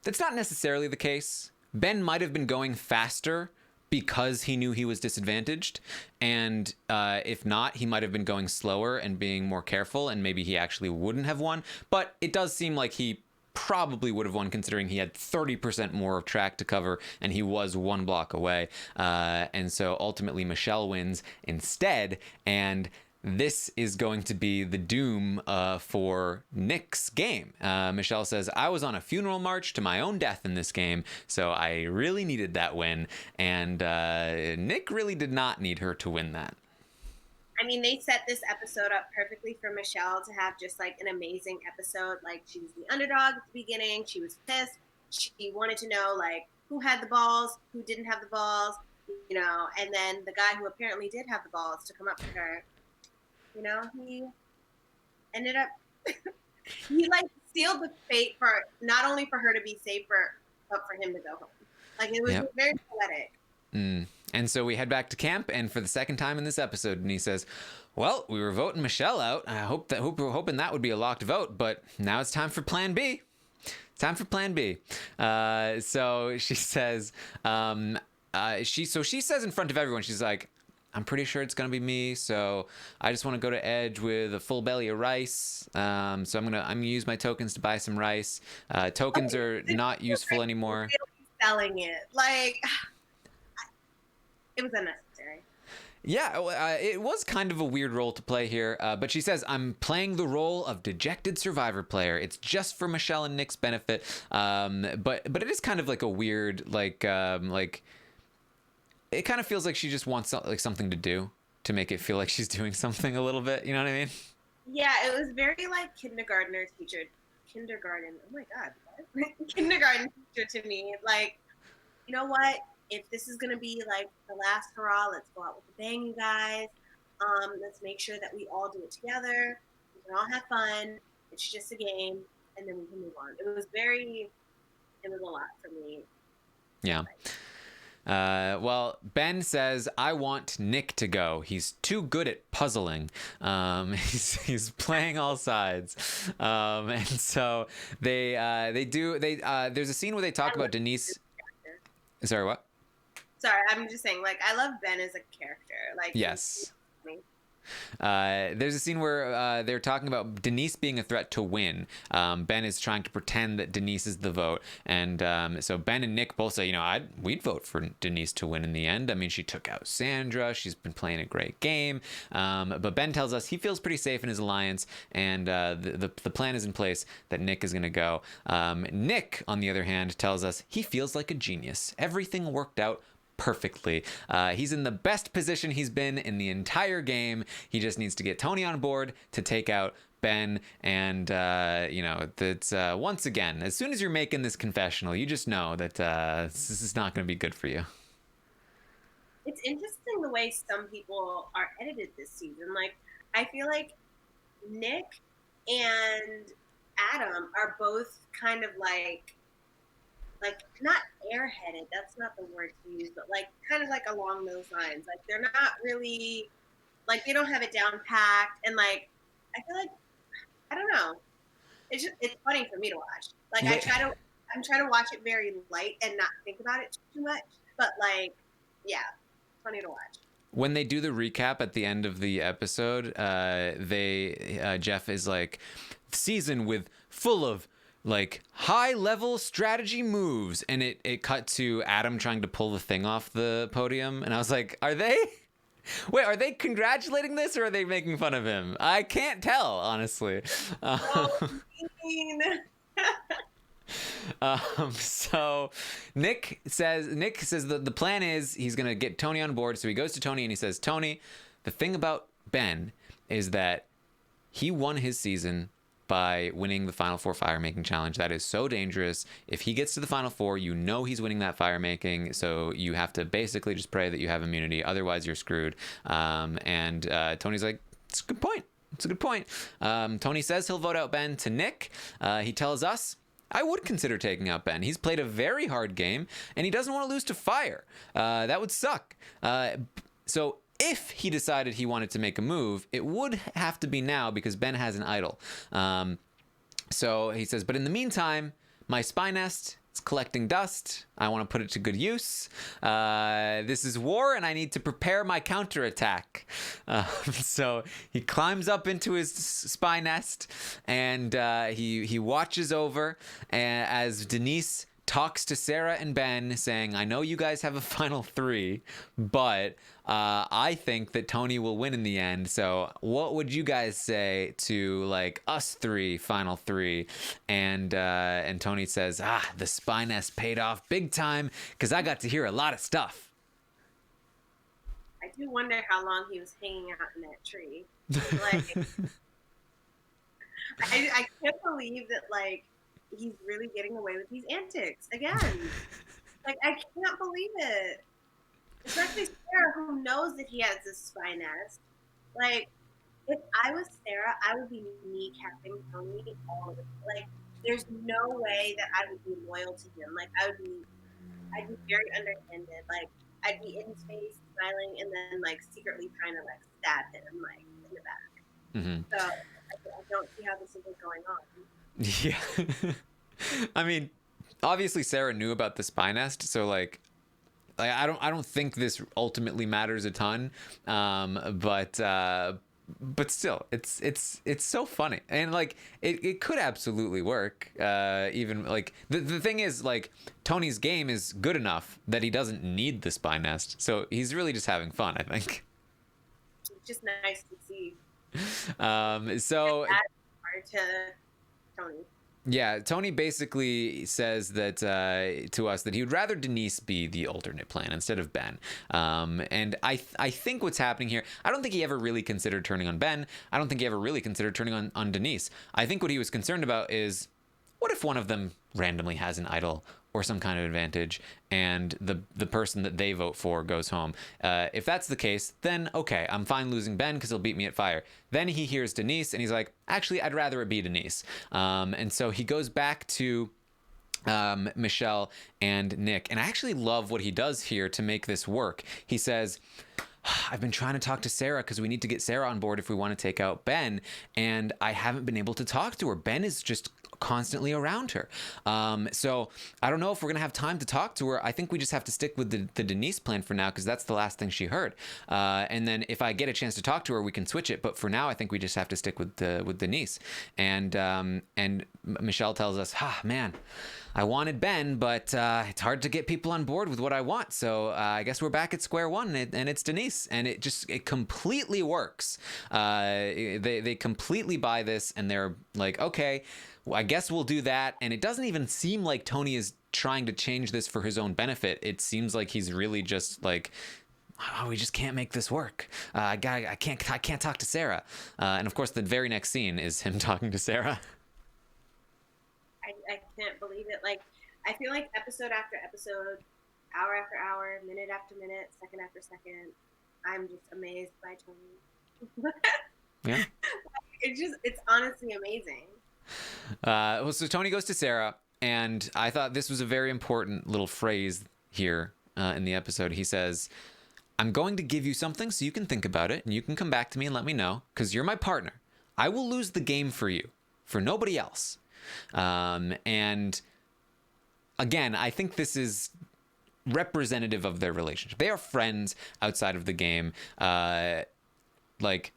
that's not necessarily the case. Ben might have been going faster because he knew he was disadvantaged. And if not, he might have been going slower and being more careful, and maybe he actually wouldn't have won. But it does seem like he probably would have won, considering he had 30% more of track to cover and he was one block away. And so ultimately Michelle wins instead, and this is going to be the doom for Nick's game. Michelle says, I was on a funeral march to my own death in this game, so I really needed that win. And Nick really did not need her to win that. I mean, they set this episode up perfectly for Michelle to have just like an amazing episode. Like, she was the underdog at the beginning. She was pissed. She wanted to know like who had the balls, who didn't have the balls, you know, and then the guy who apparently did have the balls to come up to her, you know, he ended up, he like sealed the fate for not only for her to be safer, but for him to go home. Like, it was very poetic. And so we head back to camp, and for the second time in this episode, Denise says, well, we were voting Michelle out. I hoping that would be a locked vote, but now it's time for plan B. It's time for plan B. So she says, she says in front of everyone, she's like, I'm pretty sure it's gonna be me, so I just want to go to Edge with a full belly of rice. So I'm gonna use my tokens to buy some rice. Tokens are not useful anymore. Really selling it, like, it was unnecessary. Yeah, it was kind of a weird role to play here, but she says, I'm playing the role of dejected survivor player. It's just for Michelle and Nick's benefit, but it is kind of like a weird, like it kind of feels like she just wants like something to do to make it feel like she's doing something a little bit, you know what I mean? Yeah, it was very like kindergarten. Oh my god, kindergarten teacher to me. Like, you know what? If this is gonna be like the last hurrah, let's go out with a bang, you guys. Let's make sure that we all do it together. We can all have fun. It's just a game, and then we can move on. It was a lot for me. Yeah. Well, Ben says, I want Nick to go. He's too good at puzzling. He's playing all sides. And so there's a scene where they talk about Denise. Sorry, what? Sorry, I'm just saying, like, I love Ben as a character. Like, yes. There's a scene where they're talking about Denise being a threat to win. Ben is trying to pretend that Denise is the vote, and so Ben and Nick both say, you know, we'd vote for Denise to win in the end. I mean, she took out Sandra. She's been playing a great game, but Ben tells us he feels pretty safe in his alliance, and the plan is in place that Nick is going to go. Nick, on the other hand, tells us he feels like a genius. Everything worked out perfectly. He's in the best position he's been in the entire game. He just needs to get Tony on board to take out Ben, and you know, that's once again, as soon as you're making this confessional, you just know that this is not going to be good for you. It's interesting the way some people are edited this season. Like, I feel like Nick and Adam are both kind of like not airheaded, that's not the word to use, but like kind of like along those lines. Like, they're not really, like, they don't have it down packed, and like I feel like, I don't know, it's funny for me to watch. Like, I'm trying to watch it very light and not think about it too much, but like, yeah, funny to watch. When they do the recap at the end of the episode, Jeff is like, season with full of like high level strategy moves, and it cut to Adam trying to pull the thing off the podium, and I was like, are they congratulating this, or are they making fun of him? I can't tell, honestly. So Nick says the plan is he's gonna get Tony on board. So he goes to Tony and he says, Tony, the thing about Ben is that he won his season by winning the Final Four fire making challenge. That is so dangerous. If he gets to the Final Four, you know he's winning that fire making, so you have to basically just pray that you have immunity. Otherwise, you're screwed. And Tony's like, it's a good point. It's a good point. Tony says he'll vote out Ben to Nick. He tells us, I would consider taking out Ben. He's played a very hard game, and he doesn't want to lose to fire. That would suck. So if he decided he wanted to make a move, it would have to be now because Ben has an idol. So he says, but in the meantime, my spy nest, it's collecting dust. I want to put it to good use. This is war, and I need to prepare my counterattack. So he climbs up into his spy nest, and he watches over as Denise talks to Sarah and Ben, saying, I know you guys have a final three, but I think that Tony will win in the end. So what would you guys say to like us three, final three? And Tony says, the spy nest paid off big time because I got to hear a lot of stuff. I do wonder how long he was hanging out in that tree. Like, I can't believe that, like, he's really getting away with these antics again. Like, I can't believe it. Especially Sarah, who knows that he has this spy nest. Like, if I was Sarah, I would be kneecapping Tony all of it. Like, there's no way that I would be loyal to him. Like, I'd be very underhanded. Like, I'd be in his face, smiling, and then, like, secretly trying to, like, stab him, like, in the back. Mm-hmm. So, I don't see how this is going on. Yeah. I mean, obviously Sarah knew about the spy nest, so like I don't think this ultimately matters a ton. But still, it's so funny. And like it could absolutely work. Even like the thing is, like, Tony's game is good enough that he doesn't need the spy nest. So he's really just having fun, I think. It's just nice to see. So to Tony. Yeah, Tony basically says that to us that he would rather Denise be the alternate plan instead of Ben. And I think what's happening here, I don't think he ever really considered turning on Ben. I don't think he ever really considered turning on Denise. I think what he was concerned about is, what if one of them randomly has an idol or some kind of advantage, and the person that they vote for goes home? If that's the case, then okay, I'm fine losing Ben because he'll beat me at fire. Then he hears Denise, and he's like, actually, I'd rather it be Denise. And so he goes back to Michelle and Nick, and I actually love what he does here to make this work. He says, I've been trying to talk to Sarah because we need to get Sarah on board if we want to take out Ben, and I haven't been able to talk to her. Ben is just constantly around her. So I don't know if we're gonna have time to talk to her. I think we just have to stick with the Denise plan for now because that's the last thing she heard. And then if I get a chance to talk to her, we can switch it. But for now, I think we just have to stick with Denise. And Michelle tells us, man, I wanted Ben, but it's hard to get people on board with what I want. So I guess we're back at square one, and it's Denise, and it completely works. They completely buy this, and they're like, okay, well, I guess we'll do that. And it doesn't even seem like Tony is trying to change this for his own benefit. It seems like he's really just like, we just can't make this work. I can't talk to Sarah. And of course, the very next scene is him talking to Sarah. I can't believe it. Like, I feel like episode after episode, hour after hour, minute after minute, second after second, I'm just amazed by Tony. Yeah. It's honestly amazing. Well, so Tony goes to Sarah, and I thought this was a very important little phrase here in the episode. He says, I'm going to give you something so you can think about it, and you can come back to me and let me know, because you're my partner. I will lose the game for you, for nobody else. And again, I think this is representative of their relationship. They are friends outside of the game. Like,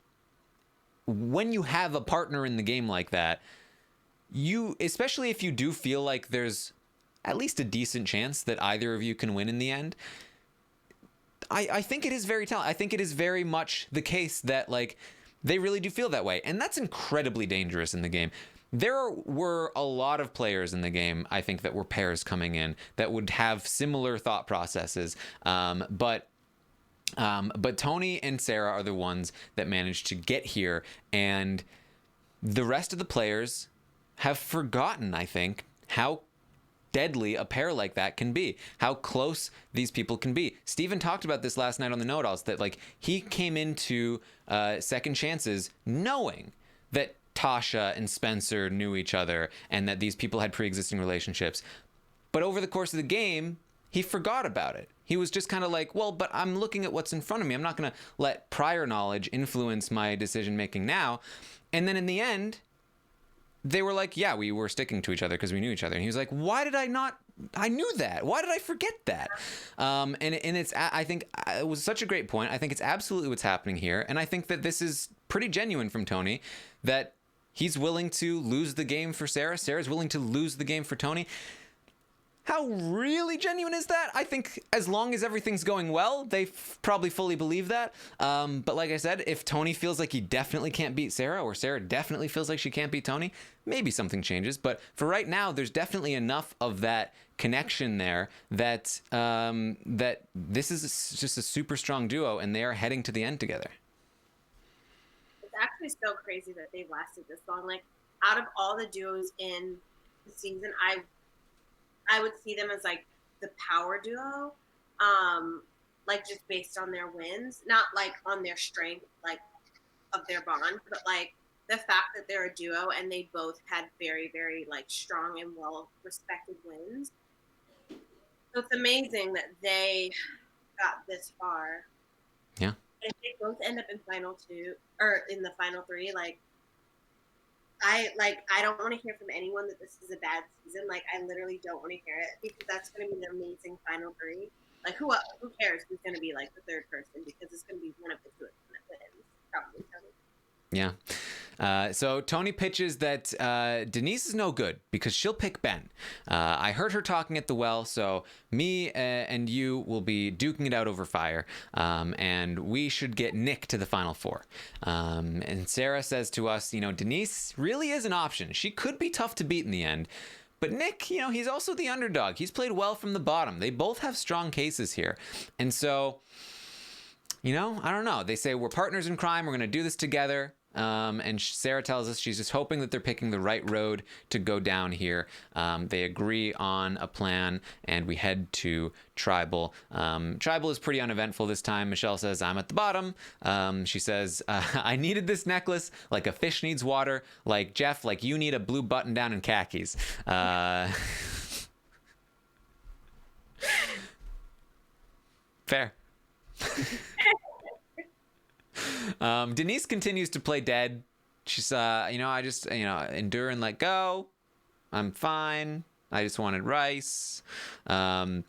when you have a partner in the game like that, especially if you do feel like there's at least a decent chance that either of you can win in the end, I think it is very telling. I think it is very much the case that, like, they really do feel that way. And that's incredibly dangerous in the game. There were a lot of players in the game, I think, that were pairs coming in that would have similar thought processes. But Tony and Sarah are the ones that managed to get here. And the rest of the players have forgotten, I think, how deadly a pair like that can be, how close these people can be. Steven talked about this last night on the Know-It-Alls, that like he came into Second Chances knowing that Tasha and Spencer knew each other and that these people had pre-existing relationships. But over the course of the game, he forgot about it. He was just kind of like, well, but I'm looking at what's in front of me. I'm not going to let prior knowledge influence my decision making now. And then in the end, they were like, yeah, we were sticking to each other because we knew each other. And he was like, why did I not? I knew that. Why did I forget that? And it's, I think it was such a great point. I think it's absolutely what's happening here. And I think that this is pretty genuine from Tony, that he's willing to lose the game for Sarah. Sarah's willing to lose the game for Tony. How really genuine is that? I think as long as everything's going well, they probably fully believe that. But like I said, if Tony feels like he definitely can't beat Sarah, or Sarah definitely feels like she can't beat Tony, maybe something changes. But for right now, there's definitely enough of that connection there that that this is just a super strong duo, and they are heading to the end together. It's actually so crazy that they've lasted this long. Like, out of all the duos in the season, I would see them as like the power duo, like just based on their wins, not like on their strength, like of their bond, but like the fact that they're a duo and they both had very, very like strong and well respected wins. So it's amazing that they got this far. Yeah. And if they both end up in final two or in the final three, I don't want to hear from anyone that this is a bad season. Like, I literally don't want to hear it, because that's going to be an amazing final three. Like, who cares who's going to be like the third person, because it's going to be one of the two that wins, probably Tony. Yeah. So Tony pitches that Denise is no good because she'll pick Ben. I heard her talking at the well, so me and you will be duking it out over fire, and we should get Nick to the final four. And Sarah says to us, Denise really is an option. She could be tough to beat in the end. But Nick, he's also the underdog. He's played well from the bottom. They both have strong cases here. And so, I don't know. They say, we're partners in crime. We're going to do this together. And Sarah tells us she's just hoping that they're picking the right road to go down here. They agree on a plan, and we head to Tribal. Tribal is pretty uneventful this time. Michelle says, I'm at the bottom. She says, I needed this necklace like a fish needs water. Like, Jeff, like you need a blue button down and khakis. Fair. Denise continues to play dead. She's, I just, endure and let go. I'm fine. I just wanted rice. I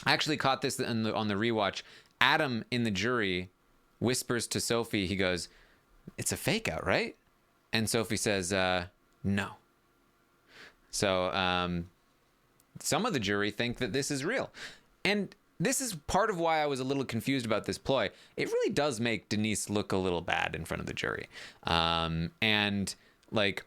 actually caught this on the rewatch. Adam in the jury whispers to Sophie, he goes, it's a fake out, right? And Sophie says, no. So some of the jury think that this is real. And this is part of why I was a little confused about this ploy. It really does make Denise look a little bad in front of the jury. And like,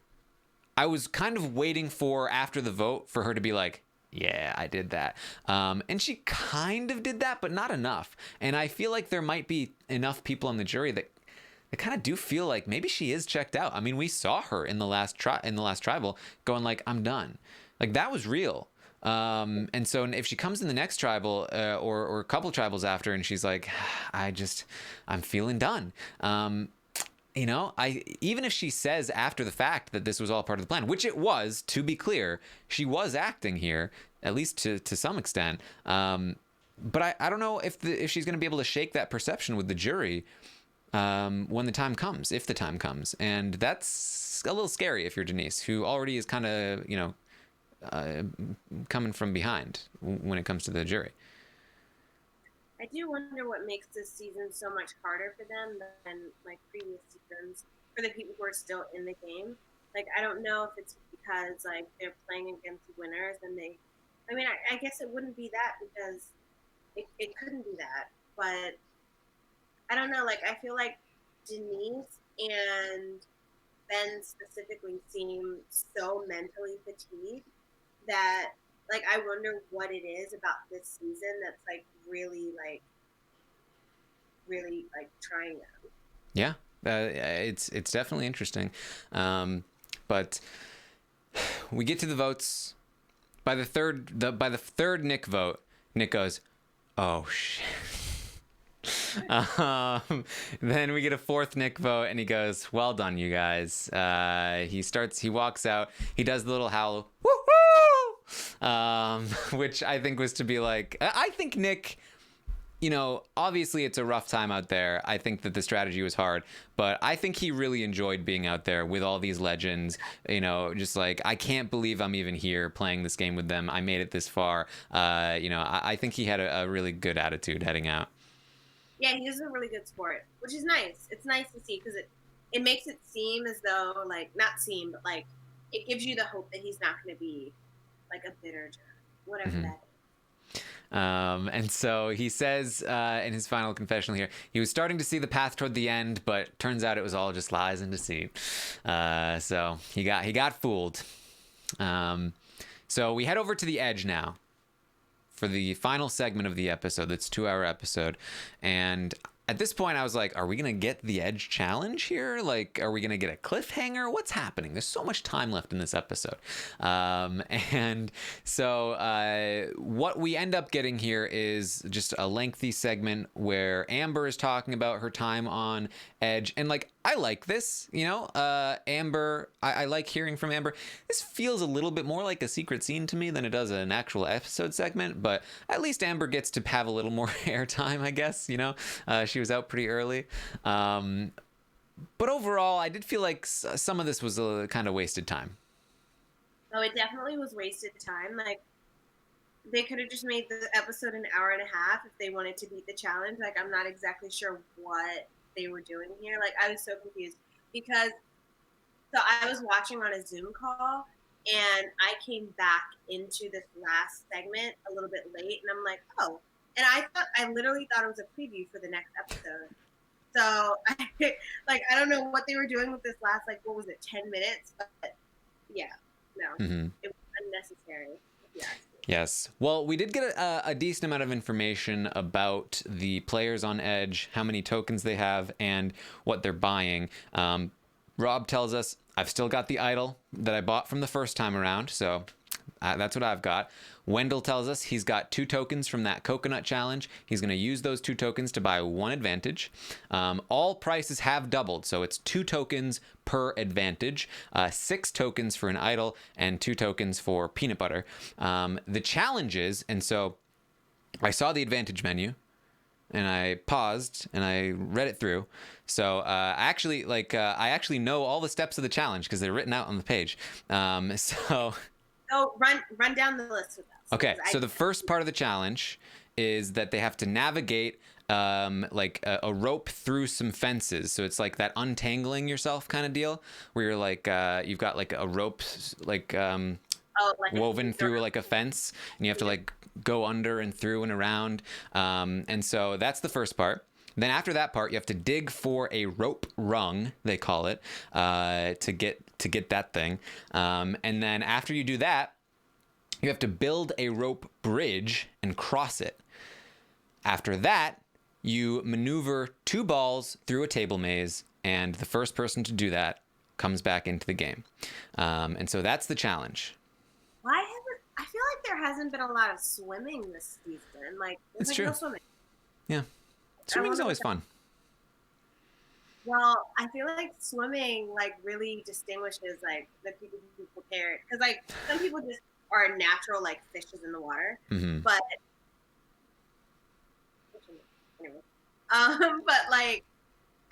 I was kind of waiting for, after the vote, for her to be like, yeah, I did that. And she kind of did that, but not enough. And I feel like there might be enough people on the jury that kind of do feel like maybe she is checked out. I mean, we saw her in the last tribal going like, I'm done. Like, that was real. And so if she comes in the next tribal or a couple tribals after and she's like, I'm feeling done. Even if she says after the fact that this was all part of the plan, which it was, to be clear, she was acting here, at least to some extent. But I don't know if she's going to be able to shake that perception with the jury when the time comes, if the time comes. And that's a little scary if you're Denise, who already is kind of, coming from behind when it comes to the jury. I do wonder what makes this season so much harder for them than like previous seasons for the people who are still in the game. Like, I don't know if it's because like they're playing against winners and I guess it wouldn't be that, because it couldn't be that, but I don't know. Like, I feel like Denise and Ben specifically seem so mentally fatigued that, like, I wonder what it is about this season that's like really trying them. Yeah. It's definitely interesting. But we get to the votes. By the third Nick vote, Nick goes, "Oh shit." Then we get a fourth Nick vote, and he goes, "Well done, you guys." He walks out. He does the little howl, woo-hoo! Which I think was to be like, I think Nick, obviously it's a rough time out there. I think that the strategy was hard, but I think he really enjoyed being out there with all these legends, just like, I can't believe I'm even here playing this game with them. I made it this far. I think he had a really good attitude heading out. Yeah, he's a really good sport, which is nice. It's nice to see because it makes it seem as though, like, not seem, but like, it gives you the hope that he's not going to be like a bitter jerk, whatever that is. And so he says in his final confessional here, he was starting to see the path toward the end, but turns out it was all just lies and deceit. So he got fooled. So we head over to the edge now for the final segment of the episode. That's 2-hour episode. And at this point, I was like, are we going to get the Edge challenge here? Like, are we going to get a cliffhanger? What's happening? There's so much time left in this episode. And so what we end up getting here is just a lengthy segment where Amber is talking about her time on Edge. And, like, I like this, Amber, I like hearing from Amber. This feels a little bit more like a secret scene to me than it does an actual episode segment, but at least Amber gets to have a little more airtime, I guess, she was out pretty early. But overall, I did feel like some of this was a kind of wasted time. Oh, it definitely was wasted time. Like, they could have just made the episode an hour and a half if they wanted to beat the challenge. Like, I'm not exactly sure what they were doing here. Like, I was so confused because I was watching on a Zoom call and I came back into this last segment a little bit late and I'm like, oh, and I literally thought it was a preview for the next episode. So I don't know what they were doing with this last, like, what was it, 10 minutes? But yeah, no, It was unnecessary. Yeah. Yes. Well, we did get a decent amount of information about the players on Edge, how many tokens they have, and what they're buying. Rob tells us, I've still got the idol that I bought from the first time around, so that's what I've got. Wendell tells us he's got 2 tokens from that coconut challenge. He's going to use those 2 tokens to buy 1 advantage. All prices have doubled, so it's 2 tokens per advantage, 6 tokens for an idol, and 2 tokens for peanut butter. The challenges, and so I saw the advantage menu, and I paused and I read it through. So I actually know all the steps of the challenge because they're written out on the page. So run down the list with us. Okay, so the first part of the challenge is that they have to navigate like a rope through some fences. So it's like that untangling yourself kind of deal, where you're like you've got like a rope like woven through like a fence, and you have to like go under and through and around. And so that's the first part. Then after that part, you have to dig for a rope rung, they call it, to get that thing. And then after you do that, you have to build a rope bridge and cross it. After that, you maneuver 2 balls through a table maze, and the first person to do that comes back into the game. And so that's the challenge. I feel like there hasn't been a lot of swimming this season. Like, it's like true. No swimming. Yeah. Swimming's always fun. Well, I feel like swimming like really distinguishes like the people who prepare it, because like some people just are natural like fishes in the water, but anyway, but like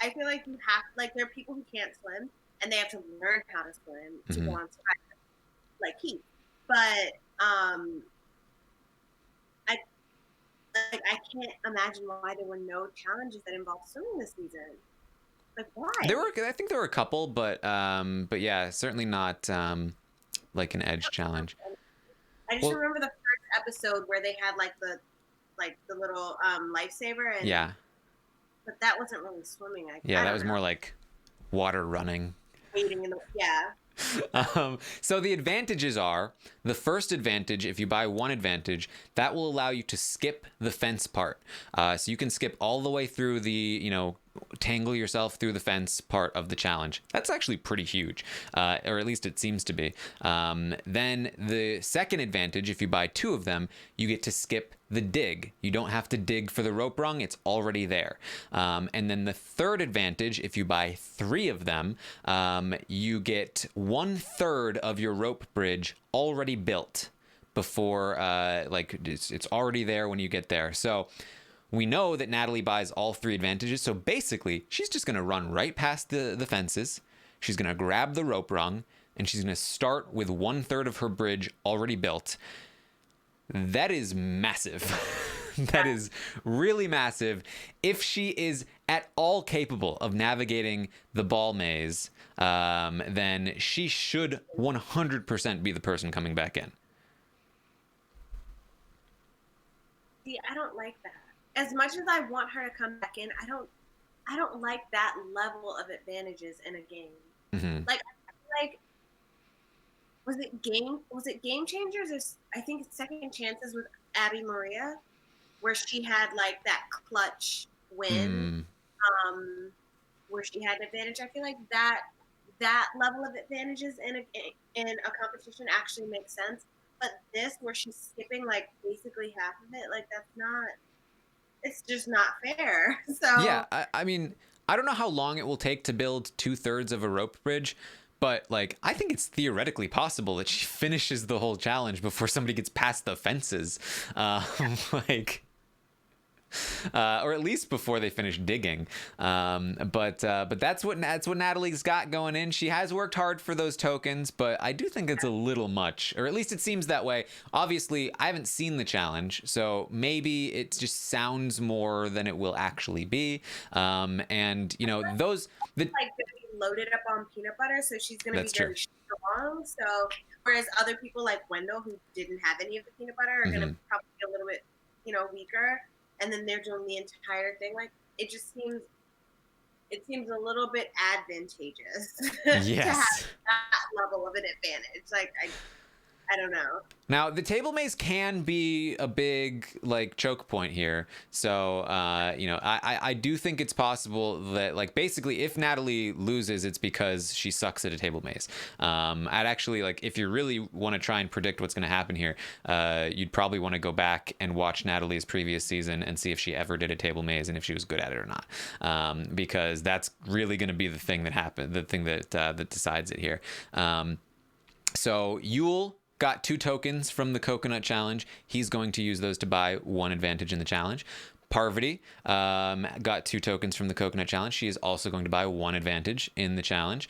I feel like you have like there are people who can't swim and they have to learn how to swim to go on survival, like Keith. But I can't imagine why there were no challenges that involved swimming this season. Like, why? I think there were a couple, but yeah, certainly not like an Edge challenge. I just remember the first episode where they had like the little lifesaver, and yeah, but that wasn't really swimming. That was more like water running. Wading in the So the advantages are, the first advantage, if you buy 1 advantage, that will allow you to skip the fence part. So you can skip all the way through the, tangle yourself through the fence part of the challenge. That's actually pretty huge, or at least it seems to be. Then the second advantage, if you buy 2 of them, you get to skip the dig. You don't have to dig for the rope rung, it's already there. And then the third advantage, if you buy 3 of them, you get 1/3 of your rope bridge already built before, it's already there when you get there. So we know that Natalie buys all 3 advantages. So basically, she's just going to run right past the fences. She's going to grab the rope rung, and she's going to start with 1/3 of her bridge already built. That is massive. That is really massive. If she is at all capable of navigating the ball maze, then she should 100% be the person coming back in. See, I don't like that. As much as I want her to come back in, I don't like that level of advantages in a game. Mm-hmm. Like was it Game Changers, or I think Second Chances with Abby Maria, where she had like that clutch win, where she had an advantage. I feel like that level of advantages in a competition actually makes sense. But this, where she's skipping like basically half of it, like it's just not fair. So yeah, I mean, I don't know how long it will take to build 2/3 of a rope bridge, but like I think it's theoretically possible that she finishes the whole challenge before somebody gets past the fences, or at least before they finish digging. But that's what Natalie's got going in. She has worked hard for those tokens, but I do think it's a little much, or at least it seems that way. Obviously, I haven't seen the challenge, so maybe it just sounds more than it will actually be. And those like gonna be loaded up on peanut butter, so she's gonna be very true. strong. So whereas other people like Wendell, who didn't have any of the peanut butter, are gonna probably be a little bit weaker. And then they're doing the entire thing. Like it seems a little bit advantageous Yes. to have that level of an advantage. Like I don't know. Now, the table maze can be a big choke point here. So, I do think it's possible that basically if Natalie loses, it's because she sucks at a table maze. I'd actually if you really want to try and predict what's going to happen here, you'd probably want to go back and watch Natalie's previous season and see if she ever did a table maze and if she was good at it or not. Because that's really going to be the thing that happened, the thing that decides it here. So Yule got 2 tokens from the coconut challenge. He's going to use those to buy 1 advantage in the challenge. Parvati got 2 tokens from the coconut challenge. She is also going to buy 1 advantage in the challenge.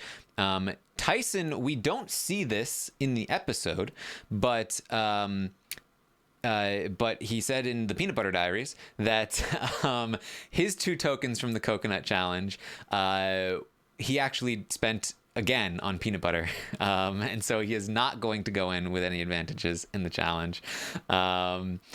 Tyson, we don't see this in the episode, but he said in the Peanut Butter Diaries that his 2 tokens from the coconut challenge, he actually spent again on peanut butter, and so he is not going to go in with any advantages in the challenge. Then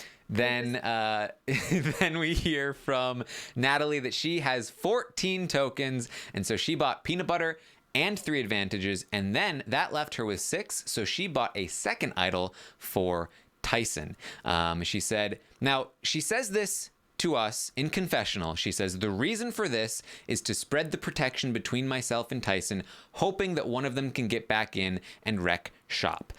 we hear from Natalie that she has 14 tokens, and so she bought peanut butter and 3 advantages, and then that left her with 6, so she bought a second idol for Tyson. She says this to us in confessional. She says, the reason for this is to spread the protection between myself and Tyson, hoping that one of them can get back in and wreck shop.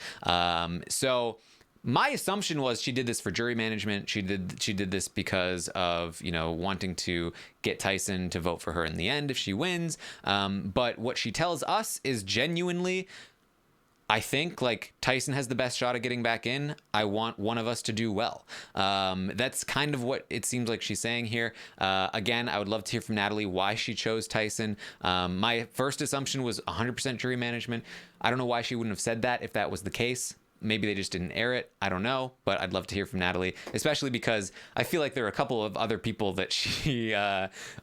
So my assumption was she did this for jury management. She did this because of, wanting to get Tyson to vote for her in the end if she wins. But what she tells us is genuinely, I think Tyson has the best shot at getting back in. I want one of us to do well. That's kind of what it seems like she's saying here. Again, I would love to hear from Natalie why she chose Tyson. My first assumption was 100% jury management. I don't know why she wouldn't have said that if that was the case. Maybe they just didn't air it. I don't know, but I'd love to hear from Natalie, especially because I feel like there are a couple of other people that she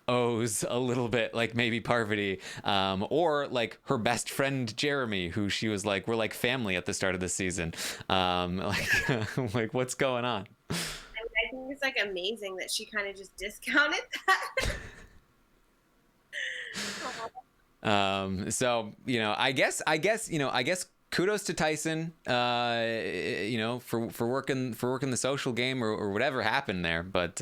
owes a little bit, like maybe Parvati, or her best friend Jeremy, who she was we're like family at the start of the season. What's going on? I think it's amazing that she kind of just discounted that. So I guess kudos to Tyson, for working the social game or whatever happened there. But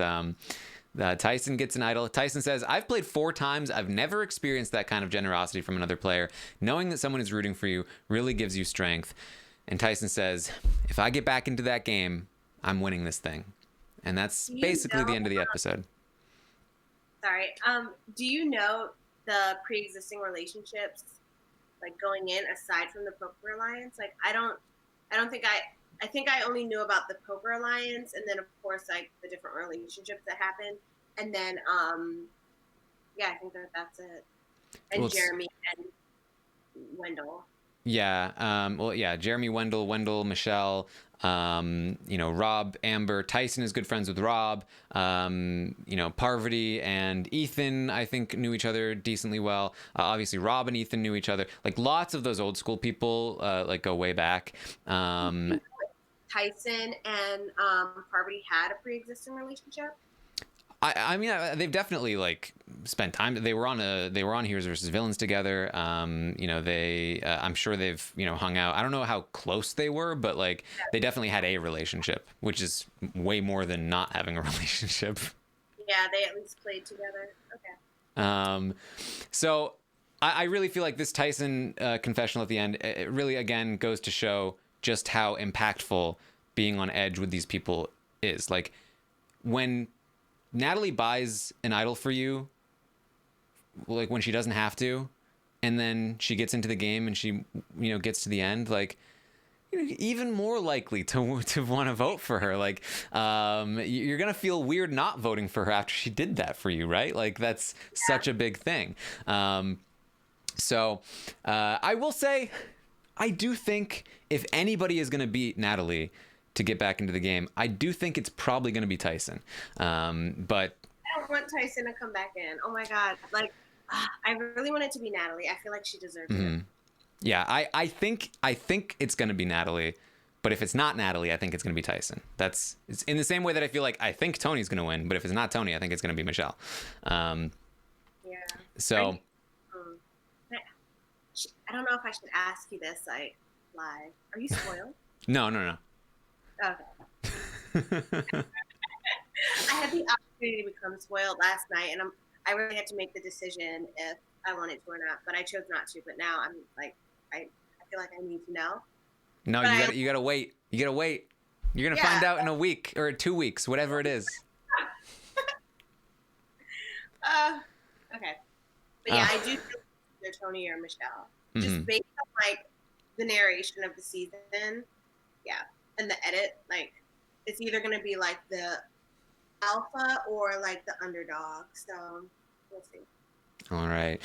Tyson gets an idol. Tyson says, I've played 4 times. I've never experienced that kind of generosity from another player. Knowing that someone is rooting for you really gives you strength. And Tyson says, if I get back into that game, I'm winning this thing. And that's basically the end of the episode. Sorry. Do you know the pre-existing relationships, like going in, aside from the Poker Alliance? Like, I think I only knew about the Poker Alliance, and then of course like the different relationships that happened, and then I think that's it. And Jeremy and Wendell. Yeah. Jeremy, Wendell, Michelle, Rob, Amber. Tyson is good friends with Rob. Parvati and Ethan, I think, knew each other decently well. Obviously, Rob and Ethan knew each other. Like, lots of those old school people, go way back. Tyson and Parvati had a pre-existing relationship. I mean, they've definitely like spent time. They were on Heroes versus Villains together. I'm sure they've hung out. I don't know how close they were, but like they definitely had a relationship, which is way more than not having a relationship. Yeah, they at least played together. Okay. So I really feel like this Tyson confessional at the end, it really again goes to show just how impactful being on edge with these people is. Like when Natalie buys an idol for you, like when she doesn't have to, and then she gets into the game and she, gets to the end, like even more likely to want to vote for her. Like, you're gonna feel weird not voting for her after she did that for you, right? Like that's such a big thing. So I will say, I do think if anybody is gonna beat Natalie to get back into the game, I do think it's probably going to be Tyson. But I don't want Tyson to come back in. Oh my God. Like, I really want it to be Natalie. I feel like she deserves it. Yeah, I think it's going to be Natalie, but if it's not Natalie, I think it's going to be Tyson. It's in the same way that I feel like I think Tony's going to win, but if it's not Tony, I think it's going to be Michelle. So I don't know if I should ask you this like live. Are you spoiled? No. Okay. I had the opportunity to become spoiled last night, and I really had to make the decision if I wanted to or not, but I chose not to. But now I'm like, I feel like I need to know. No, you gotta wait. You gotta wait. You're gonna find out in a week or 2 weeks, whatever it is. Okay. But yeah, I do think either Tony or Michelle, just based on like the narration of the season. Yeah. And the edit, like, it's either going to be like the alpha or like the underdog. So we'll see. All right.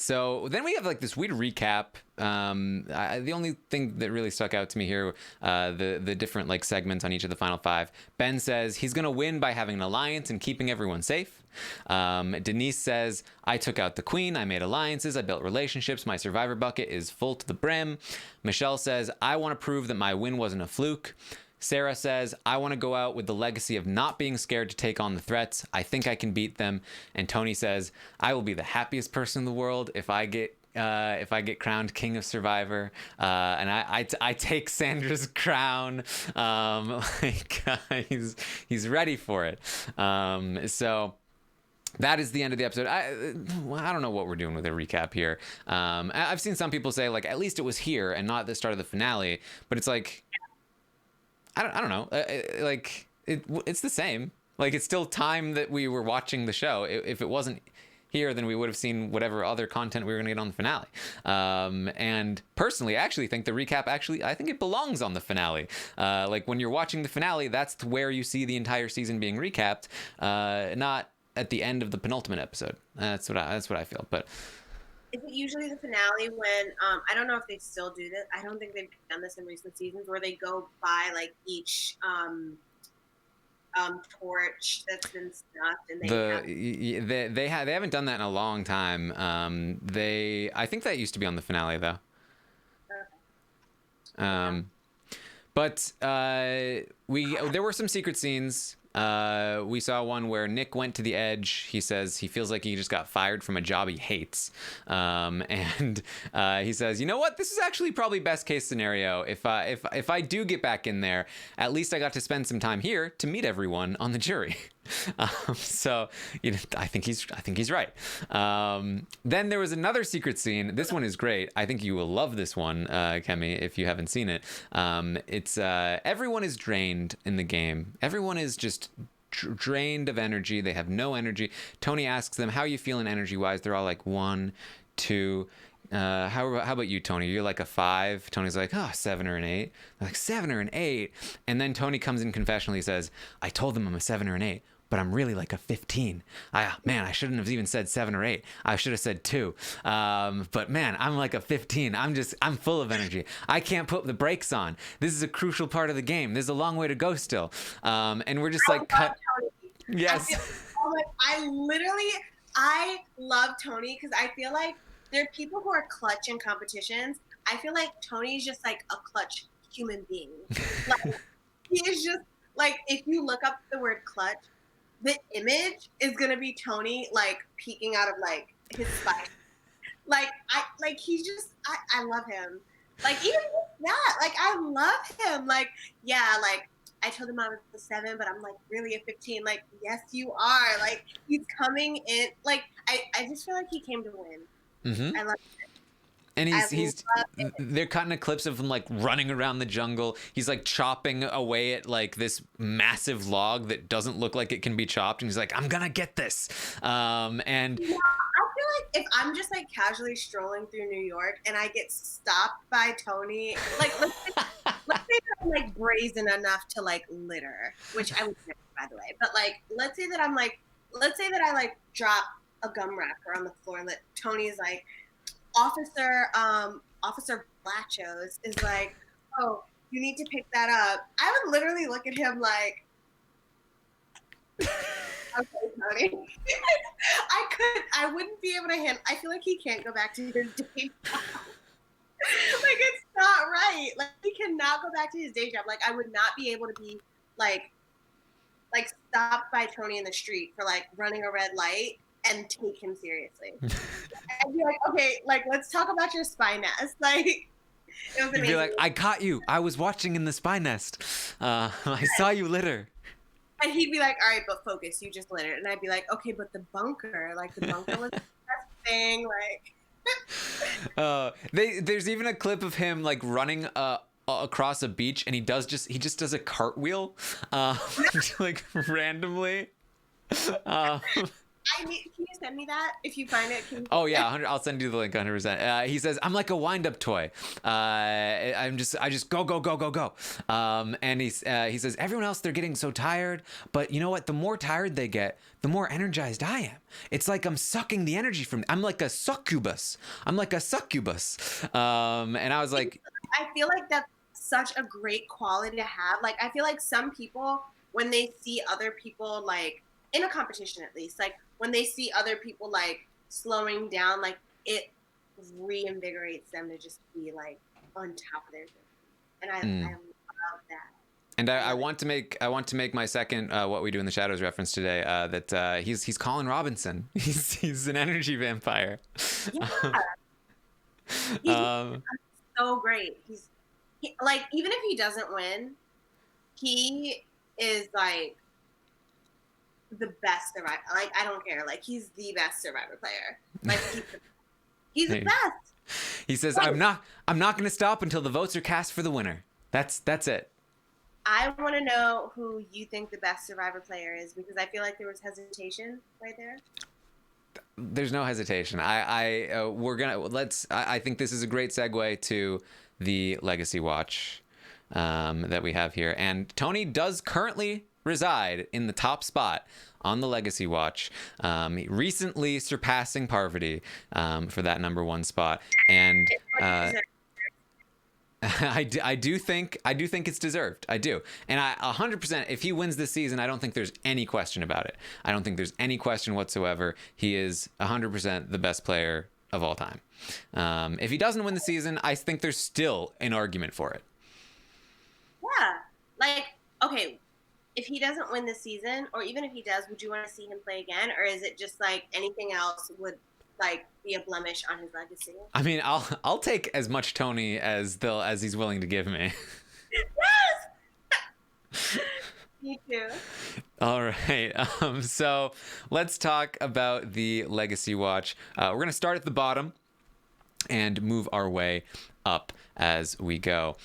So then we have like this weird recap. The only thing that really stuck out to me here, the different like segments on each of the final 5. Ben says he's going to win by having an alliance and keeping everyone safe. Denise says, I took out the queen. I made alliances. I built relationships. My survivor bucket is full to the brim. Michelle says, I want to prove that my win wasn't a fluke. Sarah says, I want to go out with the legacy of not being scared to take on the threats. I think I can beat them. And Tony says, I will be the happiest person in the world if I get crowned King of Survivor. And I take Sandra's crown. He's ready for it. So that is the end of the episode. I don't know what we're doing with a recap here. I've seen some people say like, at least it was here and not at the start of the finale, but it's like, I don't know. It's the same. Like, it's still time that we were watching the show. If it wasn't here, then we would have seen whatever other content we were going to get on the finale. And personally, I actually think the recap I think it belongs on the finale. Like, when you're watching the finale, that's where you see the entire season being recapped, not at the end of the penultimate episode. That's what I feel. But is it usually the finale when I don't know if they still do this. I don't think they've done this in recent seasons, where they go by like each torch that's been snuffed, and they haven't done that in a long time. I think that used to be on the finale though. Okay. But there were some secret scenes. We saw one where Nick went to the edge. He says he feels like he just got fired from a job he hates. And he says, you know what? This is actually probably best case scenario. If I do get back in there, at least I got to spend some time here to meet everyone on the jury. So I think he's right. Then there was another secret scene. This one is great. I think you will love this one, Kemi, if you haven't seen it. It's everyone is drained in the game. Everyone is just drained of energy. They have no energy. Tony asks them, "How are you feeling energy wise?" They're all like 1, 2. How about you, Tony? You're like a 5. Tony's like, oh, 7 or an 8. They're like 7 or an 8. And then Tony comes in confessionally, says, "I told them I'm a 7 or an 8. But I'm really like a 15. I shouldn't have even said 7 or 8. I should have said 2. But man, I'm like a 15. I'm full of energy. I can't put the brakes on. This is a crucial part of the game. There's a long way to go still." And we're just like, cut. Tony. Yes. I love Tony because I feel like there are people who are clutch in competitions. I feel like Tony's just like a clutch human being. Like, he is just like, if you look up the word clutch, the image is gonna be Tony like peeking out of like his spine. I love him. Like even that, like I love him. Like, yeah, like I told him I was a 7, but I'm like really a 15. Like, yes, you are. Like he's coming in. Like I just feel like he came to win. Mm-hmm. I love it. And they're cutting clips of him like running around the jungle. He's like chopping away at like this massive log that doesn't look like it can be chopped. And he's like, "I'm gonna get this." And yeah, I feel like if I'm just like casually strolling through New York and I get stopped by Tony, like let's say that I'm like brazen enough to like litter, which I would never, by the way. But like let's say that I like drop a gum wrapper on the floor and that Tony's like, Officer Blachos is like, "Oh, you need to pick that up." I would literally look at him like, "Okay, Tony." I wouldn't be able to handle. I feel like he can't go back to his day job. Like it's not right. Like he cannot go back to his day job. Like I would not be able to be like stopped by Tony in the street for like running a red light and take him seriously. I'd be like, "Okay, like let's talk about your spy nest." Like it was amazing. You'd be like, "I caught you. I was watching in the spy nest. I saw you litter." And he'd be like, "All right, but focus. You just littered." And I'd be like, "Okay, but the bunker was the best thing." Like, there's even a clip of him like running across a beach, and he just does a cartwheel, like randomly. can you send me that if you find it? Oh yeah, I'll send you the link 100%. He says, "I'm like a wind-up toy. I just go. And he says, "Everyone else, they're getting so tired, but you know what? The more tired they get, the more energized I am. It's like I'm sucking the energy from. I'm like a succubus. And I was like, I feel like that's such a great quality to have. Like I feel like some people, when they see other people like in a competition, at least, like when they see other people like slowing down, like it reinvigorates them to just be like on top of their game. And I love that. And I want to make my second What We Do in the Shadows reference today. That he's Colin Robinson. He's an energy vampire. Yeah. He's so great. Like even if he doesn't win, he is like the best survivor. Like I don't care. Like he's the best Survivor player. Like he's the best. He says, "I'm not going to stop until the votes are cast for the winner." That's it. I want to know who you think the best Survivor player is, because I feel like there was hesitation right there. There's no hesitation. I think this is a great segue to the Legacy Watch that we have here. And Tony does currently reside in the top spot on the Legacy Watch, recently surpassing Parvati for that #1 spot. And I do think it's deserved. I do. And 100%, if he wins this season, I don't think there's any question about it. I don't think there's any question whatsoever. He is 100% the best player of all time. If he doesn't win the season, I think there's still an argument for it. Yeah. Like, okay, if he doesn't win this season, or even if he does, would you want to see him play again? Or is it just like anything else would like be a blemish on his legacy? I mean, I'll take as much Tony as he's willing to give me. Yes. Me too. All right. So let's talk about the Legacy Watch. We're going to start at the bottom and move our way up as we go.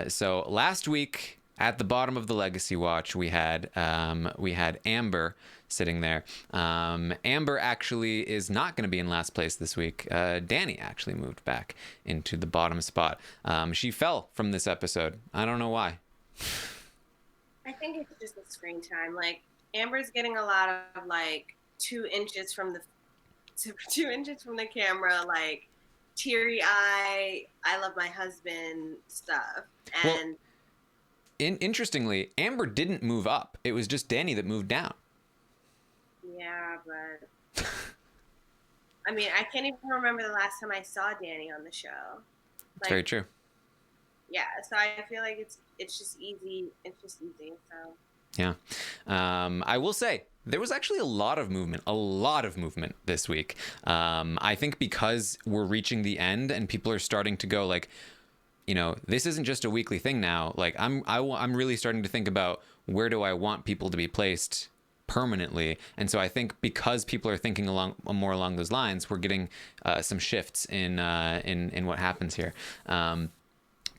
So last week at the bottom of the Legacy Watch, we had Amber sitting there. Amber actually is not going to be in last place this week. Danny actually moved back into the bottom spot. She fell from this episode. I don't know why. I think it's just the screen time. Like Amber's getting a lot of like 2 inches from the 2 inches from the camera, like teary eye, I love my husband stuff. And Interestingly, Amber didn't move up. It was just Danny that moved down. yeah, but I mean, I can't even remember the last time I saw Danny on the show. It's very true. Yeah, so I feel like it's just easy. It's just easy. So yeah, I will say there was actually a lot of movement this week. I think because we're reaching the end and people are starting to go like, you know, this isn't just a weekly thing now. Like I'm really starting to think about where do I want people to be placed permanently, and so I think because people are thinking more along those lines, we're getting some shifts in what happens here.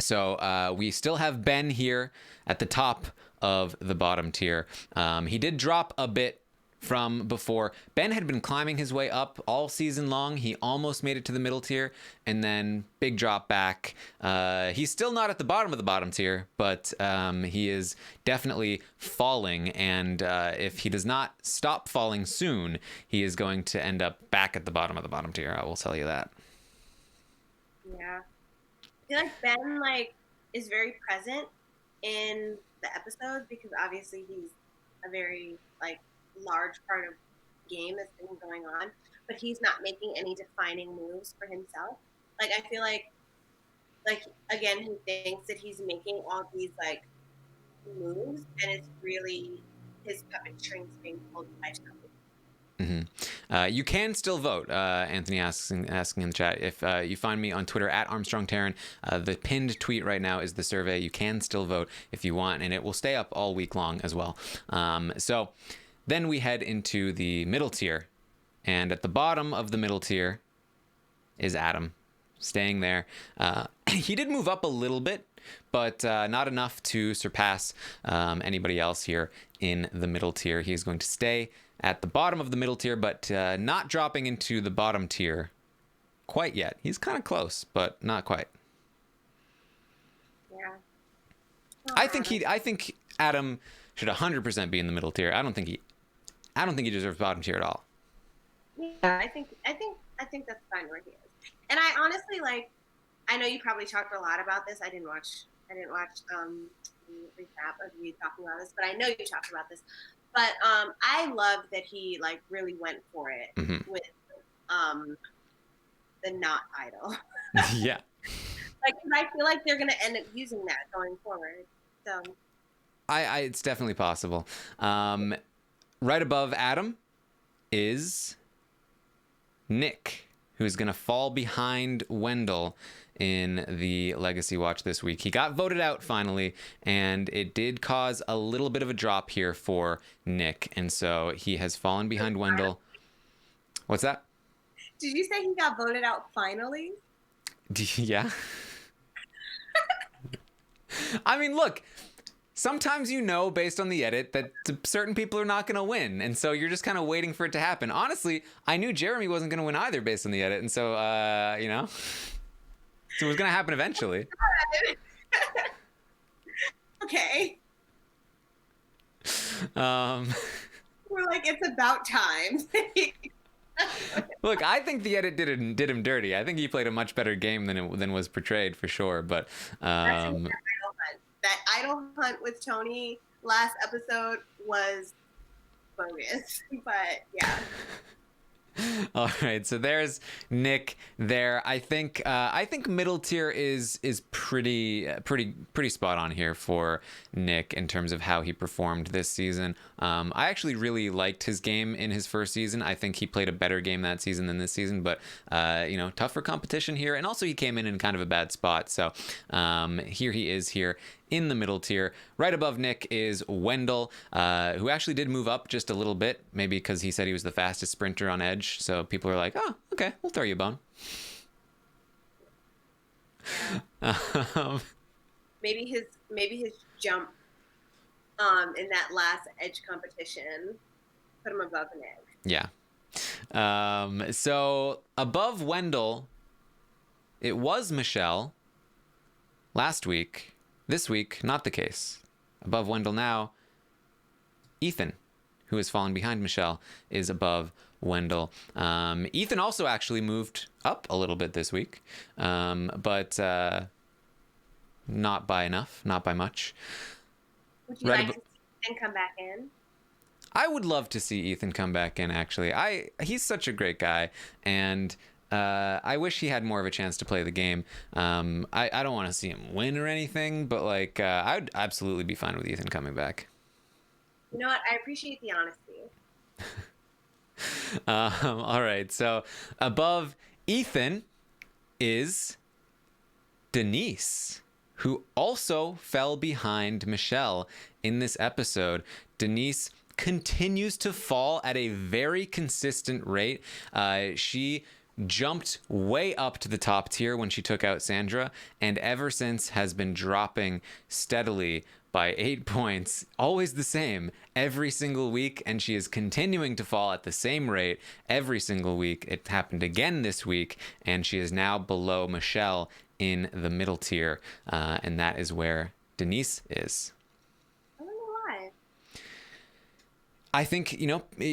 So we still have Ben here at the top of the bottom tier. He did drop a bit from before. Ben had been climbing his way up all season long. He almost made it to the middle tier, and then big drop back. He's still not at the bottom of the bottom tier, but he is definitely falling, and if he does not stop falling soon, he is going to end up back at the bottom of the bottom tier. I will tell you that. yeah. I feel like Ben is very present in the episodes because obviously he's a very large part of the game that's been going on, but he's not making any defining moves for himself. I feel like again he thinks that he's making all these moves, and it's really his puppet strings being pulled by Tony. Mm-hmm. You can still vote. Anthony asking in the chat. If you find me on Twitter at Armstrong Taran, the pinned tweet right now is the survey. You can still vote if you want, and it will stay up all week long as well. So then we head into the middle tier, and at the bottom of the middle tier is Adam, staying there. He did move up a little bit, but not enough to surpass anybody else here in the middle tier. He's going to stay at the bottom of the middle tier, but not dropping into the bottom tier quite yet. He's kind of close, but not quite. Yeah. I think Adam should 100% be in the middle tier. I don't think he deserves bottom tier at all. Yeah, I think that's fine where he is. And I honestly I know you probably talked a lot about this. I didn't watch the recap of you talking about this, but I know you talked about this. But I love that he really went for it with the not idol. Yeah. I feel like they're gonna end up using that going forward. So it's definitely possible. Right above Adam is Nick, who's gonna fall behind Wendell in the Legacy Watch this week. He got voted out finally, and it did cause a little bit of a drop here for Nick, and so he has fallen behind Wendell. What's that? Did you say he got voted out finally? Yeah. I mean, look, sometimes based on the edit that certain people are not going to win, and so you're just kind of waiting for it to happen. Honestly, I knew Jeremy wasn't going to win either based on the edit, and so, so it was going to happen eventually. Okay. We're it's about time. Look, I think the edit did him dirty. I think he played a much better game than was portrayed for sure. But that idol hunt with Tony last episode was bogus. But yeah. All right, so there's Nick there. I think middle tier is pretty spot on here for Nick in terms of how he performed this season. I actually really liked his game in his first season. I think he played a better game that season than this season, but tougher competition here, and also he came in kind of a bad spot. So here he is here in the middle tier. Right above Nick is Wendell, who actually did move up just a little bit, maybe because he said he was the fastest sprinter on Edge. So people are like, oh, okay, we'll throw you a bone. Maybe his jump in that last Edge competition put him above Nick. Yeah. So above Wendell, it was Michelle last week. This week, not the case. Above Wendell now, Ethan, who has fallen behind Michelle, is above Wendell. Ethan also actually moved up a little bit this week, but not by enough, not by much. Would you like to see Ethan come back in? I would love to see Ethan come back in, actually. He's such a great guy, and I wish he had more of a chance to play the game. I don't want to see him win or anything, but like I would absolutely be fine with Ethan coming back. You know what? I appreciate the honesty. All right, so above Ethan is Denise, who also fell behind Michelle in this episode. Denise continues to fall at a very consistent rate. She jumped way up to the top tier when she took out Sandra, and ever since has been dropping steadily by 8 points, always the same every single week, and she is continuing to fall at the same rate every single week. It happened again this week, and she is now below Michelle in the middle tier, and that is where Denise is. I don't know why. I think,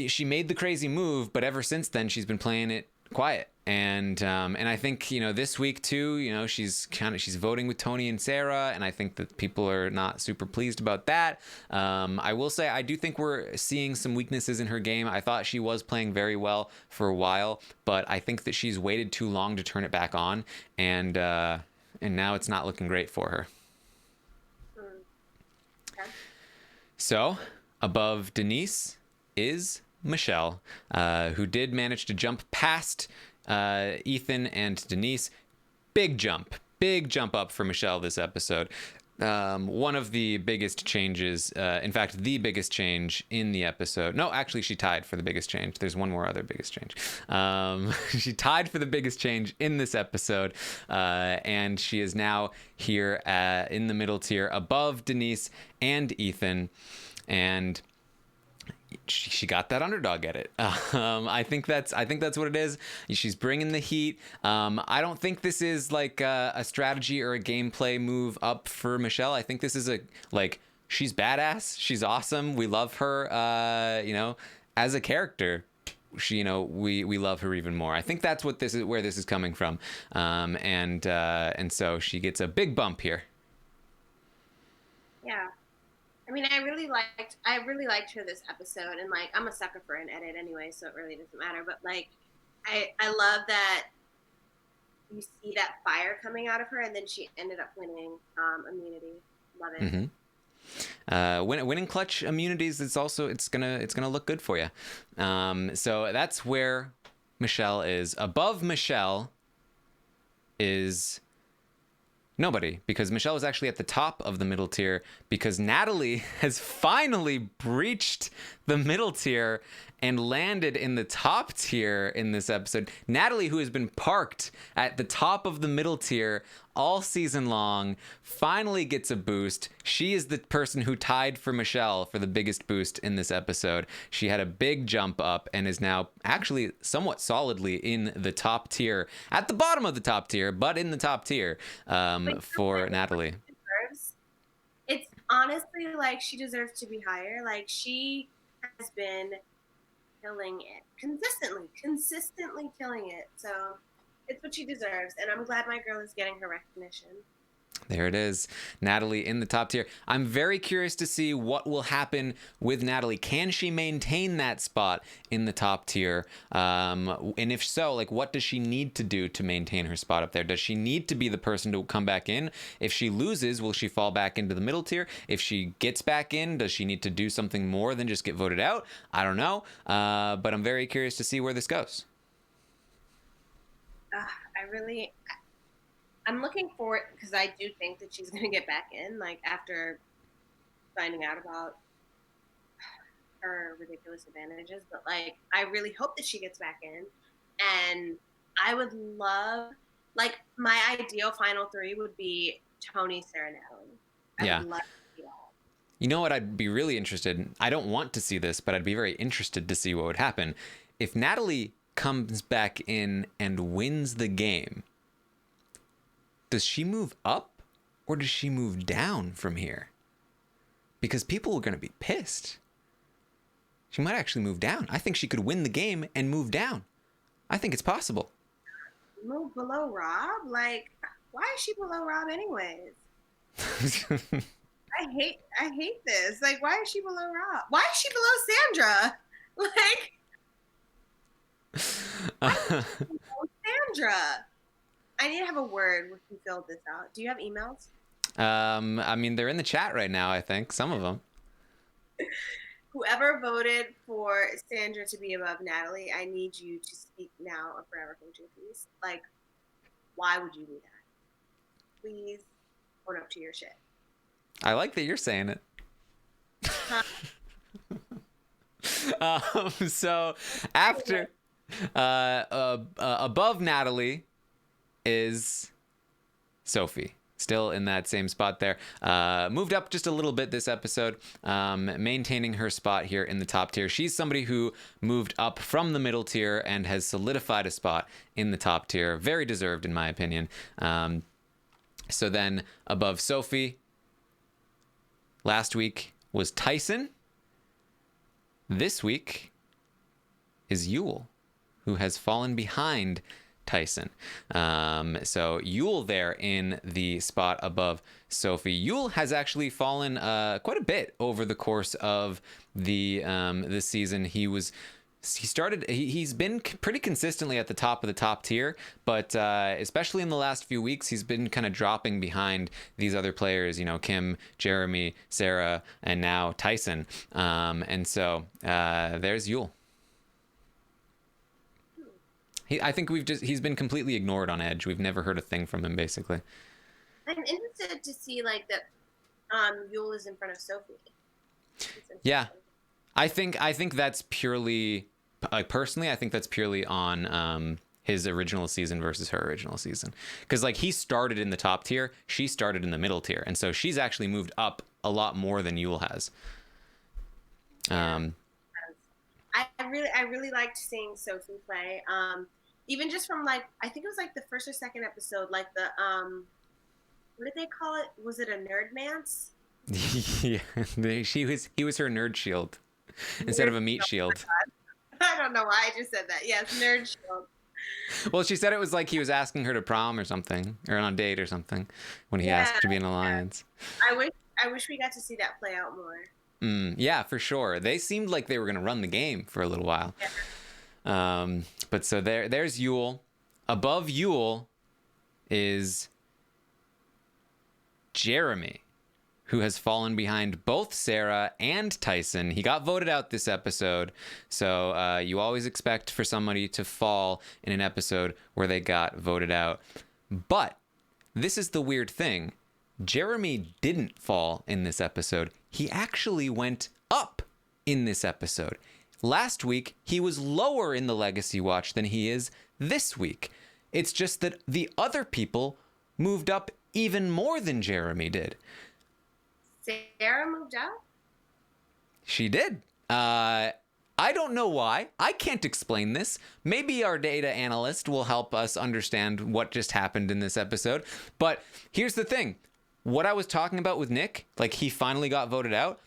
she made the crazy move, but ever since then she's been playing it quiet. And I think, this week too, she's voting with Tony and Sarah, and I think that people are not super pleased about that. I will say I do think we're seeing some weaknesses in her game. I thought she was playing very well for a while, but I think that she's waited too long to turn it back on, and now it's not looking great for her. Okay. So above Denise is Michelle, who did manage to jump past Ethan and Denise. Big jump up for Michelle this episode. One of the biggest changes, in fact, the biggest change in the episode. No, actually, she tied for the biggest change. There's one more other biggest change. She tied for the biggest change in this episode, and she is now here in the middle tier above Denise and Ethan, and she got that underdog edit. I think that's what it is. She's bringing the heat. I don't think this is like a strategy or a gameplay move up for Michelle. I think this is she's badass. She's awesome. We love her. As a character, we love her even more. I think that's where this is coming from. And so she gets a big bump here. Yeah. I mean, I really liked her this episode, and I'm a sucker for an edit anyway, so it really doesn't matter. But I love that you see that fire coming out of her, and then she ended up winning immunity. Love it. Mm-hmm. Winning clutch immunities, it's gonna look good for you. So that's where Michelle is. Above Michelle is nobody, because Michelle is actually at the top of the middle tier, because Natalie has finally breached the middle tier and landed in the top tier in this episode. Natalie, who has been parked at the top of the middle tier all season long, finally gets a boost. She is the person who tied for Michelle for the biggest boost in this episode. She had a big jump up and is now actually somewhat solidly in the top tier, at the bottom of the top tier, but in the top tier for Natalie. It's honestly she deserves to be higher. She has been killing it consistently killing it. So it's what she deserves, and I'm glad my girl is getting her recognition. There it is. Natalie in the top tier. I'm very curious to see what will happen with Natalie. Can she maintain that spot in the top tier? And if so, what does she need to do to maintain her spot up there? Does she need to be the person to come back in? If she loses, will she fall back into the middle tier? If she gets back in, does she need to do something more than just get voted out? I don't know. But I'm very curious to see where this goes. I'm looking forward because I do think that she's gonna get back in, like after finding out about her ridiculous advantages. But like, I really hope that she gets back in, and I would love, like, my ideal final three would be Tony, Sarah, Natalie. I Yeah. would love to see all. You know what? I'd be really interested in. I don't want to see this, but I'd be very interested to see what would happen if Natalie comes back in and wins the game. Does she move up or does she move down from here? Because people are going to be pissed. She might actually move down. I think she could win the game and move down. I think it's possible. Move below Rob? Like, why is she below Rob anyways? I hate this. Like, why is she below Rob? Why is she below Sandra? Like, Sandra. I need to have a word where we fill this out. Do you have emails? I mean, they're in the chat right now, I think. Some of them. Whoever voted for Sandra to be above Natalie, I need you to speak now or forever hold your peace. Like, why would you do that? Please own up to your shit. I like that you're saying it. So after above Natalie is Sophie, still in that same spot there. Moved up just a little bit this episode, maintaining her spot here in the top tier. She's somebody who moved up from the middle tier and has solidified a spot in the top tier. Very deserved, in my opinion. So then above Sophie, last week was Tyson. This week is Yule, who has fallen behind Tyson. So Yule there in the spot above Sophie. Yule has actually fallen quite a bit over the course of the this season. He's been pretty consistently at the top of the top tier, but especially in the last few weeks, he's been kind of dropping behind these other players, you know, Kim, Jeremy, Sarah, and now Tyson. And so there's Yule. I think he's been completely ignored on Edge. We've never heard a thing from him, basically. I'm interested to see like that Yule is in front of Sophie. Yeah. I think that's purely, personally, I think that's purely on his original season versus her original season. Because like he started in the top tier, she started in the middle tier, and so she's actually moved up a lot more than Yule has. I really liked seeing Sophie play. Even just from like, I think it was like the first or second episode, like the what did they call it? Was it a nerd mance? Yeah, he was her nerd shield instead of a meat shield. I don't know why I just said that. Yes, nerd shield. Well, she said it was like he was asking her to prom or something, or on a date or something, when he asked to be in alliance. I wish we got to see that play out more. Yeah, for sure. They seemed like they were going to run the game for a little while. Yeah. But so there's Yule. Above Yule is Jeremy, who has fallen behind both Sarah and Tyson. He got voted out this episode, so you always expect for somebody to fall in an episode where they got voted out. But this is the weird thing. Jeremy didn't fall in this episode. He actually went up in this episode. Last week, he was lower in the Legacy Watch than he is this week. It's just that the other people moved up even more than Jeremy did. Sarah moved out? She did. I don't know why. I can't explain this. Maybe our data analyst will help us understand what just happened in this episode. But here's the thing. What I was talking about with Nick, like he finally got voted out,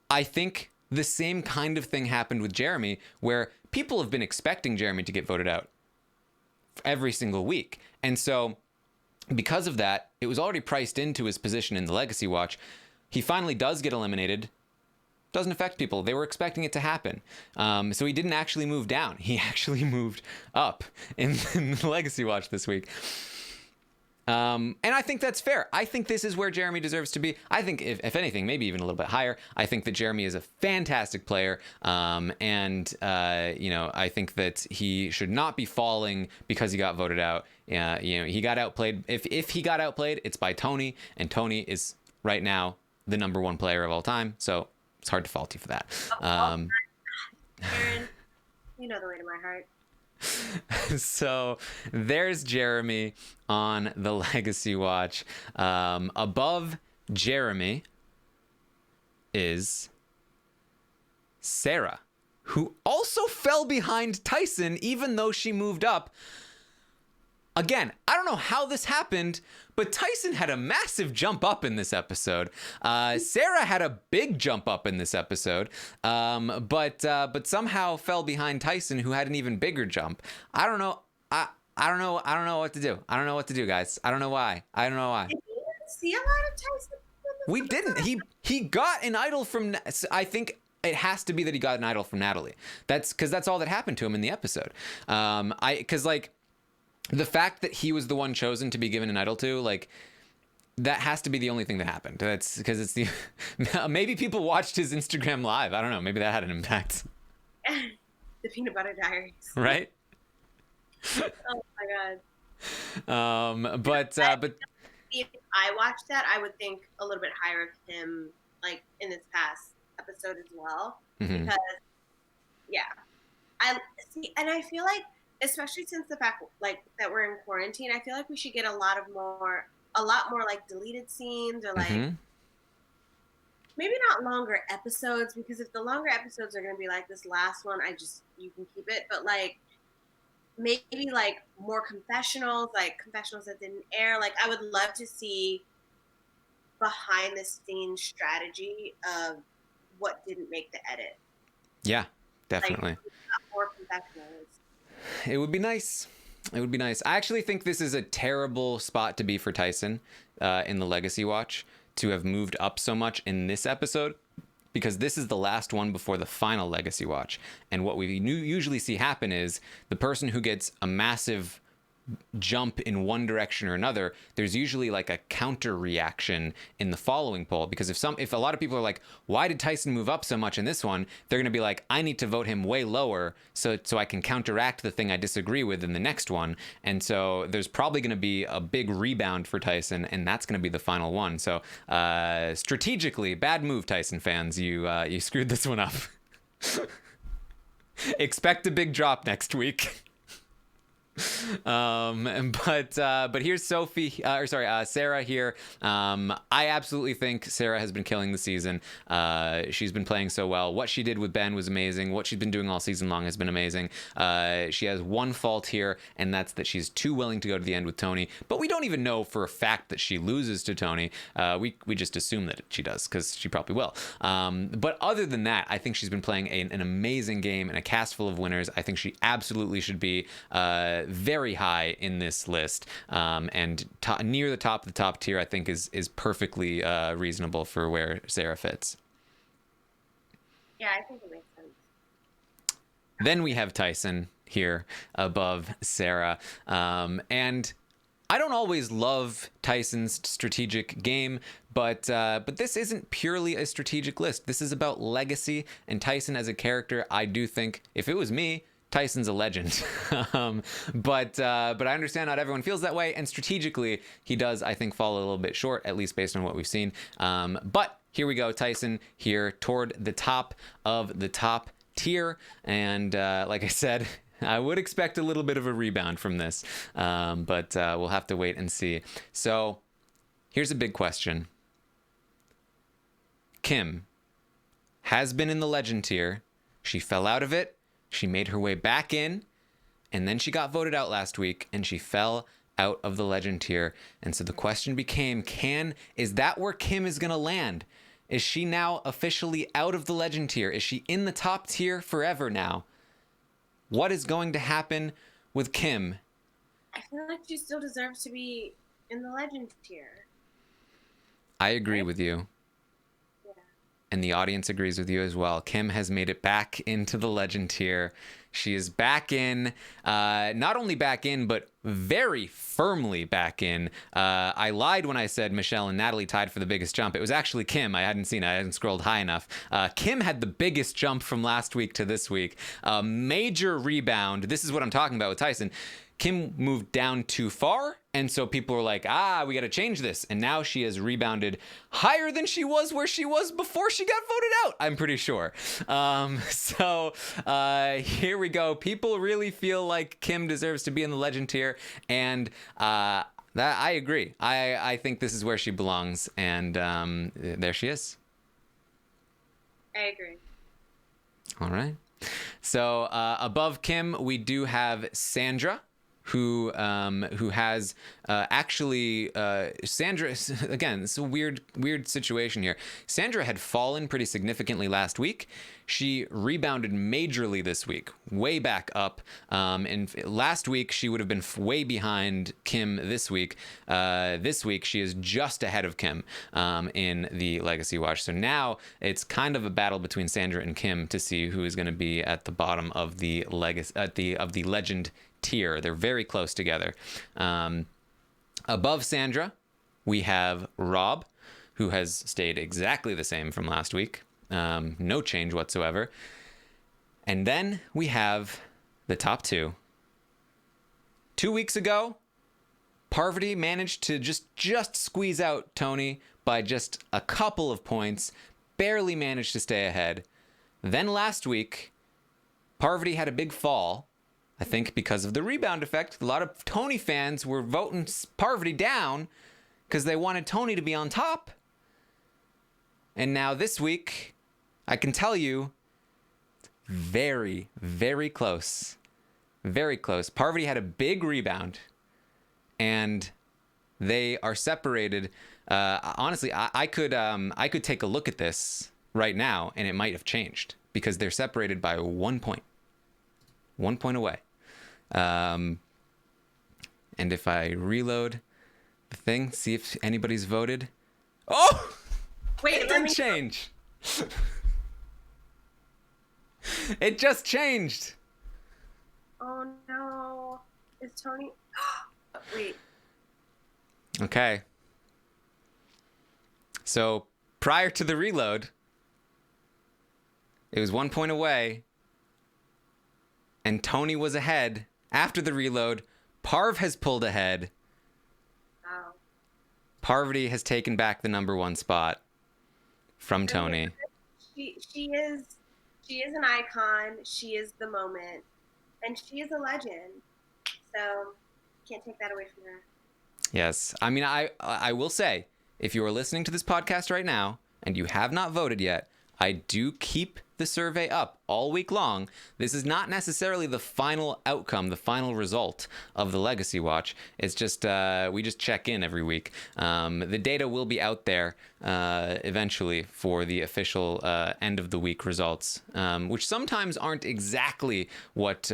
I think the same kind of thing happened with Jeremy, where people have been expecting Jeremy to get voted out every single week. And so because of that, it was already priced into his position in the Legacy Watch. He finally does get eliminated. Doesn't affect people. They were expecting it to happen. So he didn't actually move down. He actually moved up in the Legacy Watch this week. And I think that's fair. I think this is where Jeremy deserves to be. I think, if anything, maybe even a little bit higher. I think that Jeremy is a fantastic player. I think that he should not be falling because he got voted out. He got outplayed. If he got outplayed, it's by Tony. And Tony is right now the number one player of all time. So it's hard to fault you for that. Aaron, you know the way to my heart. So there's Jeremy on the Legacy Watch. Above Jeremy is Sarah, who also fell behind Tyson, even though she moved up. Again, I don't know how this happened, but Tyson had a massive jump up in this episode. Sarah had a big jump up in this episode, but somehow fell behind Tyson, who had an even bigger jump. I don't know. I don't know. I don't know what to do. I don't know what to do, guys. I don't know why. I don't know why. Did you see a lot of Tyson? We didn't. He got an idol from. I think it has to be that he got an idol from Natalie. That's because that's all that happened to him in the episode. The fact that he was the one chosen to be given an idol to, like, that has to be the only thing that happened. That's because it's the maybe people watched his Instagram live. I don't know. Maybe that had an impact. The Peanut Butter Diaries. Right? Oh my god. But If I watched that, I would think a little bit higher of him, like in this past episode as well. Mm-hmm. Because, yeah, I see, and I feel like, especially since the fact like that we're in quarantine, I feel like we should get a lot more like deleted scenes or like maybe not longer episodes, because if the longer episodes are going to be like this last one, you can keep it, but like maybe like more confessionals that didn't air. Like I would love to see behind the scenes strategy of what didn't make the edit. Yeah, definitely. Like, more confessionals. It would be nice. It would be nice. I actually think this is a terrible spot to be for Tyson in the Legacy Watch, to have moved up so much in this episode, because this is the last one before the final Legacy Watch. And what we usually see happen is the person who gets a massive jump in one direction or another, there's usually like a counter reaction in the following poll, because if a lot of people are like, why did Tyson move up so much in this one, they're going to be like, I need to vote him way lower so I can counteract the thing I disagree with in the next one. And so there's probably going to be a big rebound for Tyson, and that's going to be the final one. So strategically, bad move, Tyson fans. You screwed this one up. Expect a big drop next week. But here's Sarah here. I absolutely think Sarah has been killing the season. She's been playing so well. What she did with Ben was amazing. What she's been doing all season long has been amazing. She has one fault here, and that's that she's too willing to go to the end with Tony. But we don't even know for a fact that she loses to Tony. We just assume that she does, because she probably will. But other than that, I think she's been playing an amazing game and a cast full of winners. I think she absolutely should be very high in this list, and near the top of the top tier, I think is perfectly reasonable for where Sarah fits. Yeah, I think it makes sense. Then we have Tyson here above Sarah, and I don't always love Tyson's strategic game, but this isn't purely a strategic list. This is about legacy, and Tyson as a character, I do think, if it was me, Tyson's a legend. But I understand not everyone feels that way, and strategically, he does, I think, fall a little bit short, at least based on what we've seen. But here we go, Tyson here toward the top of the top tier, and like I said, I would expect a little bit of a rebound from this, but we'll have to wait and see. So here's a big question. Kim has been in the legend tier. She fell out of it. She made her way back in, and then she got voted out last week, and she fell out of the legend tier. And so the question became, is that where Kim is going to land? Is she now officially out of the legend tier? Is she in the top tier forever now? What is going to happen with Kim? I feel like she still deserves to be in the legend tier. I agree with you. Yeah. and the audience agrees with you as well. Kim has made it back into the legend tier. She is back in, not only back in, but very firmly back in. I lied when I said Michelle and Natalie tied for the biggest jump. It was actually Kim. I hadn't seen it. I hadn't scrolled high enough. Kim had the biggest jump from last week to this week. Major rebound. This is what I'm talking about with Tyson. Kim moved down too far, and so people were like, we got to change this. And now she has rebounded higher than she was where she was before she got voted out, I'm pretty sure. So here we go. People really feel like Kim deserves to be in the legend tier, and that I agree. I think this is where she belongs, and there she is. I agree. All right. So above Kim, we do have Sandra, who has actually Sandra, again, it's a weird situation here. Sandra had fallen pretty significantly last week. She rebounded majorly this week, way back up. And last week she would have been way behind Kim this week. This week she is just ahead of Kim in the Legacy Watch. So now it's kind of a battle between Sandra and Kim to see who is going to be at the bottom of the legend tier. They're very close together. Above Sandra, we have Rob, who has stayed exactly the same from last week. No change whatsoever. And then we have the top two. 2 weeks ago, Parvati managed to just squeeze out Tony by just a couple of points, barely managed to stay ahead. Then last week, Parvati had a big fall. I think because of the rebound effect, a lot of Tony fans were voting Parvati down because they wanted Tony to be on top. And now this week, I can tell you, very, very close. Very close. Parvati had a big rebound, and they are separated. Honestly, I could take a look at this right now, and it might have changed because they're separated by 1 point. 1 point away. And if I reload the thing, see if anybody's voted. Oh! Wait, it didn't change. It just changed. Oh no. Is Tony... Wait. Okay. So prior to the reload, it was 1 point away, and Tony was ahead. After the reload, Parv has pulled ahead. Oh. Parvati has taken back the number one spot from Tony. She is an icon. She is the moment, and she is a legend. So can't take that away from her. Yes. I mean, I will say, if you are listening to this podcast right now and you have not voted yet, I do keep the survey up all week long. This is not necessarily the final outcome, the final result of the Legacy Watch. It's just, we just check in every week. The data will be out there eventually for the official end of the week results, which sometimes aren't exactly what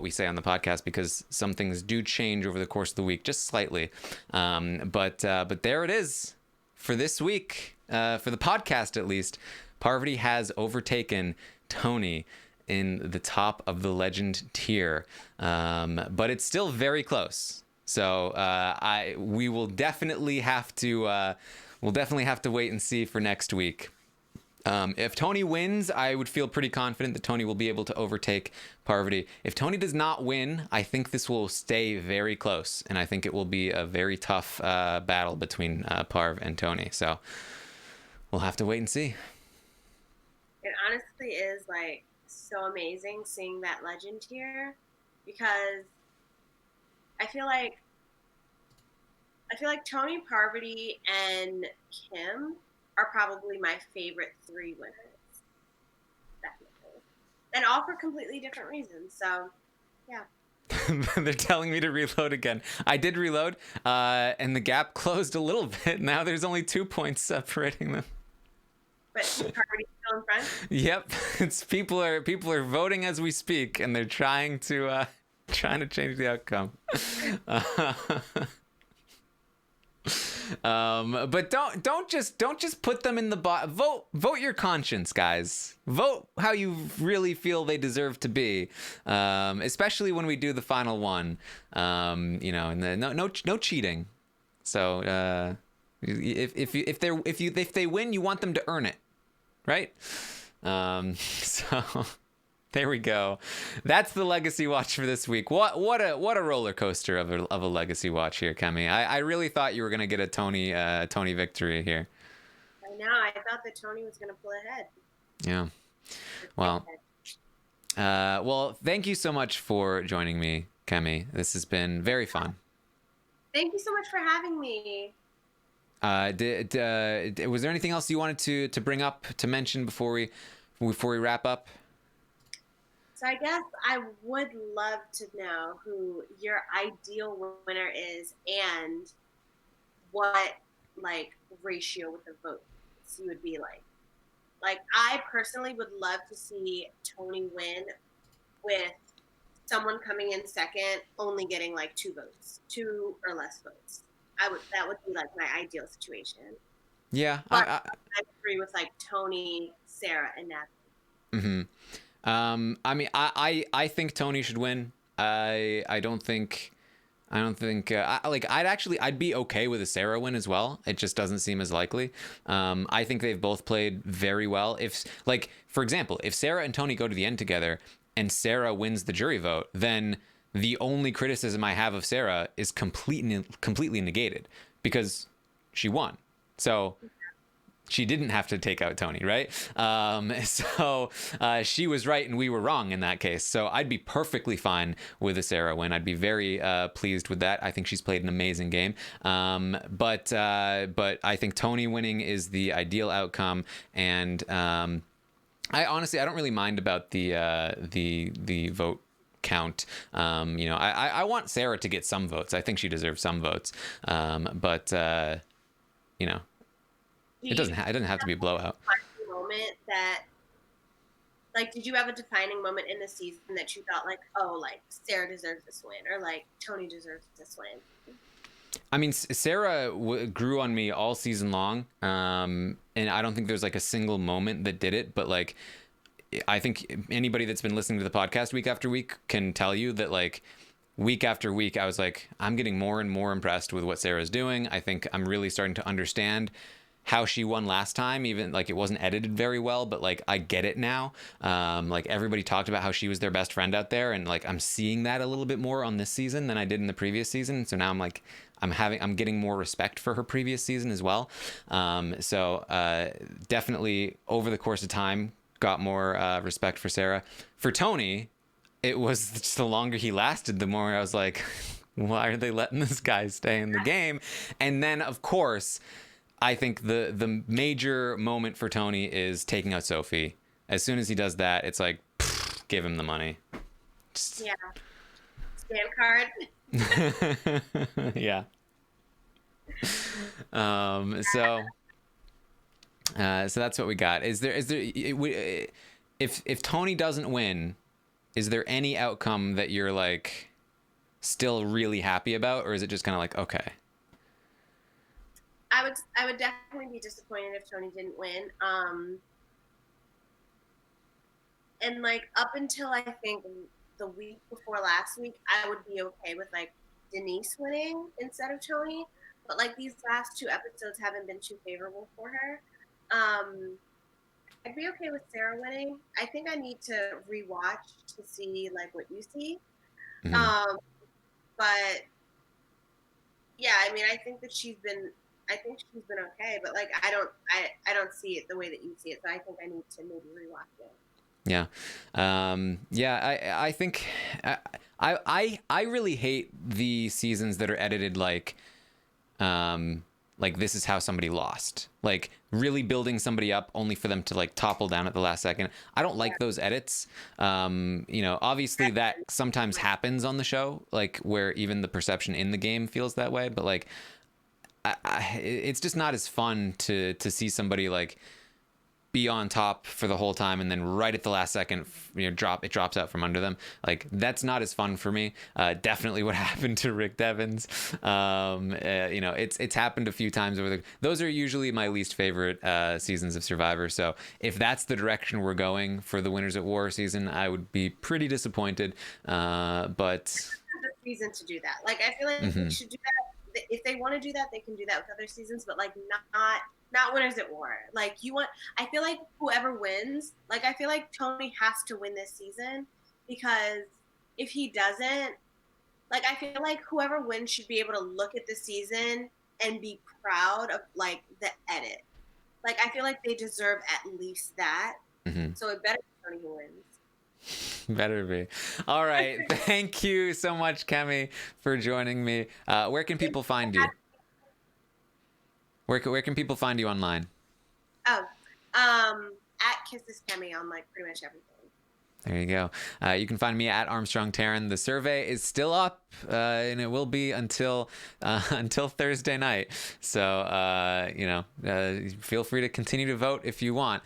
we say on the podcast because some things do change over the course of the week, just slightly. But there it is for this week, for the podcast at least. Parvati has overtaken Tony in the top of the legend tier, but it's still very close. So we will definitely have to wait and see for next week. If Tony wins, I would feel pretty confident that Tony will be able to overtake Parvati. If Tony does not win, I think this will stay very close, and I think it will be a very tough battle between Parv and Tony. So we'll have to wait and see. It honestly is like so amazing seeing that legend here, because I feel like Tony, Parvati, and Kim are probably my favorite three winners. Definitely. And all for completely different reasons. So, yeah. They're telling me to reload again. I did reload, and the gap closed a little bit. Now there's only 2 points separating them. But Parvati's still in front? Yep. It's people are voting as we speak, and they're trying to change the outcome. But don't just put them in the vote your conscience, guys. Vote how you really feel they deserve to be, especially when we do the final one. You know, and no cheating. So if they win, you want them to earn it, right? So there we go. That's the legacy watch for this week. What a roller coaster of a legacy watch here, Kemi. I really thought you were gonna get a Tony victory here. I know. I thought that Tony was gonna pull ahead. Yeah. Well. Well, thank you so much for joining me, Kemi. This has been very fun. Thank you so much for having me. Was there anything else you wanted to bring up, to mention before we wrap up? So I guess I would love to know who your ideal winner is and what like ratio with the votes you would be like. Like, I personally would love to see Tony win with someone coming in second only getting like 2 votes, 2 or less votes. That would be like my ideal situation. Yeah, but I agree with like Tony, Sarah, and Natalie. I mean, I think Tony should win. I don't think I'd be okay with a Sarah win as well. It just doesn't seem as likely. I think they've both played very well. If, like, for example, if Sarah and Tony go to the end together and Sarah wins the jury vote, then the only criticism I have of Sarah is completely negated because she won. So she didn't have to take out Tony, right? So she was right and we were wrong in that case. So I'd be perfectly fine with a Sarah win. I'd be very pleased with that. I think she's played an amazing game. But I think Tony winning is the ideal outcome. And I honestly don't really mind about the vote count. You know, I want Sarah to get some votes. I think she deserves some votes. But you know, it doesn't have to be a blowout. Moment that, like, did you have a defining moment in the season that you thought like, oh, like Sarah deserves this win, or like Tony deserves this win? I mean, Sarah grew on me all season long, and I don't think there's like a single moment that did it. But like, I think anybody that's been listening to the podcast week after week can tell you that like, week after week, I was like, I'm getting more and more impressed with what Sarah's doing. I think I'm really starting to understand how she won last time. Even like, it wasn't edited very well, but like, I get it now. Like, everybody talked about how she was their best friend out there, and like, I'm seeing that a little bit more on this season than I did in the previous season. So now I'm like, I'm getting more respect for her previous season as well. So definitely over the course of time got more respect for Sarah. For Tony, it was just the longer he lasted, the more I was like, why are they letting this guy stay in the game? And then of course, I think the major moment for Tony is taking out Sophie. As soon as he does that, it's like, give him the money. Yeah. Stand card. Yeah. So that's what we got. Is there if Tony doesn't win, is there any outcome that you're like still really happy about, or is it just kind of like, okay? I would definitely be disappointed if Tony didn't win. And like, up until I think the week before last week, I would be okay with like Denise winning instead of Tony. But like, these last 2 episodes haven't been too favorable for her. I'd be okay with Sarah winning. I think I need to rewatch to see like what you see. Mm-hmm. But yeah, I mean, I think she's been okay, but like, I don't see it the way that you see it. So I think I need to maybe rewatch it. Yeah. I think I really hate the seasons that are edited like this is how somebody lost, like really building somebody up only for them to like topple down at the last second. I don't like those edits. You know, obviously that sometimes happens on the show, like where even the perception in the game feels that way, but like it's just not as fun to see somebody like be on top for the whole time and then right at the last second, it drops out from under them. Like, that's not as fun for me. Definitely what happened to Rick Devens. It's happened a few times those are usually my least favorite seasons of Survivor. So if that's the direction we're going for the Winners at War season, I would be pretty disappointed. But the season to do that. Like, I feel like they should do that. If they want to do that, they can do that with other seasons, but like not Winners at War. Like, I feel like whoever wins, like, I feel like Tony has to win this season, because if he doesn't, like, I feel like whoever wins should be able to look at the season and be proud of, like, the edit. Like, I feel like they deserve at least that. So it better be Tony who wins. Better be. All right. Thank you so much, Kemi, for joining me. Where can people find you? Where can people find you online? Oh, at Kisses Kemi on, like, pretty much everything. There you go. You can find me at Armstrong Taran. The survey is still up, and it will be until Thursday night. So, feel free to continue to vote if you want.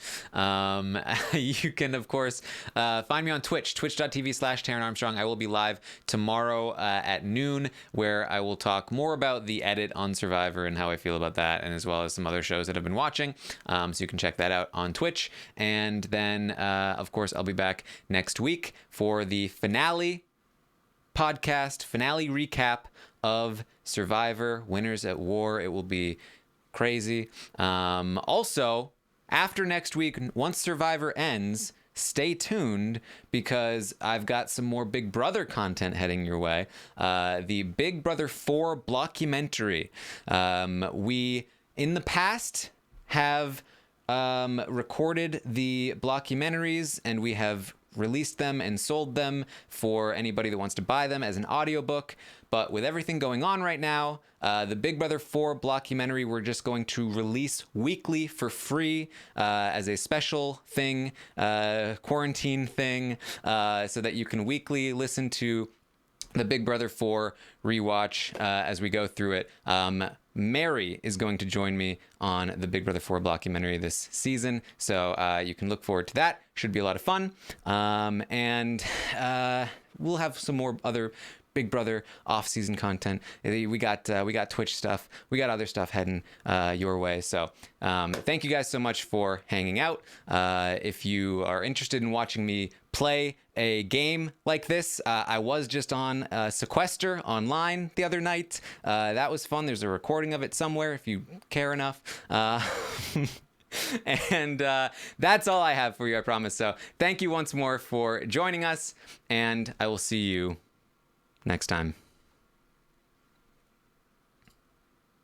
You can, of course, find me on Twitch, twitch.tv/Taran Armstrong. I will be live tomorrow at noon, where I will talk more about the edit on Survivor and how I feel about that, and as well as some other shows that I've been watching. So you can check that out on Twitch. And then, of course, I'll be back next week for the finale recap of Survivor Winners at War. It will be crazy. Also, after next week, once Survivor ends, stay tuned, because I've got some more Big Brother content heading your way. The Big Brother 4 blockumentary. We, in the past, have recorded the blockumentaries, and we have released them and sold them for anybody that wants to buy them as an audiobook. But with everything going on right now, the Big Brother 4 blockumentary, we're just going to release weekly for free as a special thing, quarantine thing, so that you can weekly listen to the Big Brother 4 rewatch as we go through it. Mary is going to join me on the Big Brother 4 blockumentary this season, so you can look forward to that. Should be a lot of fun. And we'll have some more other Big Brother off-season content. We got Twitch stuff. We got other stuff heading your way. So thank you guys so much for hanging out. If you are interested in watching me play a game like this, I was just on Sequester online the other night. That was fun. There's a recording of it somewhere if you care enough. And that's all I have for you, I promise. So thank you once more for joining us, and I will see you next time.